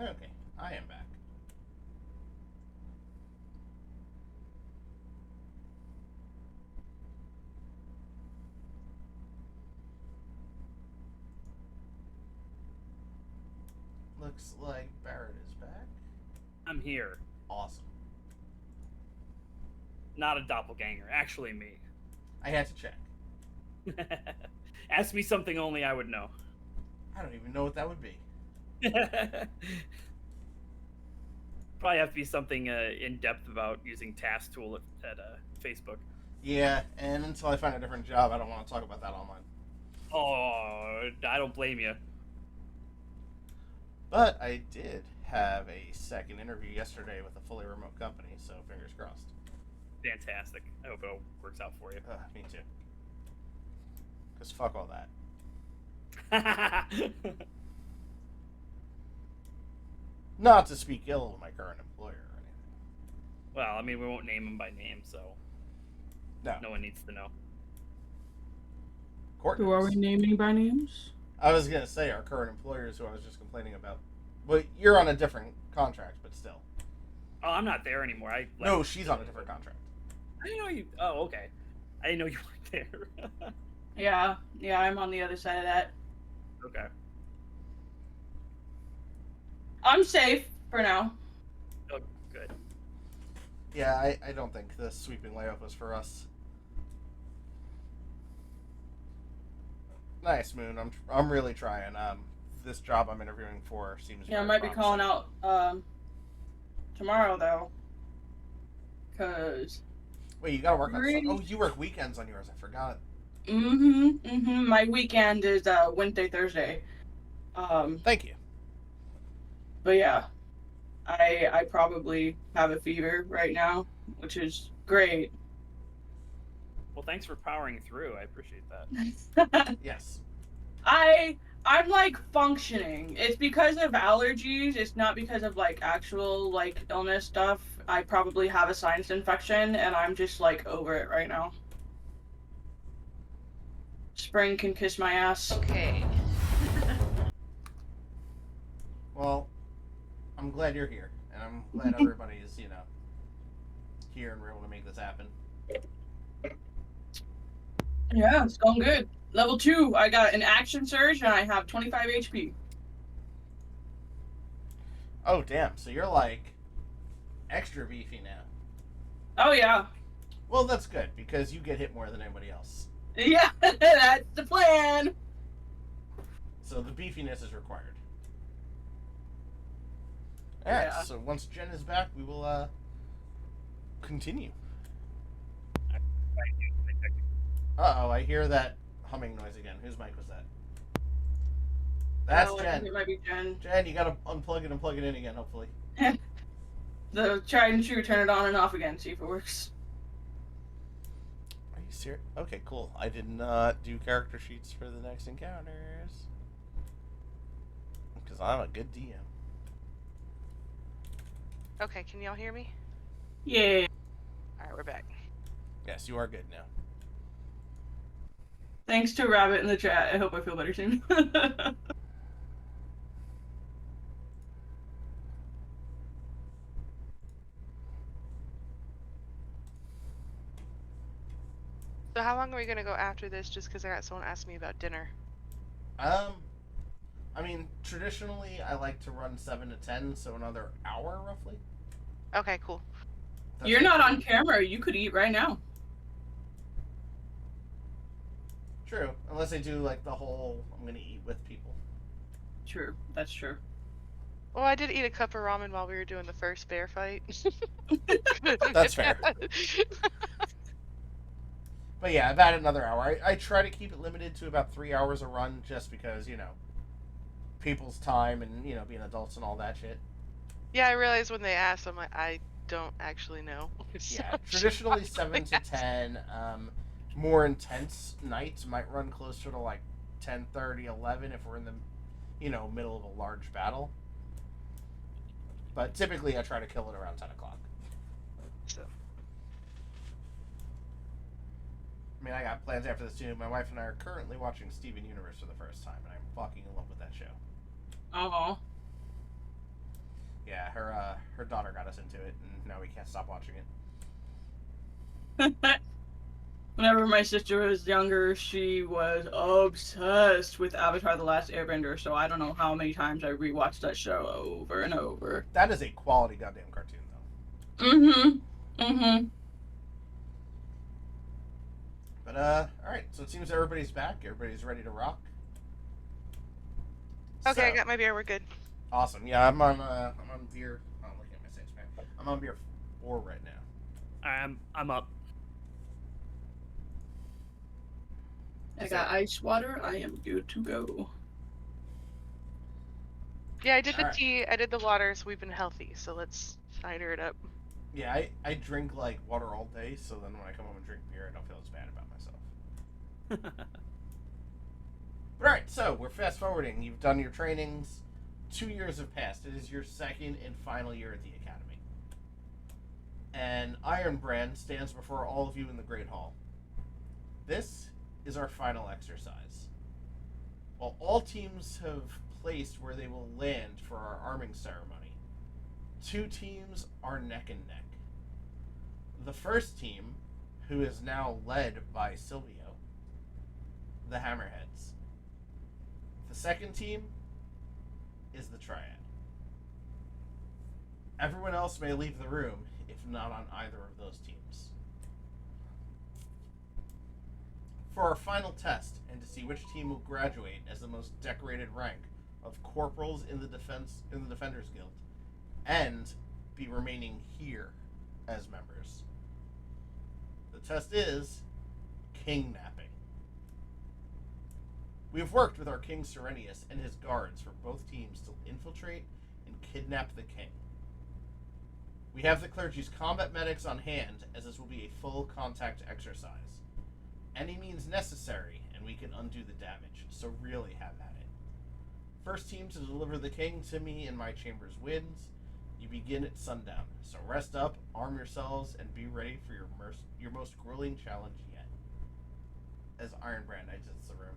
Okay, I am back. Looks like Barrett is back. I'm here. Awesome. Not a doppelganger. Actually, me. I had to check. Ask me something only I would know. I don't even know what that would be. Probably have to be something in depth about using Task Tool at Facebook. Yeah, and until I find a different job, I don't want to talk about that online. Oh, I don't blame you. But I did have a second interview yesterday with a fully remote company, so fingers crossed. Fantastic. I hope it all works out for you. Me too. Because fuck all that. Not to speak ill of my current employer or anything. Well, I mean, we won't name them by name, so No. no one needs to know. Courtney. Who are we naming by names? I was going to say our current employers who I was just complaining about. But you're on a different contract, but still. Oh, I'm not there anymore. No, she's on a different contract. I didn't know you. Oh, okay. I didn't know you weren't there. Yeah, I'm on the other side of that. Okay. I'm safe for now. Oh, good. Yeah, I don't think the sweeping layoff was for us. Nice, Moon. I'm really trying. This job I'm interviewing for seems. Yeah, I very might be promising. calling out tomorrow though. Cause Wait, you gotta work on. Really? Oh, you work weekends on yours. I forgot. my weekend is Wednesday, Thursday. Thank you. But yeah, I probably have a fever right now, which is great. Well, thanks for powering through. I appreciate that. Yes. I'm like functioning. It's because of allergies. It's not because of like actual like illness stuff. I probably have a sinus infection and I'm just like over it right now. Spring can kiss my ass. Okay. Well, I'm glad you're here, and I'm glad everybody is, here and we're able to make this happen. Yeah, it's going good. Level 2, I got an action surge and I have 25 HP. Oh, damn. So you're like extra beefy now. Oh yeah. Well, that's good because you get hit more than anybody else. Yeah, that's the plan. So the beefiness is required. Alright, Yeah. so once Jen is back, we will continue. Uh-oh, I hear that humming noise again. Whose mic was that? That's Oh, I Jen. think it might be Jen. Jen, you gotta unplug it and plug it in again, hopefully. The tried and true, turn it on and off again, see if it works. Are you serious? Okay, cool. I did not do character sheets for the next encounters. Because I'm a good DM. Okay, can y'all hear me? Yeah. Alright, we're back. Yes, you are good now. Thanks to Rabbit in the chat. I hope I feel better soon. So how long are we gonna go after this? Just because I got someone asked me about dinner. I mean, traditionally, I like to run 7 to 10, so another hour, roughly. Okay, cool. That's You're okay. not on camera. You could eat right now. True, unless I do, like, the whole, I'm gonna eat with people. True. That's true. Well, I did eat a cup of ramen while we were doing the first bear fight. That's fair. But yeah, about another hour. I try to keep it limited to about 3 hours a run, just because, people's time and, being adults and all that shit. Yeah, I realized when they asked, I'm like, I don't actually know. Yeah, traditionally 7 to 10. More intense nights might run closer to like 10:30, 11 if we're in the, middle of a large battle. But typically I try to kill it around 10 o'clock. So, I mean, I got plans after this too. My wife and I are currently watching Steven Universe for the first time, and I'm fucking in love with that show. Oh. Yeah, her daughter got us into it, and now we can't stop watching it. Whenever my sister was younger, she was obsessed with Avatar: The Last Airbender, so I don't know how many times I rewatched that show over and over. That is a quality goddamn cartoon, though. Mm-hmm. But all right. So it seems everybody's back. Everybody's ready to rock. Okay, I So, got my beer. We're good. awesome. Yeah, I'm on beer. Oh, I'm looking at my six pack. I'm on beer 4 right now. I'm up. I got ice water. I am good to go. Yeah, I did the Alright. tea. I did the water, so we've been healthy. So let's cider it up. Yeah, I drink like water all day, so then when I come home and drink beer, I don't feel as bad about myself. But all right, so we're fast forwarding. You've done your trainings. 2 years have passed. It is your second and final year at the academy. And Ironbrand stands before all of you in the Great Hall. This is our final exercise. While all teams have placed where they will land for our arming ceremony, 2 teams are neck and neck. The first team, who is now led by Silvio, the Hammerheads. The second team is the Triad. Everyone else may leave the room if not on either of those teams. For our final test, and to see which team will graduate as the most decorated rank of corporals in the Defenders Guild, and be remaining here as members. The test is king napping. We have worked with our King Serenius and his guards for both teams to infiltrate and kidnap the king. We have the clergy's combat medics on hand, as this will be a full contact exercise. Any means necessary, and we can undo the damage, so really have at it. First team to deliver the king to me in my chambers wins. You begin at sundown, so rest up, arm yourselves, and be ready for your most grueling challenge yet. As Ironbrand exits the room.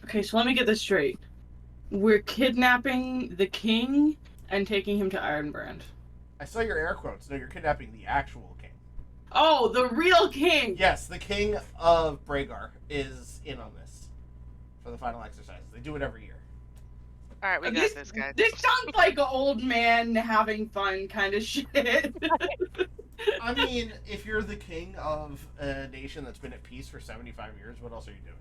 Okay, so let me get this straight. We're kidnapping the king and taking him to Ironbrand. I saw your air quotes. No, you're kidnapping the actual king. Oh, the real king! Yes, the king of Bragar is in on this for the final exercise. They do it every year. All right, we got this, guys. This sounds like an old man having fun kind of shit. I mean, if you're the king of a nation that's been at peace for 75 years, what else are you doing?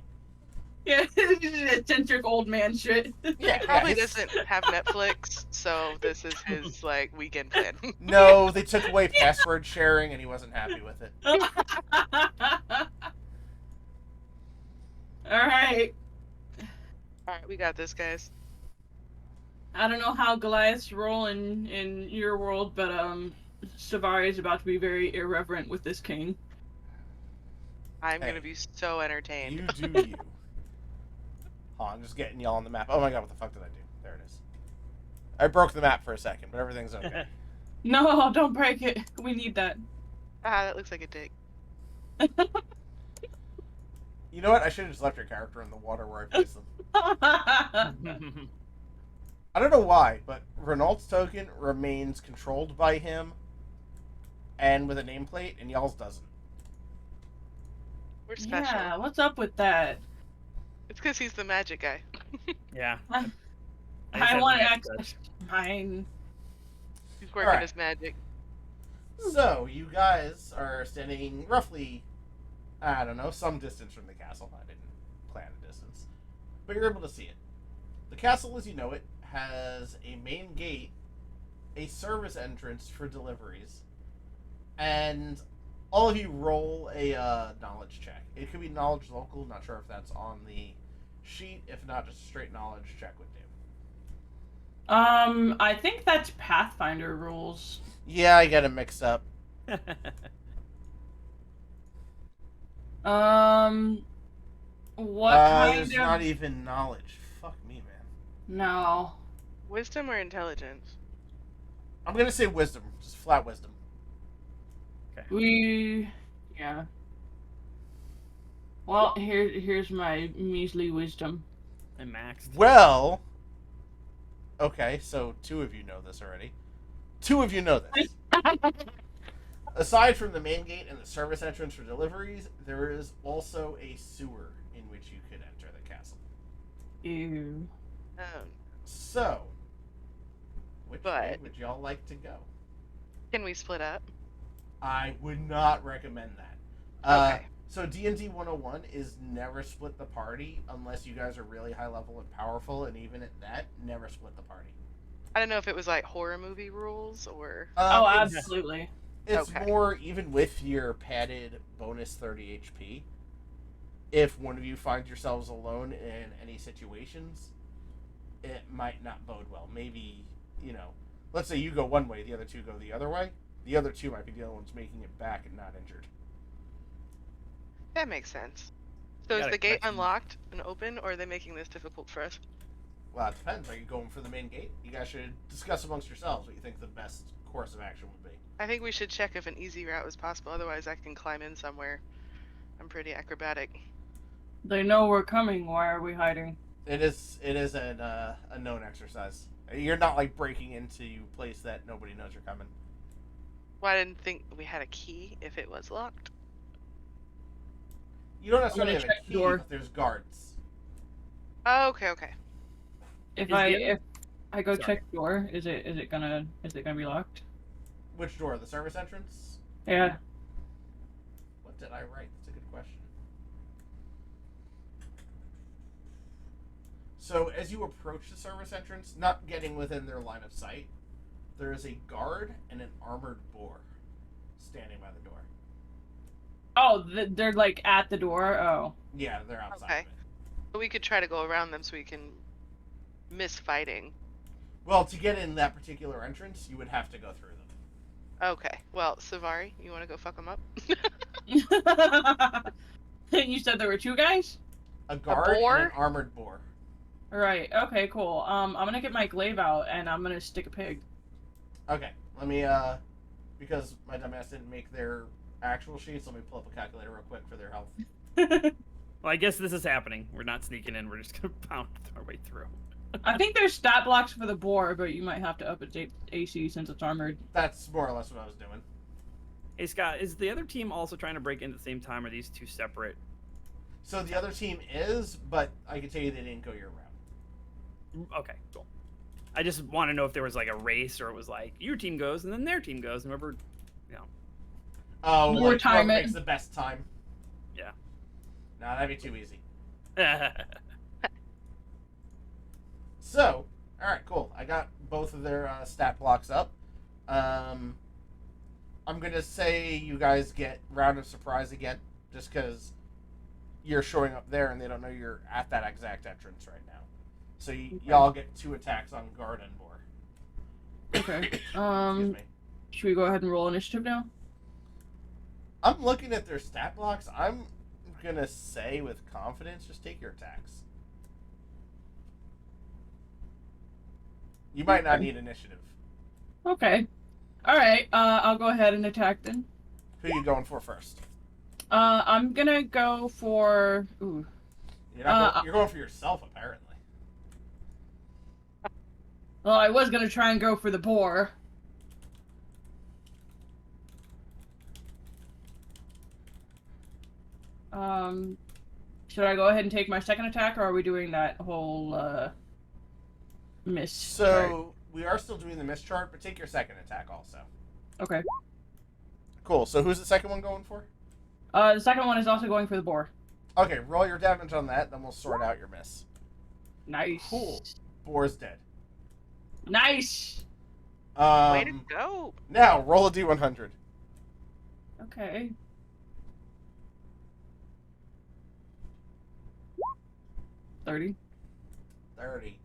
Yeah, eccentric old man shit. Yeah, He probably his- doesn't have Netflix, so this is his like weekend plan. No, they took away password sharing, and he wasn't happy with it. Alright. All right, we got this, guys. I don't know how Goliath's role in your world, but Savari is about to be very irreverent with this king. I'm Hey. gonna be so entertained. You do you. Hold on, I'm just getting y'all on the map. Oh my god, what the fuck did I do? There it is. I broke the map for a second, but everything's okay. No, don't break it. We need that. Ah, that looks like a dick. You know what? I should have just left your character in the water where I placed them. I don't know why, but Renault's token remains controlled by him and with a nameplate, and y'all's doesn't. We're special. Yeah, what's up with that? It's because he's the magic guy. Yeah. I just I had want to to access mine. He's working Alright. his magic. So, you guys are standing roughly, I don't know, some distance from the castle. I didn't plan a distance. But you're able to see it. The castle, as you know it, has a main gate, a service entrance for deliveries, and all of you roll a knowledge check. It could be knowledge local, not sure if that's on the sheet. If not, just a straight knowledge check would do. I think that's Pathfinder rules. Yeah, I get it mixed up. What kind There's of... not even knowledge. Fuck me, man. No. Wisdom or intelligence? I'm gonna say wisdom, just flat wisdom. Yeah. Well, here's my measly wisdom. And maxed. Well, Okay, so 2 of you know this already. 2 of you know this. Aside from the main gate and the service entrance for deliveries, there is also a sewer in which you could enter the castle. Ew. So, which way But- would y'all like to go? Can we split up? I would not recommend that. Okay. So D&D 101 is never split the party unless you guys are really high level and powerful, and even at that, never split the party. I don't know if it was like horror movie rules or. Oh, It's- absolutely. It's Okay. more, even with your padded bonus 30 HP, if one of you finds yourselves alone in any situations, it might not bode well. Maybe, let's say you go one way, the other 2 go the other way. The other 2 might be the only ones making it back and not injured. That makes sense. So is Got a the gate question. unlocked and open, or are they making this difficult for us? Well, it depends. Are you going for the main gate? You guys should discuss amongst yourselves what you think the best course of action would be. I think we should check if an easy route is possible. Otherwise, I can climb in somewhere. I'm pretty acrobatic. They know we're coming. Why are we hiding? It is a known exercise. You're not like breaking into a place that nobody knows you're coming. Well, I didn't think we had a key if it was locked. You don't necessarily gonna have a check key, door. but there's guards. Oh, okay. If Is the- if I go Sorry. check the door, is it gonna be locked? Which door? The service entrance? Yeah. What did I write? That's a good question. So as you approach the service entrance, not getting within their line of sight, there is a guard and an armored boar standing by the door. Oh, they're like at the door. Oh. Yeah, they're outside Okay. of it. But we could try to go around them so we can miss fighting. Well, to get in that particular entrance, you would have to go through them. Okay. Well, Savari, you want to go fuck them up? You said there were 2 guys? A guard boar? and an armored boar. Right. Okay. Cool. I'm gonna get my glaive out and I'm gonna stick a pig. Okay, let me, because my dumbass didn't make their actual sheets, let me pull up a calculator real quick for their health. Well, I guess this is happening. We're not sneaking in. We're just gonna pound our way through. I think there's stat blocks for the boar, but you might have to up its AC since it's armored. That's more or less what I was doing. Hey Scott, is the other team also trying to break in at the same time? Or are these 2 separate? So the other team is, but I can tell you they didn't go your route. Okay, cool. I just want to know if there was like a race, or it was like your team goes and then their team goes, and whoever, Oh, More like time whoever it. makes the best time. Yeah. Nah, that'd be too easy. yeah. So, alright, cool. I got both of their stat blocks up. I'm gonna say you guys get round of surprise again, just because you're showing up there and they don't know you're at that exact entrance right now. So y'all get 2 attacks on guard and boar. Okay. Excuse me. Should we go ahead and roll initiative now? I'm looking at their stat blocks. I'm gonna say with confidence, just take your attacks. You might not Okay. need initiative. Okay. All right. I'll go ahead and attack then. Who are you going for first? I'm gonna go for. Ooh. You're going for yourself, apparently. Well, I was gonna try and go for the boar. Should I go ahead and take my second attack, or are we doing that whole miss? So we are still doing the miss chart, but take your second attack also. Okay. Cool. So who's the second one going for? The second one is also going for the boar. Okay, roll your damage on that, then we'll sort out your miss. Nice. Cool. Boar's dead. Nice. Way to go. Now roll a d100. Okay. $30. 30.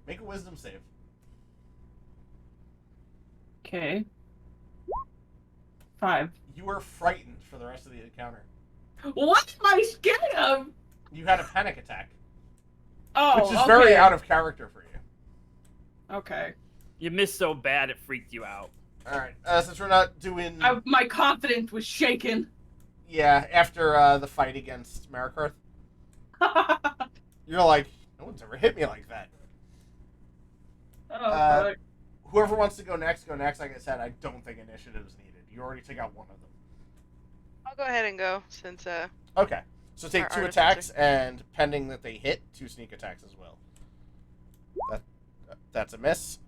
Make a wisdom save. Okay. 5. You are frightened for the rest of the encounter. What am I scared of? You had a panic attack, Oh, which is very okay. out of character for you. Okay. You missed so bad it freaked you out. All right, since we're not doing, My confidence was shaken. yeah, after the fight against Marikarth, you're like, No one's ever hit me like that. Oh, Uh, Whoever wants to go next, go next. Like I said, I don't think initiative is needed. You already took out one of them. I'll go ahead and go since Okay. So take Our 2 artisans attacks, and pending that they hit, 2 sneak attacks as well. That's a miss.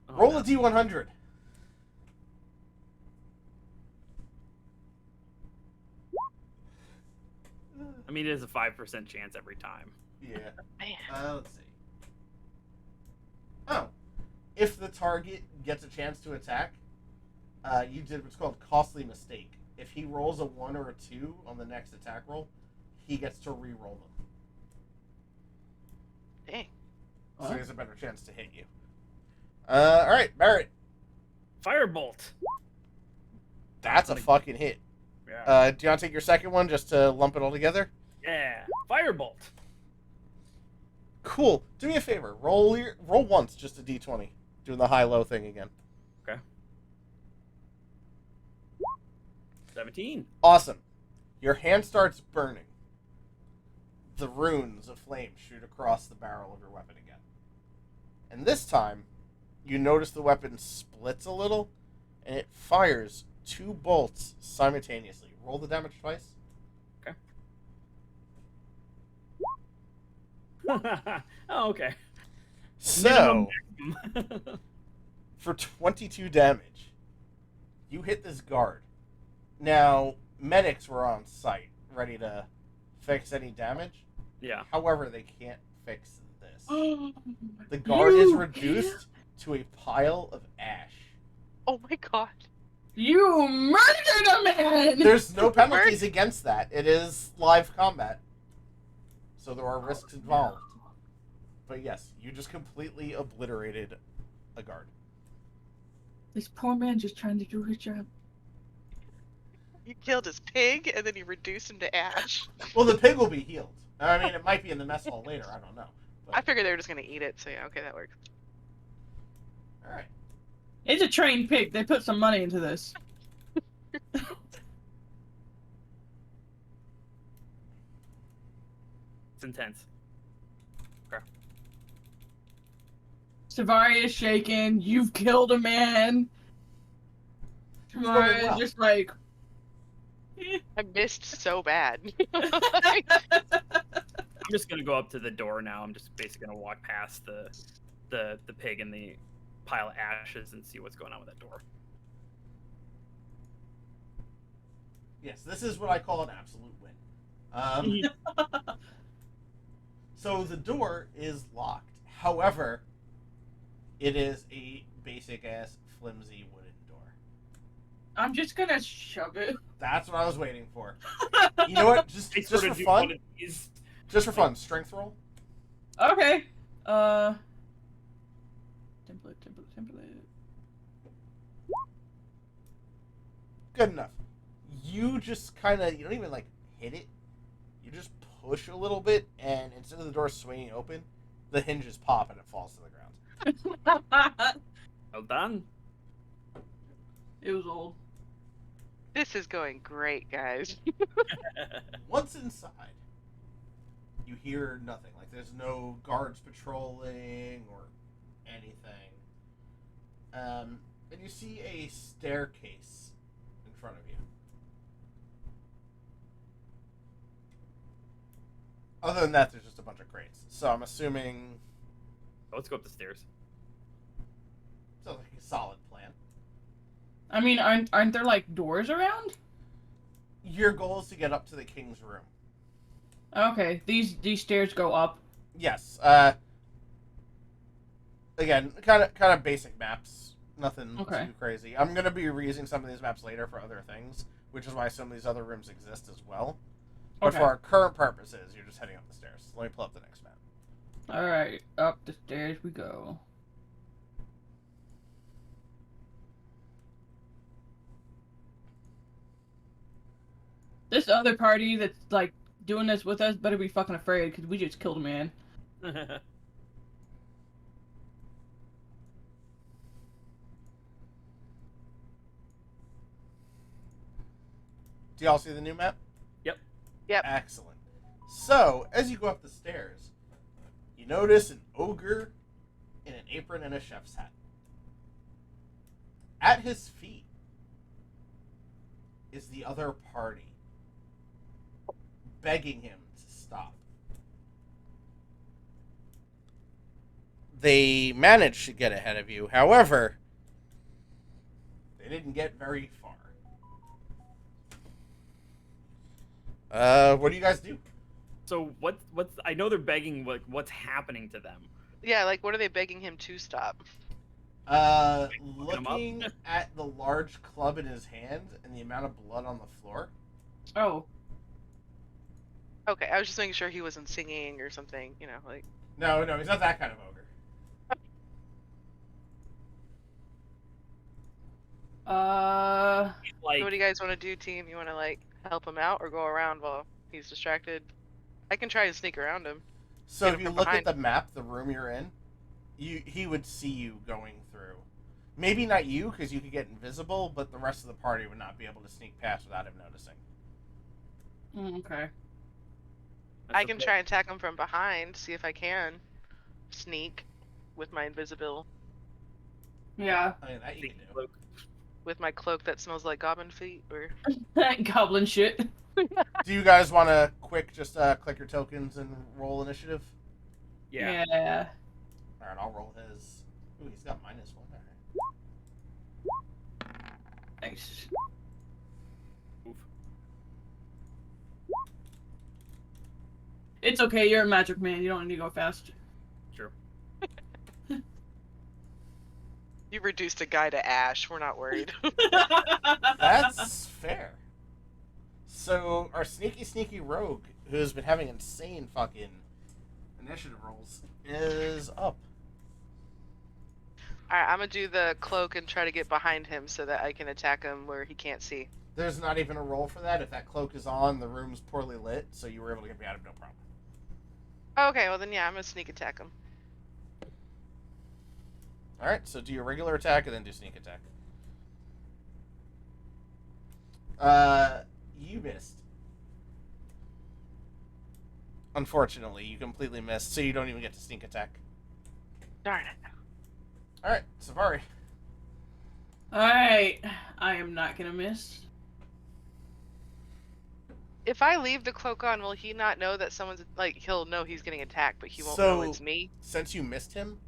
Oh, Roll no. a d100. I mean, it is a 5% chance every time. Yeah. man. Let's see. Oh. If the target gets a chance to attack, you did what's called costly mistake. If he rolls a 1 or a 2 on the next attack roll, he gets to re-roll them. Dang. So he has a better chance to hit you. Alright, Barrett. Firebolt. That's a fucking hit. Yeah. Do you want to take your second one just to lump it all together? Yeah. Firebolt. Cool. Do me a favor. Roll once, just a d20. Doing the high-low thing again. 17. Awesome. Your hand starts burning. The runes of flame shoot across the barrel of your weapon again. And this time, you notice the weapon splits a little, and it fires 2 bolts simultaneously. Roll the damage twice. Oh, okay. So, Minimum. for 22 damage, you hit this guard. Now, medics were on site, ready to fix any damage. Yeah. However, they can't fix this. The guard is You reduced to a pile of ash. Oh my god. You murdered a man! There's no penalties against that. It is live combat. So there are risks involved. But yes, you just completely obliterated a guard. This poor man just trying to do his job. You killed his pig and then you reduced him to ash. Well, the pig will be healed. I mean, it might be in the mess hall later. I don't know. But, I figured they were just gonna eat it, so yeah, okay, that works. all right. It's a trained pig. They put some money into this. It's intense. Savari is shaken. You've killed a man. It's going Savari well. is just like. I missed so bad. I'm just gonna go up to the door now. I'm just basically gonna walk past the pig and the pile of ashes and see what's going on with that door. Yes, this is what I call an absolute win. So the door is locked. However, it is a basic-ass, flimsy wooden door. I'm just gonna shove it. That's what I was waiting for. You know what? Just They for sort of do fun. one of these. Just for fun. Strength roll. Okay. Template. Good enough. You just kind of, you don't even like hit it. You just push a little bit, and instead of the door swinging open, the hinges pop and it falls to the ground. Well done. It was old. This is going great, guys. Once inside, you hear nothing. Like there's no guards patrolling or anything. And you see a staircase in front of you. Other than that, there's just a bunch of crates. So I'm assuming Let's go up the stairs. sounds like a solid plan. I mean, aren't there like doors around? Your goal is to get up to the king's room. Okay, these stairs go up. Yes. Again, kind of basic maps. Nothing Okay. too crazy. I'm gonna be reusing some of these maps later for other things, which is why some of these other rooms exist as well. But Okay. for our current purposes, you're just heading up the stairs. Let me pull up the next map. All right, up the stairs we go. This other party that's like doing this with us better be fucking afraid because we just killed a man. Do y'all see the new map? Yep. Yep. Excellent. So, as you go up the stairs, you notice an ogre in an apron and a chef's hat. At his feet is the other party, begging him to stop. They managed to get ahead of you. However, they didn't get very far. What do you guys do? So what's I know they're begging, like, what's happening to them? Yeah, like what are they begging him to stop? Looking at the large club in his hand and the amount of blood on the floor. Oh. Okay, I was just making sure he wasn't singing or something, you know, like. No, he's not that kind of ogre. Like, So what do you guys want to do, team? You want to like help him out or go around while he's distracted? I can try to sneak around him. So Get if him you from look behind. at the map, the room you're in, he would see you going through. Maybe not you, because you could get invisible, but the rest of the party would not be able to sneak past without him noticing. Okay. that's I can okay. try and attack him from behind, see if I can sneak with my invisible, Yeah. I mean, that you can do. Cloak. with my cloak that smells like goblin feet, or Goblin shit. Do you guys want to quick just click your tokens and roll initiative? Yeah. Yeah. All right, I'll roll his. Ooh, he's got -1. All right. Nice. Oof. It's okay, you're a magic man. You don't need to go fast. Sure. you reduced a guy to ash. We're not worried. That's fair. So our sneaky rogue, who's been having insane fucking initiative rolls, is up. Alright, I'm gonna do the cloak and try to get behind him so that I can attack him where he can't see. There's not even a roll for that. If that cloak is on, the room's poorly lit, so you were able to get me out of no problem. Okay, well then yeah, I'm gonna sneak attack him. Alright, so do your regular attack and then do sneak attack. You missed. Unfortunately, you completely missed, so you don't even get to sneak attack. Darn it. Alright, Savari. Alright. I am not gonna miss. If I leave the cloak on, will he not know that someone's like he'll know he's getting attacked, but he won't know it's me? Since you missed him,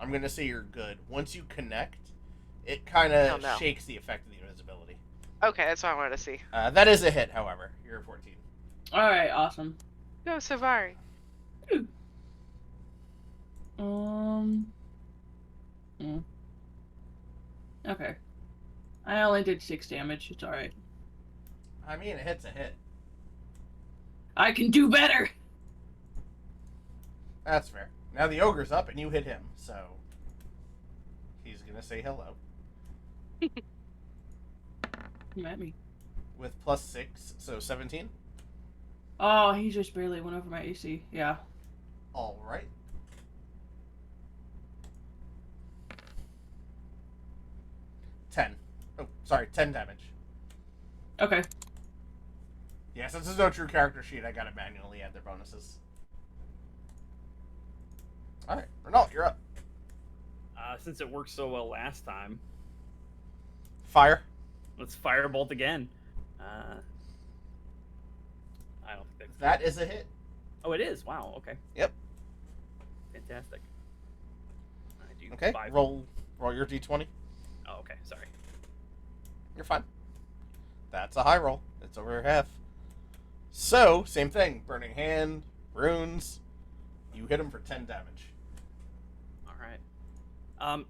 I'm gonna say you're good. Once you connect, it kind Oh, of no. shakes the effect of the invisibility. Okay, that's what I wanted to see. That is a hit, however. You're a 14. Alright, awesome. Go, Savari. Okay. I only did 6 damage. It's alright. I mean, a hit's a hit. I can do better! That's fair. Now the ogre's up and you hit him, so he's gonna say hello. Come at me. With +6, so 17. Oh, he just barely went over my AC. Yeah. Alright. Oh, sorry, 10 damage. Okay. Yeah, since there's no true character sheet, I gotta manually add their bonuses. Alright, Renault, you're up. Since it worked so well last time, Fire. let's firebolt again. I don't think That is a hit. Oh, it is. Wow. Okay. Yep. Fantastic. I do Okay, 5. roll your d20. Oh, okay. Sorry. You're fine. That's a high roll. It's over half. So, same thing. Burning Hand, runes. You hit him for 10 damage. All right.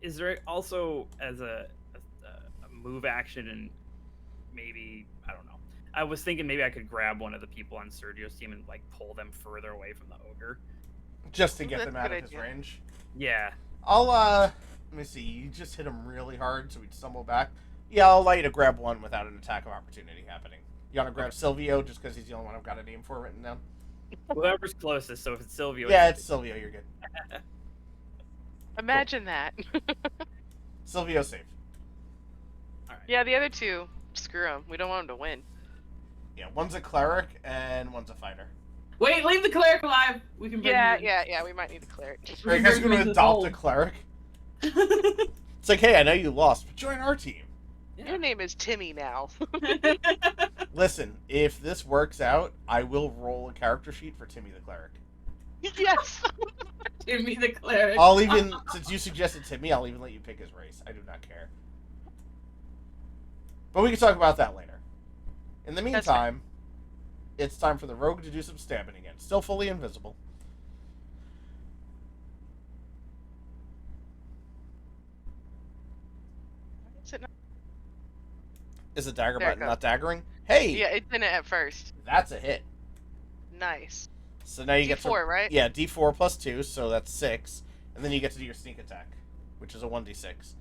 Is there also as a move action and maybe I don't know. I was thinking maybe I could grab one of the people on Sergio's team and like pull them further away from the ogre. Just to Ooh, get that's them a out good of his idea. range. Yeah. I'll, let me see. You just hit him really hard, so he'd stumble back. Yeah, I'll allow you to grab one without an attack of opportunity happening. You want to grab Silvio just because he's the only one I've got a name for written down? Whoever's closest. So if it's Silvio. Yeah, it's Silvio. You're good. Imagine that. Silvio's safe. All right. Yeah, the other two, screw them. We don't want them to win. Yeah, one's a cleric and one's a fighter. Wait, leave the cleric alive. We can bring Yeah, him in. yeah. We might need a cleric. Are you guys Bring him going into to the adopt a fold. cleric? It's like, hey, I know you lost, but join our team. Yeah. Your name is Timmy now. Listen, if this works out, I will roll a character sheet for Timmy the cleric. Yes. Give me the cleric. I'll even, since you suggested Timmy, I'll even let you pick his race. I do not care. But we can talk about that later. In the That's fine. meantime, it's time for the rogue to do some stabbing again. Still fully invisible. Is it not- Is a dagger There it button not daggering? Hey! Yeah, it didn't at first. That's a hit. Nice. So now you get to... D4, right? Yeah, D4 plus 2, so that's 6. And then you get to do your sneak attack, which is a 1d6.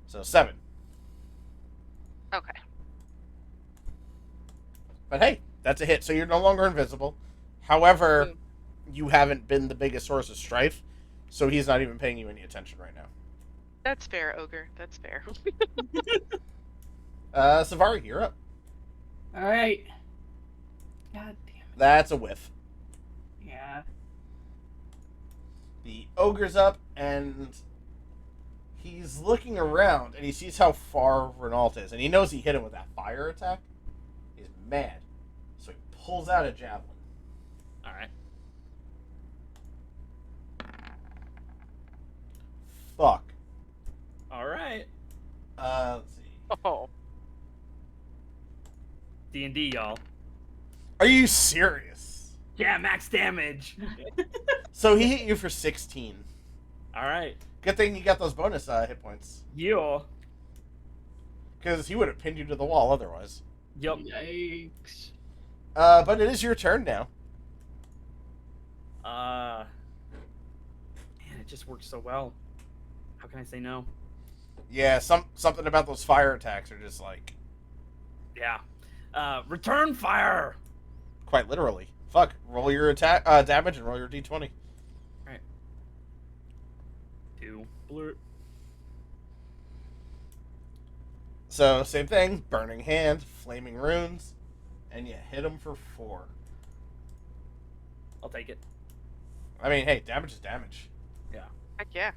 So 7. Okay. But hey, that's a hit, so you're no longer invisible. However, Boom. you haven't been the biggest source of strife, so he's not even paying you any attention right now. That's fair, Ogre. That's fair. Savari, you're up. Alright. God damn it. That's a whiff. Yeah. The ogre's up, and he's looking around, and he sees how far Renault is, and he knows he hit him with that fire attack. He's mad, so he pulls out a javelin. All right. Fuck. All right. Let's see. Oh. D&D, y'all. Are you serious? Yeah, max damage. So he hit you for 16. All right. Good thing you got those bonus hit points. Yeah. Because he would have pinned you to the wall otherwise. Yup. Yikes. But it is your turn now. Man, it just works so well. How can I say no? Yeah, something about those fire attacks are just like, Yeah. Return fire. quite literally. Fuck. Roll your attack damage and roll your d20. 2. Blur. So, same thing. Burning Hand, Flaming Runes, and you hit him for 4. I'll take it. I mean, hey, damage is damage. Heck yeah.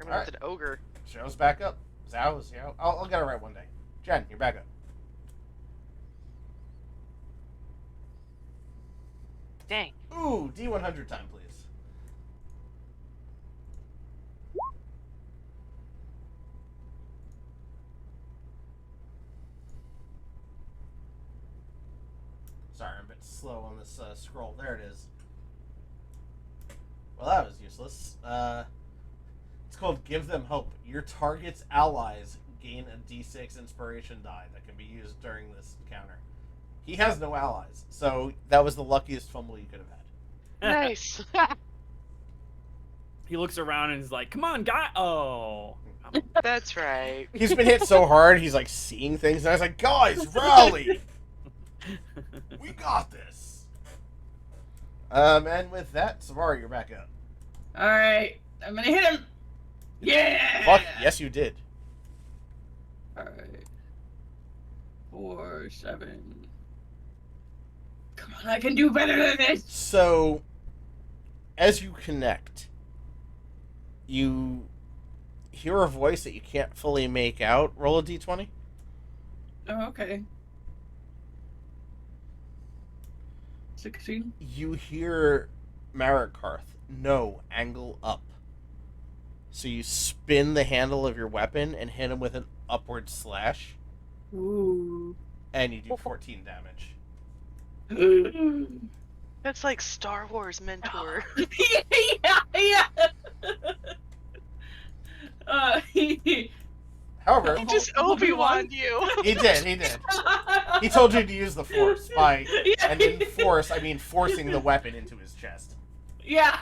I mean, Alright. with an ogre. Show's back up. Zhao is, I'll get it right one day. Jen, you're back up. Dang. Ooh, D100 time, please. Sorry, I'm a bit slow on this scroll. There it is. Well, that was useless. It's called Give Them Hope. Your target's allies gain a D6 inspiration die that can be used during this encounter. He has no allies, so that was the luckiest fumble you could have had. Nice. He looks around and is like, "Come on, guy." Oh. That's right. He's been hit so hard, he's like seeing things, and I was like, guys, rally! We got this! And with that, Savari, you're back up. Alright. I'm gonna hit him. Yeah! Fuck, yes you did. Alright. 4, 7. Come on, I can do better than this! So, as you connect, you hear a voice that you can't fully make out. Roll a d20. Oh, okay. 16. You hear Marikarth, no, angle up. So you spin the handle of your weapon and hit him with an upward slash, Ooh. and you do 14 damage. That's like Star Wars mentor. yeah. However, He just Obi-Wan? Obi-Wan you. he did. He told you to use the Force by, and in Force, I mean forcing the weapon into his chest. Yeah.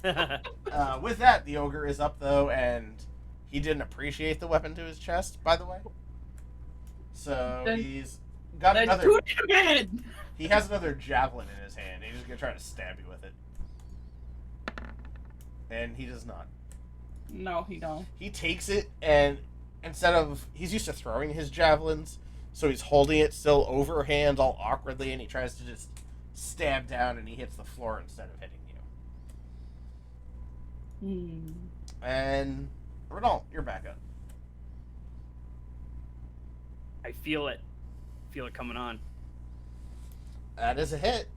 With that, the ogre is up though, and he didn't appreciate the weapon to his chest, by the way. So Then- he's got Let's another. do it again. He has another javelin in his hand. He's just gonna try to stab you with it, and he does not. No, he don't. He takes it, and instead of, he's used to throwing his javelins, So he's holding it still overhand, all awkwardly, and he tries to just stab down, and he hits the floor instead of hitting you. And Renault, you're back up. I feel it. Feel it coming on. That is a hit.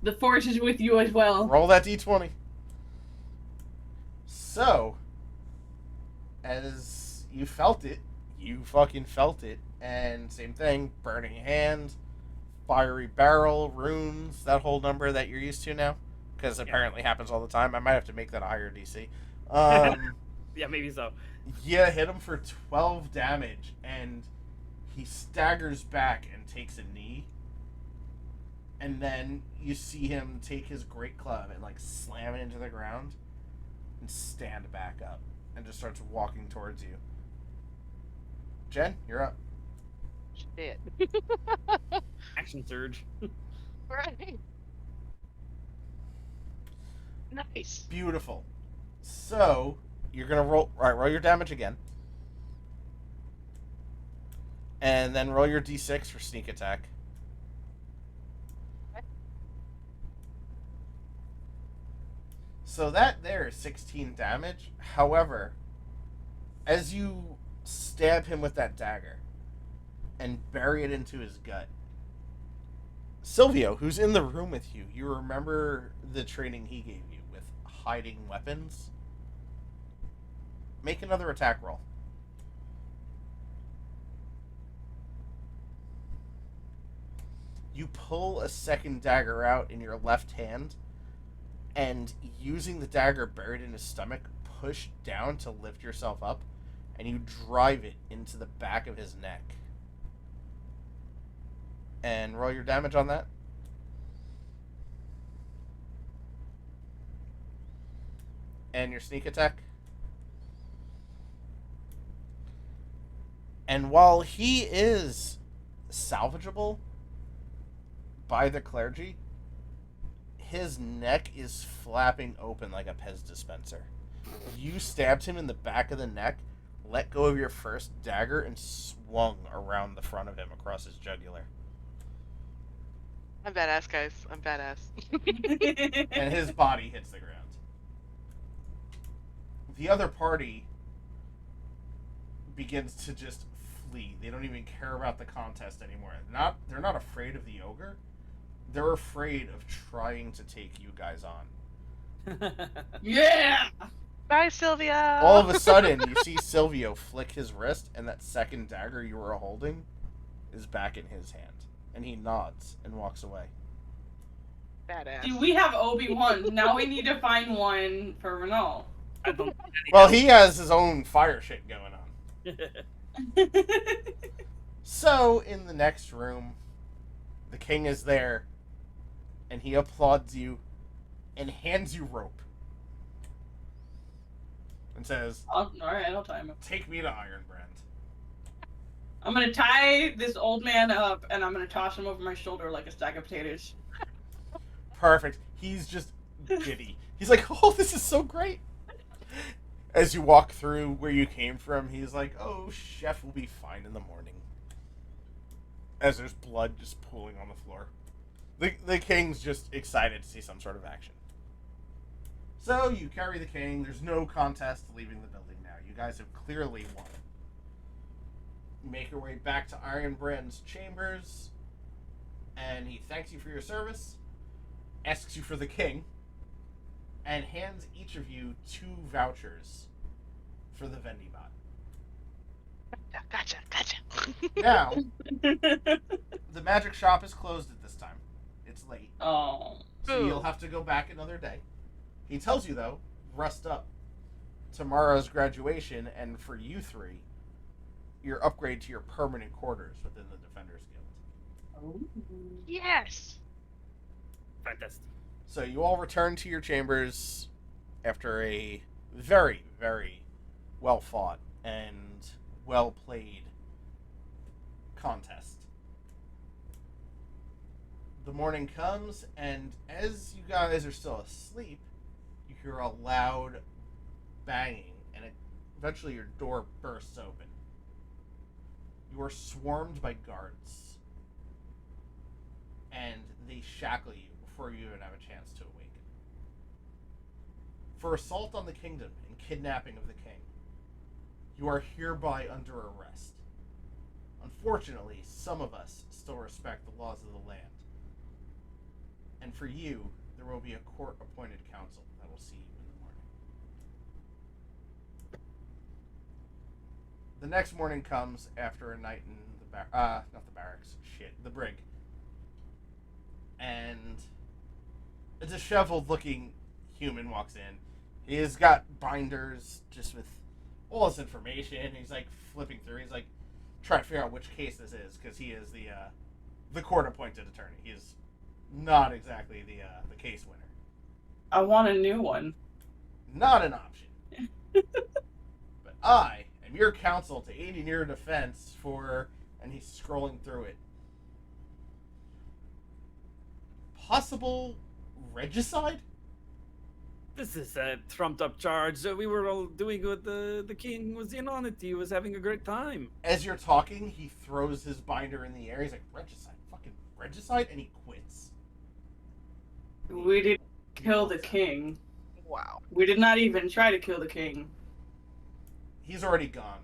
The force is with you as well. Roll that d20. So, as you felt it, you fucking felt it. And same thing, burning hand, fiery barrel, runes, that whole number that you're used to now. Because apparently happens all the time. I might have to make that a higher DC. Yeah, maybe so. Yeah, hit him for 12 damage, and he staggers back and takes a knee. And then you see him take his great club and like slam it into the ground and stand back up and just starts walking towards you. Jen, you're up. Shit. Action surge. Right. Nice. Beautiful. So, you're going to roll your damage again. And then roll your d6 for sneak attack. So that there is 16 damage. However, as you stab him with that dagger and bury it into his gut, Silvio, who's in the room with you, you remember the training he gave you with hiding weapons? Make another attack roll. You pull a second dagger out in your left hand, and using the dagger buried in his stomach, push down to lift yourself up, and you drive it into the back of his neck. And roll your damage on that. And your sneak attack. And while he is salvageable by the clergy, his neck is flapping open like a Pez dispenser. You stabbed him in the back of the neck, let go of your first dagger, and swung around the front of him across his jugular. I'm badass, guys. I'm badass. And his body hits the ground. The other party begins to just flee. They don't even care about the contest anymore. They're not afraid of the ogre. They're afraid of trying to take you guys on. Yeah! Bye, Sylvia. All of a sudden, you see Silvio flick his wrist, and that second dagger you were holding is back in his hand. And he nods and walks away. Badass. See, we have Obi-Wan. Now we need to find one for Renault. I don't. Well, he has his own fire shit going on. So, in the next room, the king is there, and he applauds you and hands you rope. And says, Alright, I'll tie him up. "Take me to Ironbrand." I'm gonna tie this old man up, and I'm gonna toss him over my shoulder like a stack of potatoes. Perfect. He's just giddy. He's like, "Oh, this is so great." As you walk through where you came from, he's like, "Oh, chef will be fine in the morning." As there's blood just pooling on the floor. The king's just excited to see some sort of action. So you carry the king. There's no contest leaving the building now. You guys have clearly won. You make your way back to Ironbrand's chambers, and he thanks you for your service, asks you for the king, and hands each of you 2 vouchers for the Vendibot. Gotcha. Now, the magic shop is closed at this time. It's late. Oh. So you'll have to go back another day. He tells you, though, rest up. Tomorrow's graduation, and for you 3, your upgrade to your permanent quarters within the Defenders Guild. Yes. Fantastic. So you all return to your chambers after a very, very well fought and well played contest. The morning comes, and as you guys are still asleep, you hear a loud banging, and eventually your door bursts open. You are swarmed by guards, and they shackle you before you even have a chance to awaken. For assault on the kingdom and kidnapping of the king, you are hereby under arrest. Unfortunately, some of us still respect the laws of the land. And for you, there will be a court-appointed council that will see you in the morning. The next morning comes after a night in the not the barracks, the brig. And a disheveled-looking human walks in. He's got binders just with all this information. He's like flipping through. He's like trying to figure out which case this is because he is the court-appointed attorney. He is not exactly the case winner. I want a new one. Not an option. But I am your counsel to aid in your defense for, and he's scrolling through it, possible regicide? This is a trumped up charge. We were all doing what the king was in on it. He was having a great time. As you're talking, he throws his binder in the air. He's like, regicide, fucking regicide, and he quits. We didn't kill the king. Wow. We did not even try to kill the king. He's already gone.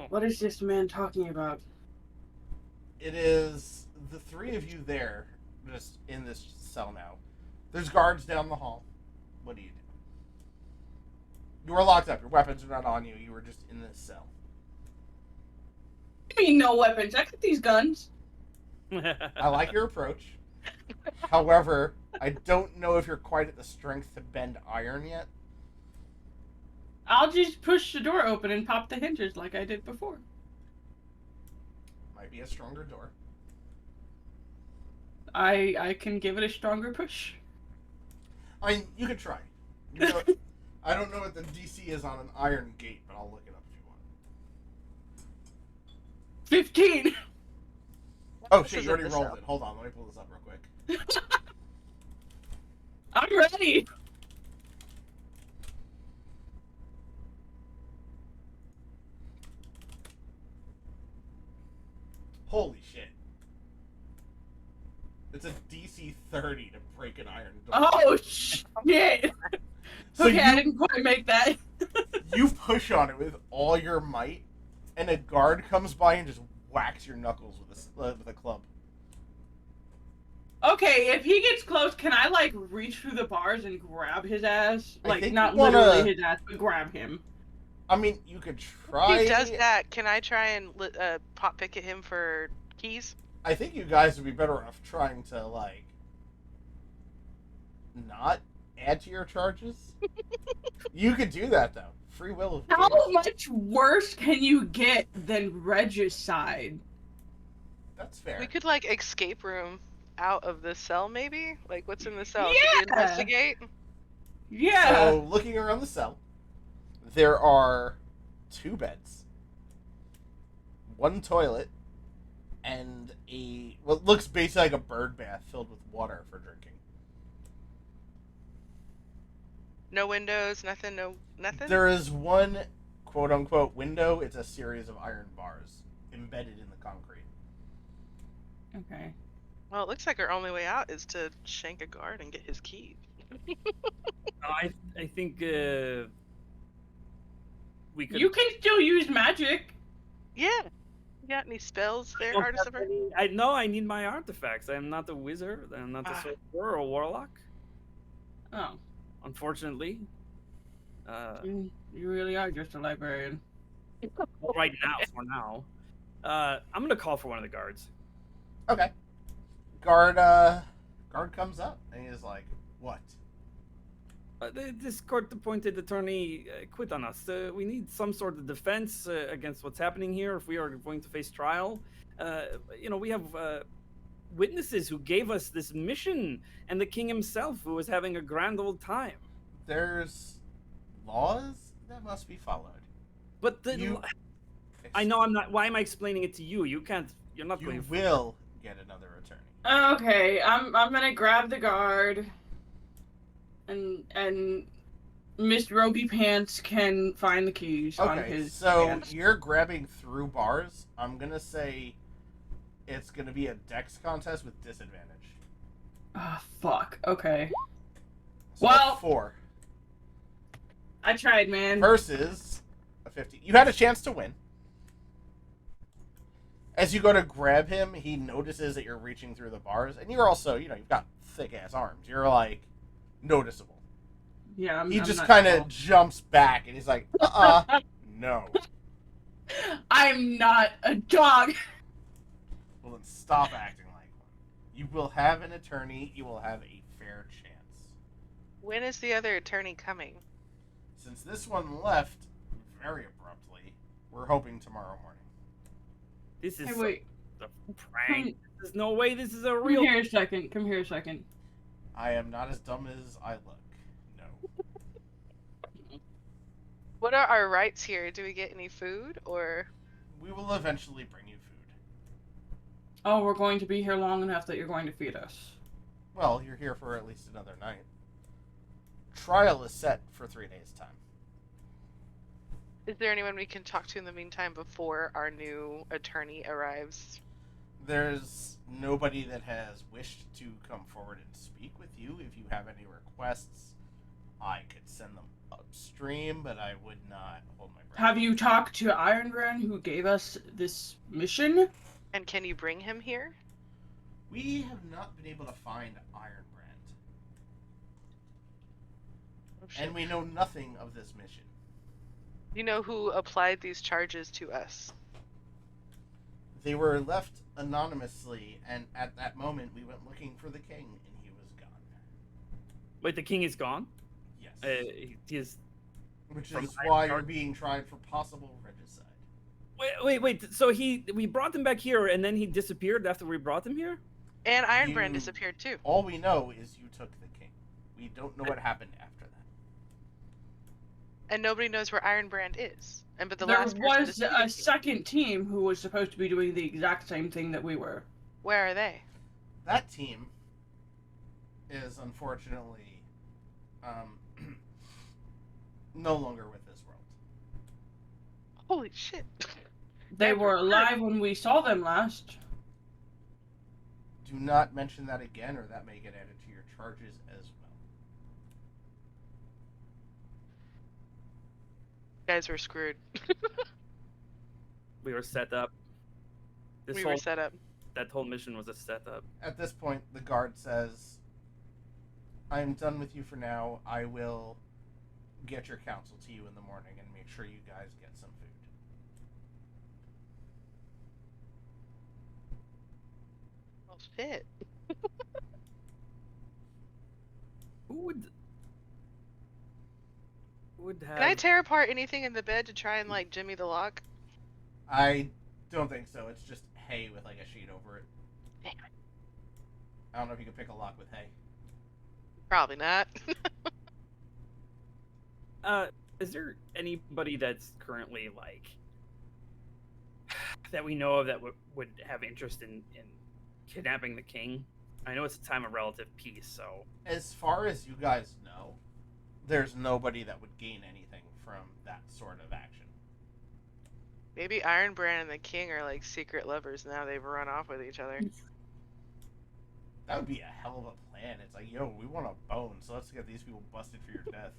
What is this man talking about? It is the three of you there, just in this cell now. There's guards down the hall. What do you do? You are locked up. Your weapons are not on you. You were just in this cell. I mean, no weapons. I got these guns. I like your approach. However, I don't know if you're quite at the strength to bend iron yet. I'll just push the door open and pop the hinges like I did before. Might be a stronger door. I can give it a stronger push. I mean, you could try. You know, I don't know what the DC is on an iron gate, but I'll look it up if you want. 15! Oh This shit, isn't you already the rolled cell. it. Hold on, let me pull this up real quick. I'm ready! Holy shit. It's a DC 30 to break an iron door. Oh, shit! So Okay, I you, didn't quite make that. you push on it with all your might, and a guard comes by and just whacks your knuckles with a club. Okay, if he gets close, can I, like, reach through the bars and grab his ass? I Like, think not you wanna- literally his ass, but grab him. I mean, you could If try. he does that, can I try and pop picket him for keys? I think you guys would be better off trying to, like, not add to your charges. You could do that, though. Free will of How games. much worse can you get than regicide? That's fair. We could like escape room out of the cell, maybe. Like, what's in the cell? Should Yeah. we investigate? Yeah. So, looking around the cell, there are 2 beds, 1 toilet, and what looks basically like a bird bath filled with water for drinking. No windows, nothing, nothing. There is 1 quote-unquote window. It's a series of iron bars embedded in the concrete. Okay. Well, it looks like our only way out is to shank a guard and get his key. I think we could. You can still use magic. Yeah. You got any spells there, Artist of Earth? I need my artifacts. I am not a wizard. I am not a Ah. sorcerer or a warlock. Oh, Unfortunately. you really are just a librarian. Right now, for now. I'm gonna call for one of the guards. Okay. Guard comes up and he's like, "What?" This court-appointed attorney quit on us. We need some sort of defense against what's happening here if we are going to face trial. We have witnesses who gave us this mission, and the king himself, who was having a grand old time. There's laws that must be followed. But I know I'm not. Why am I explaining it to you? You can't. You're not You going. will get another attorney. Okay, I'm gonna grab the guard and Mr. Ropey Pants can find the keys on Okay, his so pants. you're grabbing through bars. I'm gonna say it's gonna be a dex contest with disadvantage. Ah, fuck. Okay. So Well- that's 4 I tried, man. versus a 50. You had a chance to win. As you go to grab him, he notices that you're reaching through the bars, and you're also, you've got thick ass arms. You're like noticeable. Yeah, He I'm just not kind of tall. jumps back, and he's like, no. I'm not a dog. Well, then stop acting like one. You will have an attorney. You will have a fair chance. When is the other attorney coming? Since this one left very abruptly, we're hoping tomorrow morning. This is Hey, wait. a prank. There's no way this is a real. Come here a second. Come here a second. I am not as dumb as I look. No. What are our rights here? Do we get any food or? We will eventually bring you food. Oh, we're going to be here long enough that you're going to feed us. Well, you're here for at least another night. Trial is set for 3 days' time. Is there anyone we can talk to in the meantime before our new attorney arrives? There's nobody that has wished to come forward and speak with you. If you have any requests, I could send them upstream, but I would not hold my breath. Have you talked to Ironbrand, who gave us this mission? And can you bring him here? We have not been able to find Ironbrand, Oh, shit. and we know nothing of this mission. You know who applied these charges to us? They were left anonymously, and at that moment, we went looking for the king, and he was gone. Wait, the king is gone. Yes. He is. Which from is why you're Ironguard. being tried for possible regicide. Wait. So we brought him back here, and then he disappeared after we brought him here. And Ironbrand You- disappeared too. All we know is you took the king. We don't know what happened after that. And nobody knows where Ironbrand is. And but the There last person was to a see- second team who was supposed to be doing the exact same thing that we were. Where are they? That team is unfortunately no longer with this world. Holy shit. They Never were heard. alive when we saw them last. Do not mention that again, or that may get added to your charges as well. Guys were screwed. We were set up. This We whole were set up. that whole mission was a setup. At this point, the guard says, I am done with you for now. I will get your counsel to you in the morning and make sure you guys get some food. Well, shit. Who would have? Can I tear apart anything in the bed to try and like jimmy the lock? I don't think so. It's just hay with like a sheet over it. Damn I don't know if you can pick a lock with hay. Probably not. Is there anybody that's currently like that we know of that would have interest in kidnapping the king? I know it's a time of relative peace, so As far as you guys know, there's nobody that would gain anything from that sort of action. Maybe Ironbrand and the king are like secret lovers now. They've run off with each other. That would be a hell of a plan. It's like, yo, we want a bone, so let's get these people busted for your death.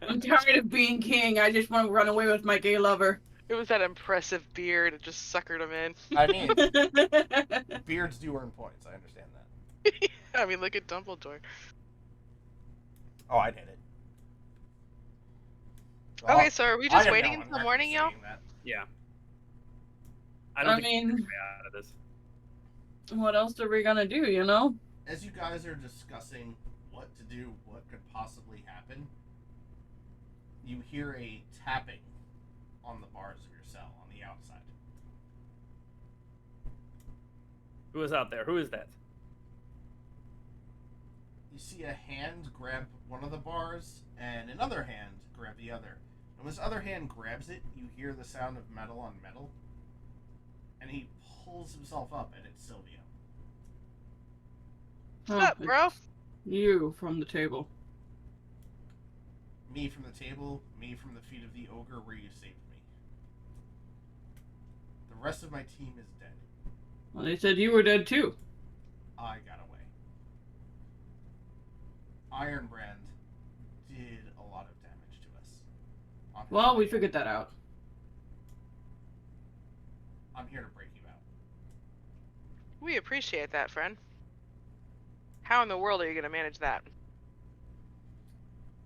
I'm tired of being king. I just want to run away with my gay lover. It was that impressive beard that just suckered him in. I mean, beards do earn points. I understand that. I mean, look at Dumbledore. Oh, I'd hit it. Okay, so are we just I am waiting now on until record morning, y'all? saying that. yeah. I think mean- we're gonna get out of this. What else are we gonna do, you know? As you guys are discussing what to do, what could possibly happen, you hear a tapping on the bars of your cell on the outside. Who is out there? Who is that? You see a hand grab one of the bars and another hand grab the other. When this other hand grabs it, you hear the sound of metal on metal, and he pulls himself up, and it's Sylvia. Oh, What's up, bro? it's you from the table. me from the table, me from the feet of the ogre where you saved me. The rest of my team is dead. Well, they said you were dead too. I got away. Ironbrand did a lot of damage to us. On his Well, we way. figured that out. I'm here to break you out. We appreciate that, friend. How in the world are you going to manage that?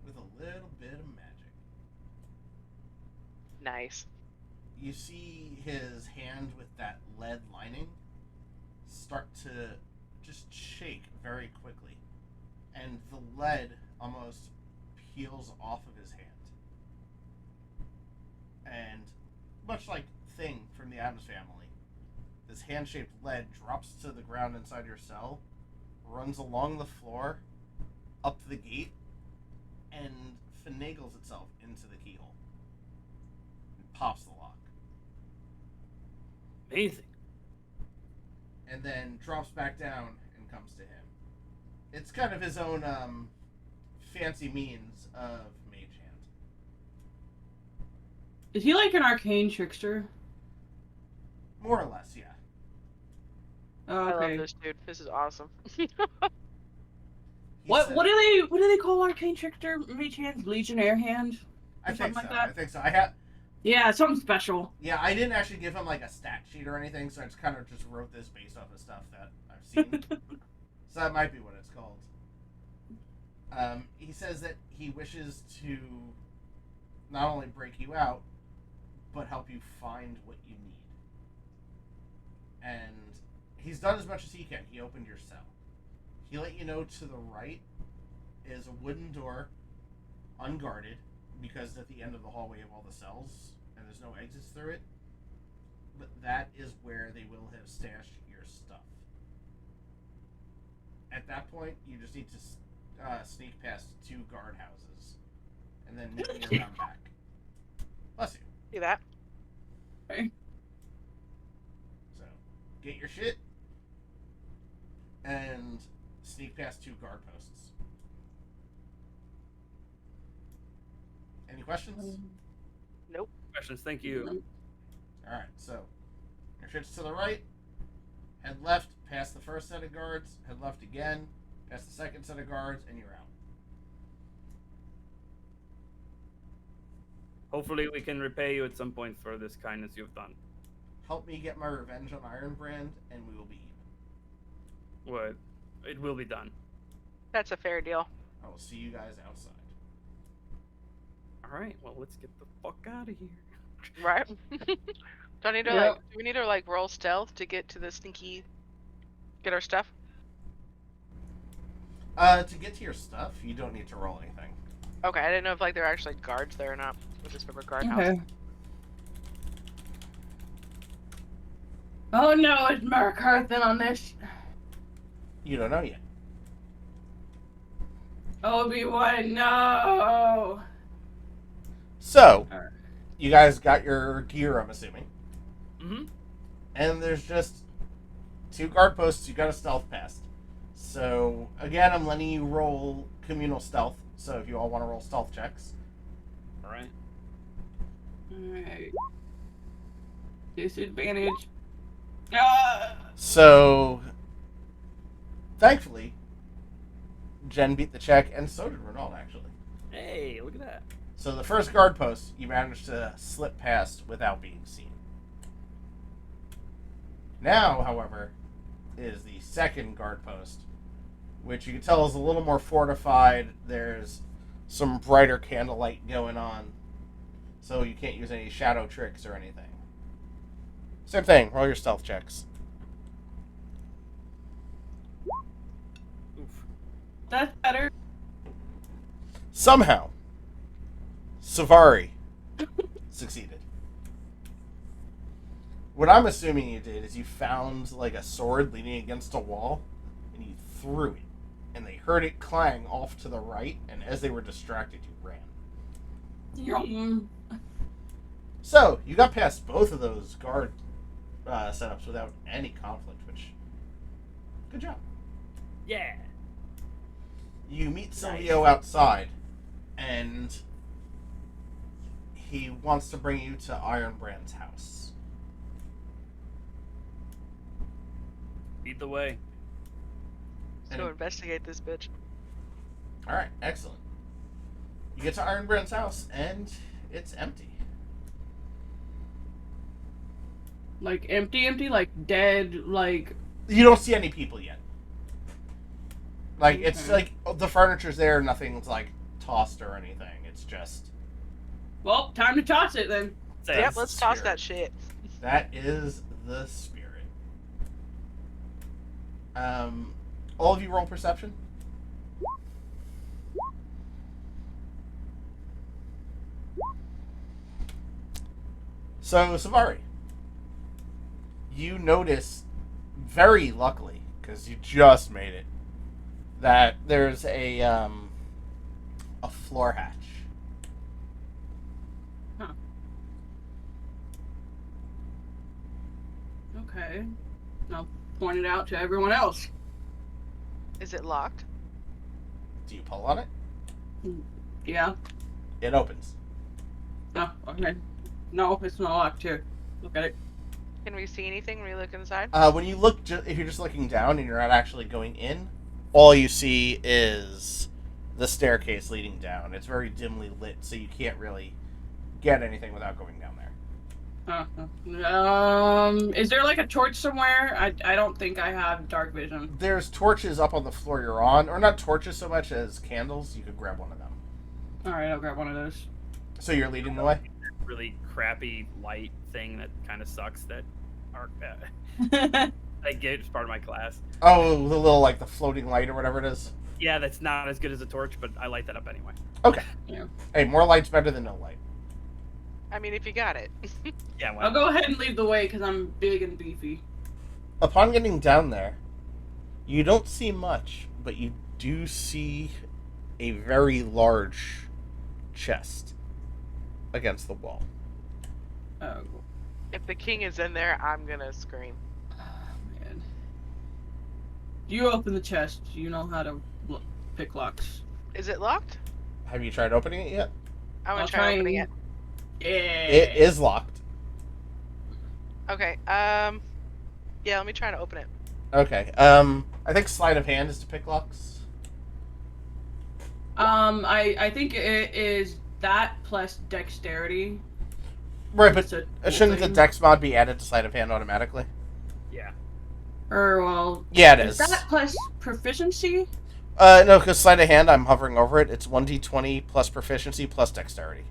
With a little bit of magic. Nice. You see his hand with that lead lining start to just shake very quickly. And the lead almost peels off of his hand. And much like Thing from the Addams Family, this hand-shaped lead drops to the ground inside your cell, runs along the floor, up the gate, and finagles itself into the keyhole. And pops the lock. Amazing. And then drops back down and comes to him. It's kind of his own fancy means of mage hand. Is he like an arcane trickster? More or less, yeah. Oh, I okay. love this dude. This is awesome. He What said- what do they call arcane trickster mage hand? Legionnaire hand? I think something so. like that? I think so. I had Yeah, something special. Yeah, I didn't actually give him like a stat sheet or anything, so I just kind of just wrote this based off of stuff that I've seen. So that might be what it's called. He says that he wishes to not only break you out, but help you find what you need. And he's done as much as he can. He opened your cell. He let you know to the right is a wooden door, unguarded, because it's at the end of the hallway of all the cells, and there's no exits through it. But that is where they will have stashed your stuff. At that point, you just need to sneak past 2 guard houses, and then meet me around back. Bless you. See that? Okay. So, get your shit, and sneak past 2 guard posts. Any questions? Questions? Thank you. Alright, so your shit's to the right, head left, past the first set of guards, head left again, past the second set of guards, and you're out. Hopefully, we can repay you at some point for this kindness you've done. Help me get my revenge on Ironbrand, and we will be even. What? It will be done. That's a fair deal. I will see you guys outside. All right. Well, let's get the fuck out of here. Right? Do I need to Yeah. do we need to like roll stealth to get to the sneaky get our stuff? To get to your stuff, you don't need to roll anything. Okay, I didn't know if like there are actually guards there or not. With this river guard house. Okay. Oh no, it's Mark Harthen on this. You don't know yet. Obi-Wan, no. So, Alright. you guys got your gear, I'm assuming. Mm-hmm. And there's just 2 guard posts you got a stealth past. So, again, I'm letting you roll communal stealth. So, if you all want to roll stealth checks. All right. Alright. Disadvantage. So, thankfully, Jen beat the check, and so did Ronald, actually. Hey, look at that. So, the first guard post, you managed to slip past without being seen. Now, however, is the second guard post, which you can tell is a little more fortified. There's some brighter candlelight going on, so you can't use any shadow tricks or anything. Same thing, roll your stealth checks. Oof. That's better. Somehow, Savari succeeded. What I'm assuming you did is you found like a sword leaning against a wall, and you threw it, and they heard it clang off to the right, and as they were distracted, you ran. Yum. So, you got past both of those guard setups without any conflict, which, good job. Yeah. You meet Silvio outside, and he wants to bring you to Ironbrand's house. Lead the way. So investigate this bitch. All right, excellent. You get to Ironbrand's house, and it's empty. Like empty, like dead, like. You don't see any people yet. Like, it's Okay. like the furniture's there, nothing's like tossed or anything. It's just Well, time to toss it then. Say, Yep, That's let's the toss spirit. that shit. that is the spirit. All of you roll perception. So, Savari, you notice, very luckily, because you just made it, that there's a floor hatch. Okay. I'll point it out to everyone else. Is it locked? Do you pull on it? Yeah. It opens. No. Okay. No, it's not locked here. Look at it. Can we see anything when we look inside? When you look, if you're just looking down and you're not actually going in, all you see is the staircase leading down. It's very dimly lit, so you can't really get anything without going down there. Is there like a torch somewhere? I don't think I have dark vision. There's torches up on the floor you're on, or not torches so much as candles. You could grab one of them. All right, I'll grab one of those. So you're leading the way? really crappy light thing that kind of sucks that are I get as part of my class. Oh, the little, like, the floating light or whatever it is? Yeah, that's not as good as a torch, but I light that up anyway. Okay. Yeah. Hey, more light's better than no light. I mean, if you got it. Yeah, I'll go ahead and lead the way because I'm big and beefy. Upon getting down there, you don't see much, but you do see a very large chest against the wall. Oh, If the king is in there, I'm gonna scream. man. You open the chest. You know how to pick locks. Is it locked? Have you tried opening it yet? I'm gonna I'll try opening it. Yeah. It is locked. Okay. Yeah, let me try to open it. Okay. I think sleight of hand is to pick locks. I think it is that plus dexterity. Right, but It's a shouldn't the thing. dex mod be added to sleight of hand automatically? Yeah. Or well, Yeah, it is is. that plus proficiency? No, because sleight of hand, I'm hovering over it. It's 1d20 plus proficiency plus dexterity.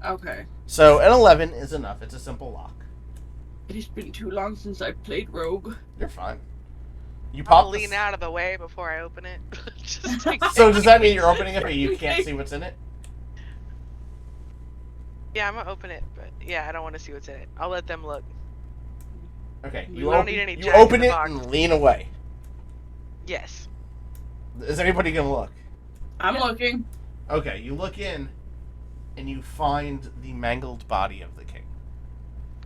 Okay. So an 11 is enough. It's a simple lock. It has been too long since I played rogue. You're fine. You I'll pop lean this- out of the way before I open it. Just in So does that mean case. you're opening it, but you can't see what's in it? Yeah, I'm gonna open it, but yeah, I don't want to see what's in it. I'll let them look. Okay, We you don't open, need any you jack in open the it box. and lean away. Yes. Is anybody gonna look? I'm looking. Okay, you look in, and you find the mangled body of the king.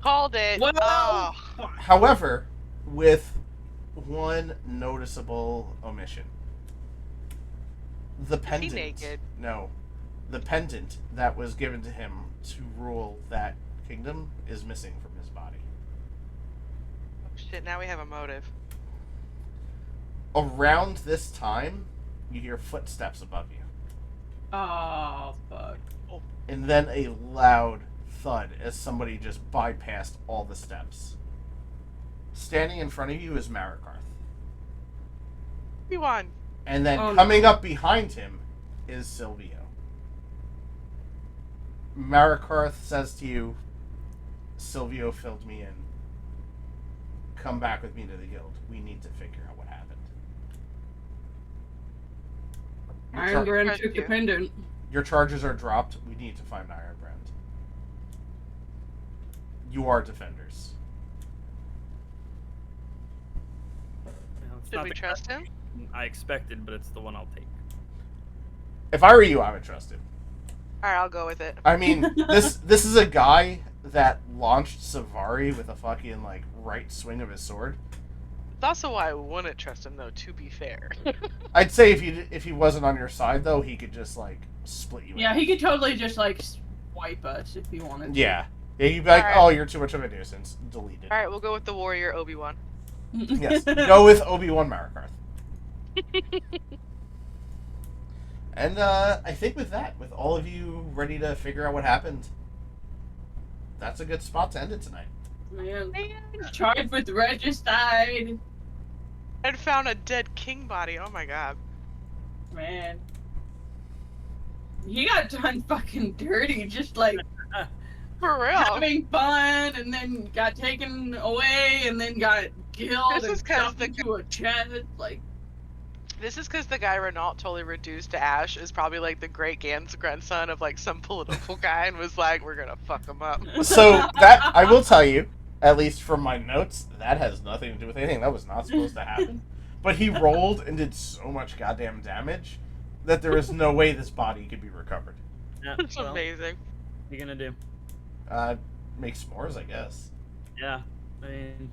Called it. Well, Oh. However, with one noticeable omission. The Is he pendant. naked? No. The pendant that was given to him to rule that kingdom is missing from his body. Shit, now we have a motive. Around this time, you hear footsteps above you. Oh fuck. And then a loud thud as somebody just bypassed all the steps. Standing in front of you is Marikarth. We won. And then Oh, no. coming up behind him is Silvio. Marikarth says to you, Silvio filled me in. Come back with me to the guild. We need to figure out what happened. Your, char- Ironbrand Thank took the you. pendant. your charges are dropped. We need to find Ironbrand. You are defenders. Well, it's Should not we the trust him? I expected, but it's the one I'll take. If I were you, I would trust him. Alright, I'll go with it. I mean, this is a guy that launched Savari with a fucking, like, right swing of his sword. It's also why I wouldn't trust him, though, to be fair. I'd say if he wasn't on your side, though, he could just, like, split you. Yeah, in. he could totally just like wipe us if you wanted to. Yeah. Yeah, you'd be like, Alright. oh, you're too much of a nuisance. Delete it. All right, we'll go with the warrior Obi-Wan. Yes. Go with Obi-Wan Marikarth. And I think with that, with all of you ready to figure out what happened, that's a good spot to end it tonight. Man. Charged with regicide. And found a dead king body. Oh my god. Man. He got done fucking dirty, just like For real. having fun, and then got taken away, and then got killed This and is 'cause stuffed the into a chest. Like, This is because the guy Renault totally reduced to ash is probably like the great grandson of like some political guy and was like, we're gonna fuck him up. So that, I will tell you, at least from my notes, that has nothing to do with anything. That was not supposed to happen. But he rolled and did so much goddamn damage that there is no way this body could be recovered. Yeah, It's well, amazing. what are you gonna do? Make s'mores, I guess. Yeah, I mean,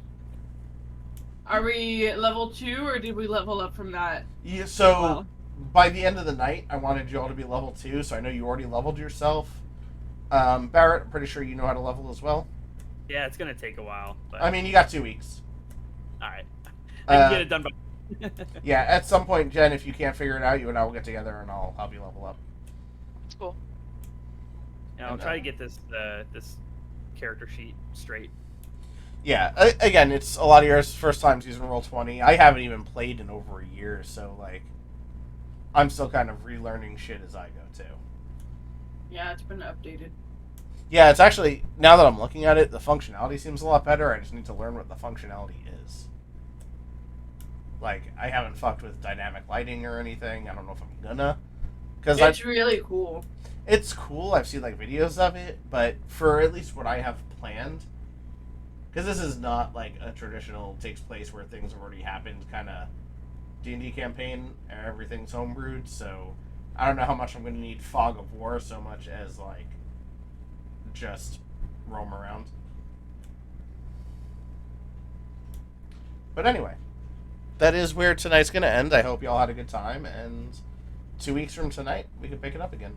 are we level 2, or did we level up from that? Yeah, so Well, by the end of the night, I wanted you all to be level 2, so I know you already leveled yourself. Barrett, I'm pretty sure you know how to level as well. yeah, it's gonna take a while, but I mean, you got 2 weeks. all right, I can Uh, get it done by. Yeah, at some point, Jen, if you can't figure it out, you and I will get together and I'll help you level up. It's cool. Yeah, I'll And, try to get this this character sheet straight. Yeah, again, it's a lot of yours first times using Roll20. I haven't even played in over a year, so, like, I'm still kind of relearning shit as I go, too. yeah, it's been updated. Yeah, it's actually, now that I'm looking at it, the functionality seems a lot better. I just need to learn what the functionality is. Like, I haven't fucked with dynamic lighting or anything. I don't know if I'm gonna. Because It's really cool. it's cool. I've seen, like, videos of it, but for at least what I have planned, because this is not, like, a traditional takes place where things have already happened kind of D&D campaign. Everything's homebrewed, so I don't know how much I'm going to need Fog of War so much as, like, just roam around. But anyway, that is where tonight's going to end. I hope y'all had a good time, and 2 weeks from tonight, we can pick it up again.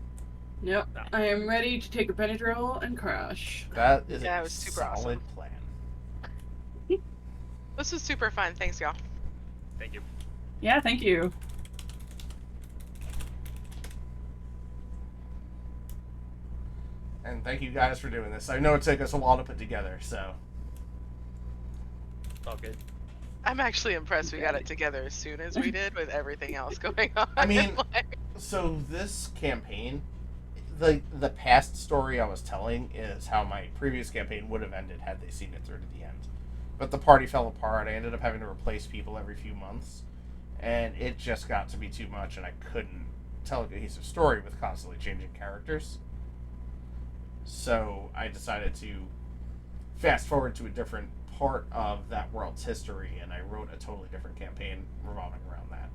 Yep, I am ready to take a Benadryl and crash. That is Yeah, it a was super solid awesome. plan. This was super fun. Thanks, y'all. Thank you. Yeah, thank you. And thank you guys for doing this. I know it took us a while to put together, so. It's all good. I'm actually impressed we got it together as soon as we did with everything else going on. I mean, Like, So this campaign, the past story I was telling is how my previous campaign would have ended had they seen it through to the end. But the party fell apart. I ended up having to replace people every few months, and it just got to be too much, and I couldn't tell a cohesive story with constantly changing characters. So I decided to fast forward to a different part of that world's history, and I wrote a totally different campaign revolving around that.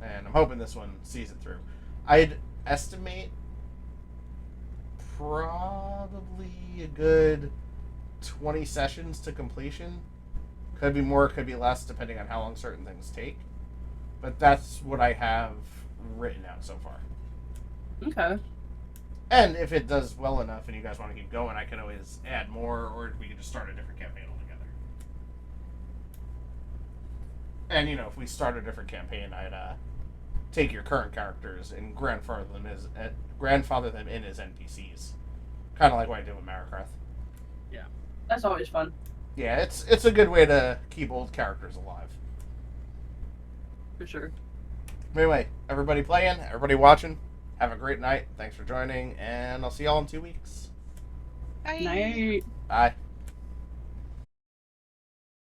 And I'm hoping this one sees it through. I'd estimate probably a good 20 sessions to completion. Could be more, could be less, depending on how long certain things take. But that's what I have written out so far. Okay. And if it does well enough and you guys want to keep going, I can always add more, or we can just start a different campaign altogether. And, you know, if we start a different campaign, I'd take your current characters and grandfather them in as NPCs. Kind of like what I did with Marikarth. That's always fun. Yeah, it's a good way to keep old characters alive. For sure. Anyway, everybody playing, everybody watching, have a great night. Thanks for joining, and I'll see y'all in 2 weeks. bye. Night. Bye.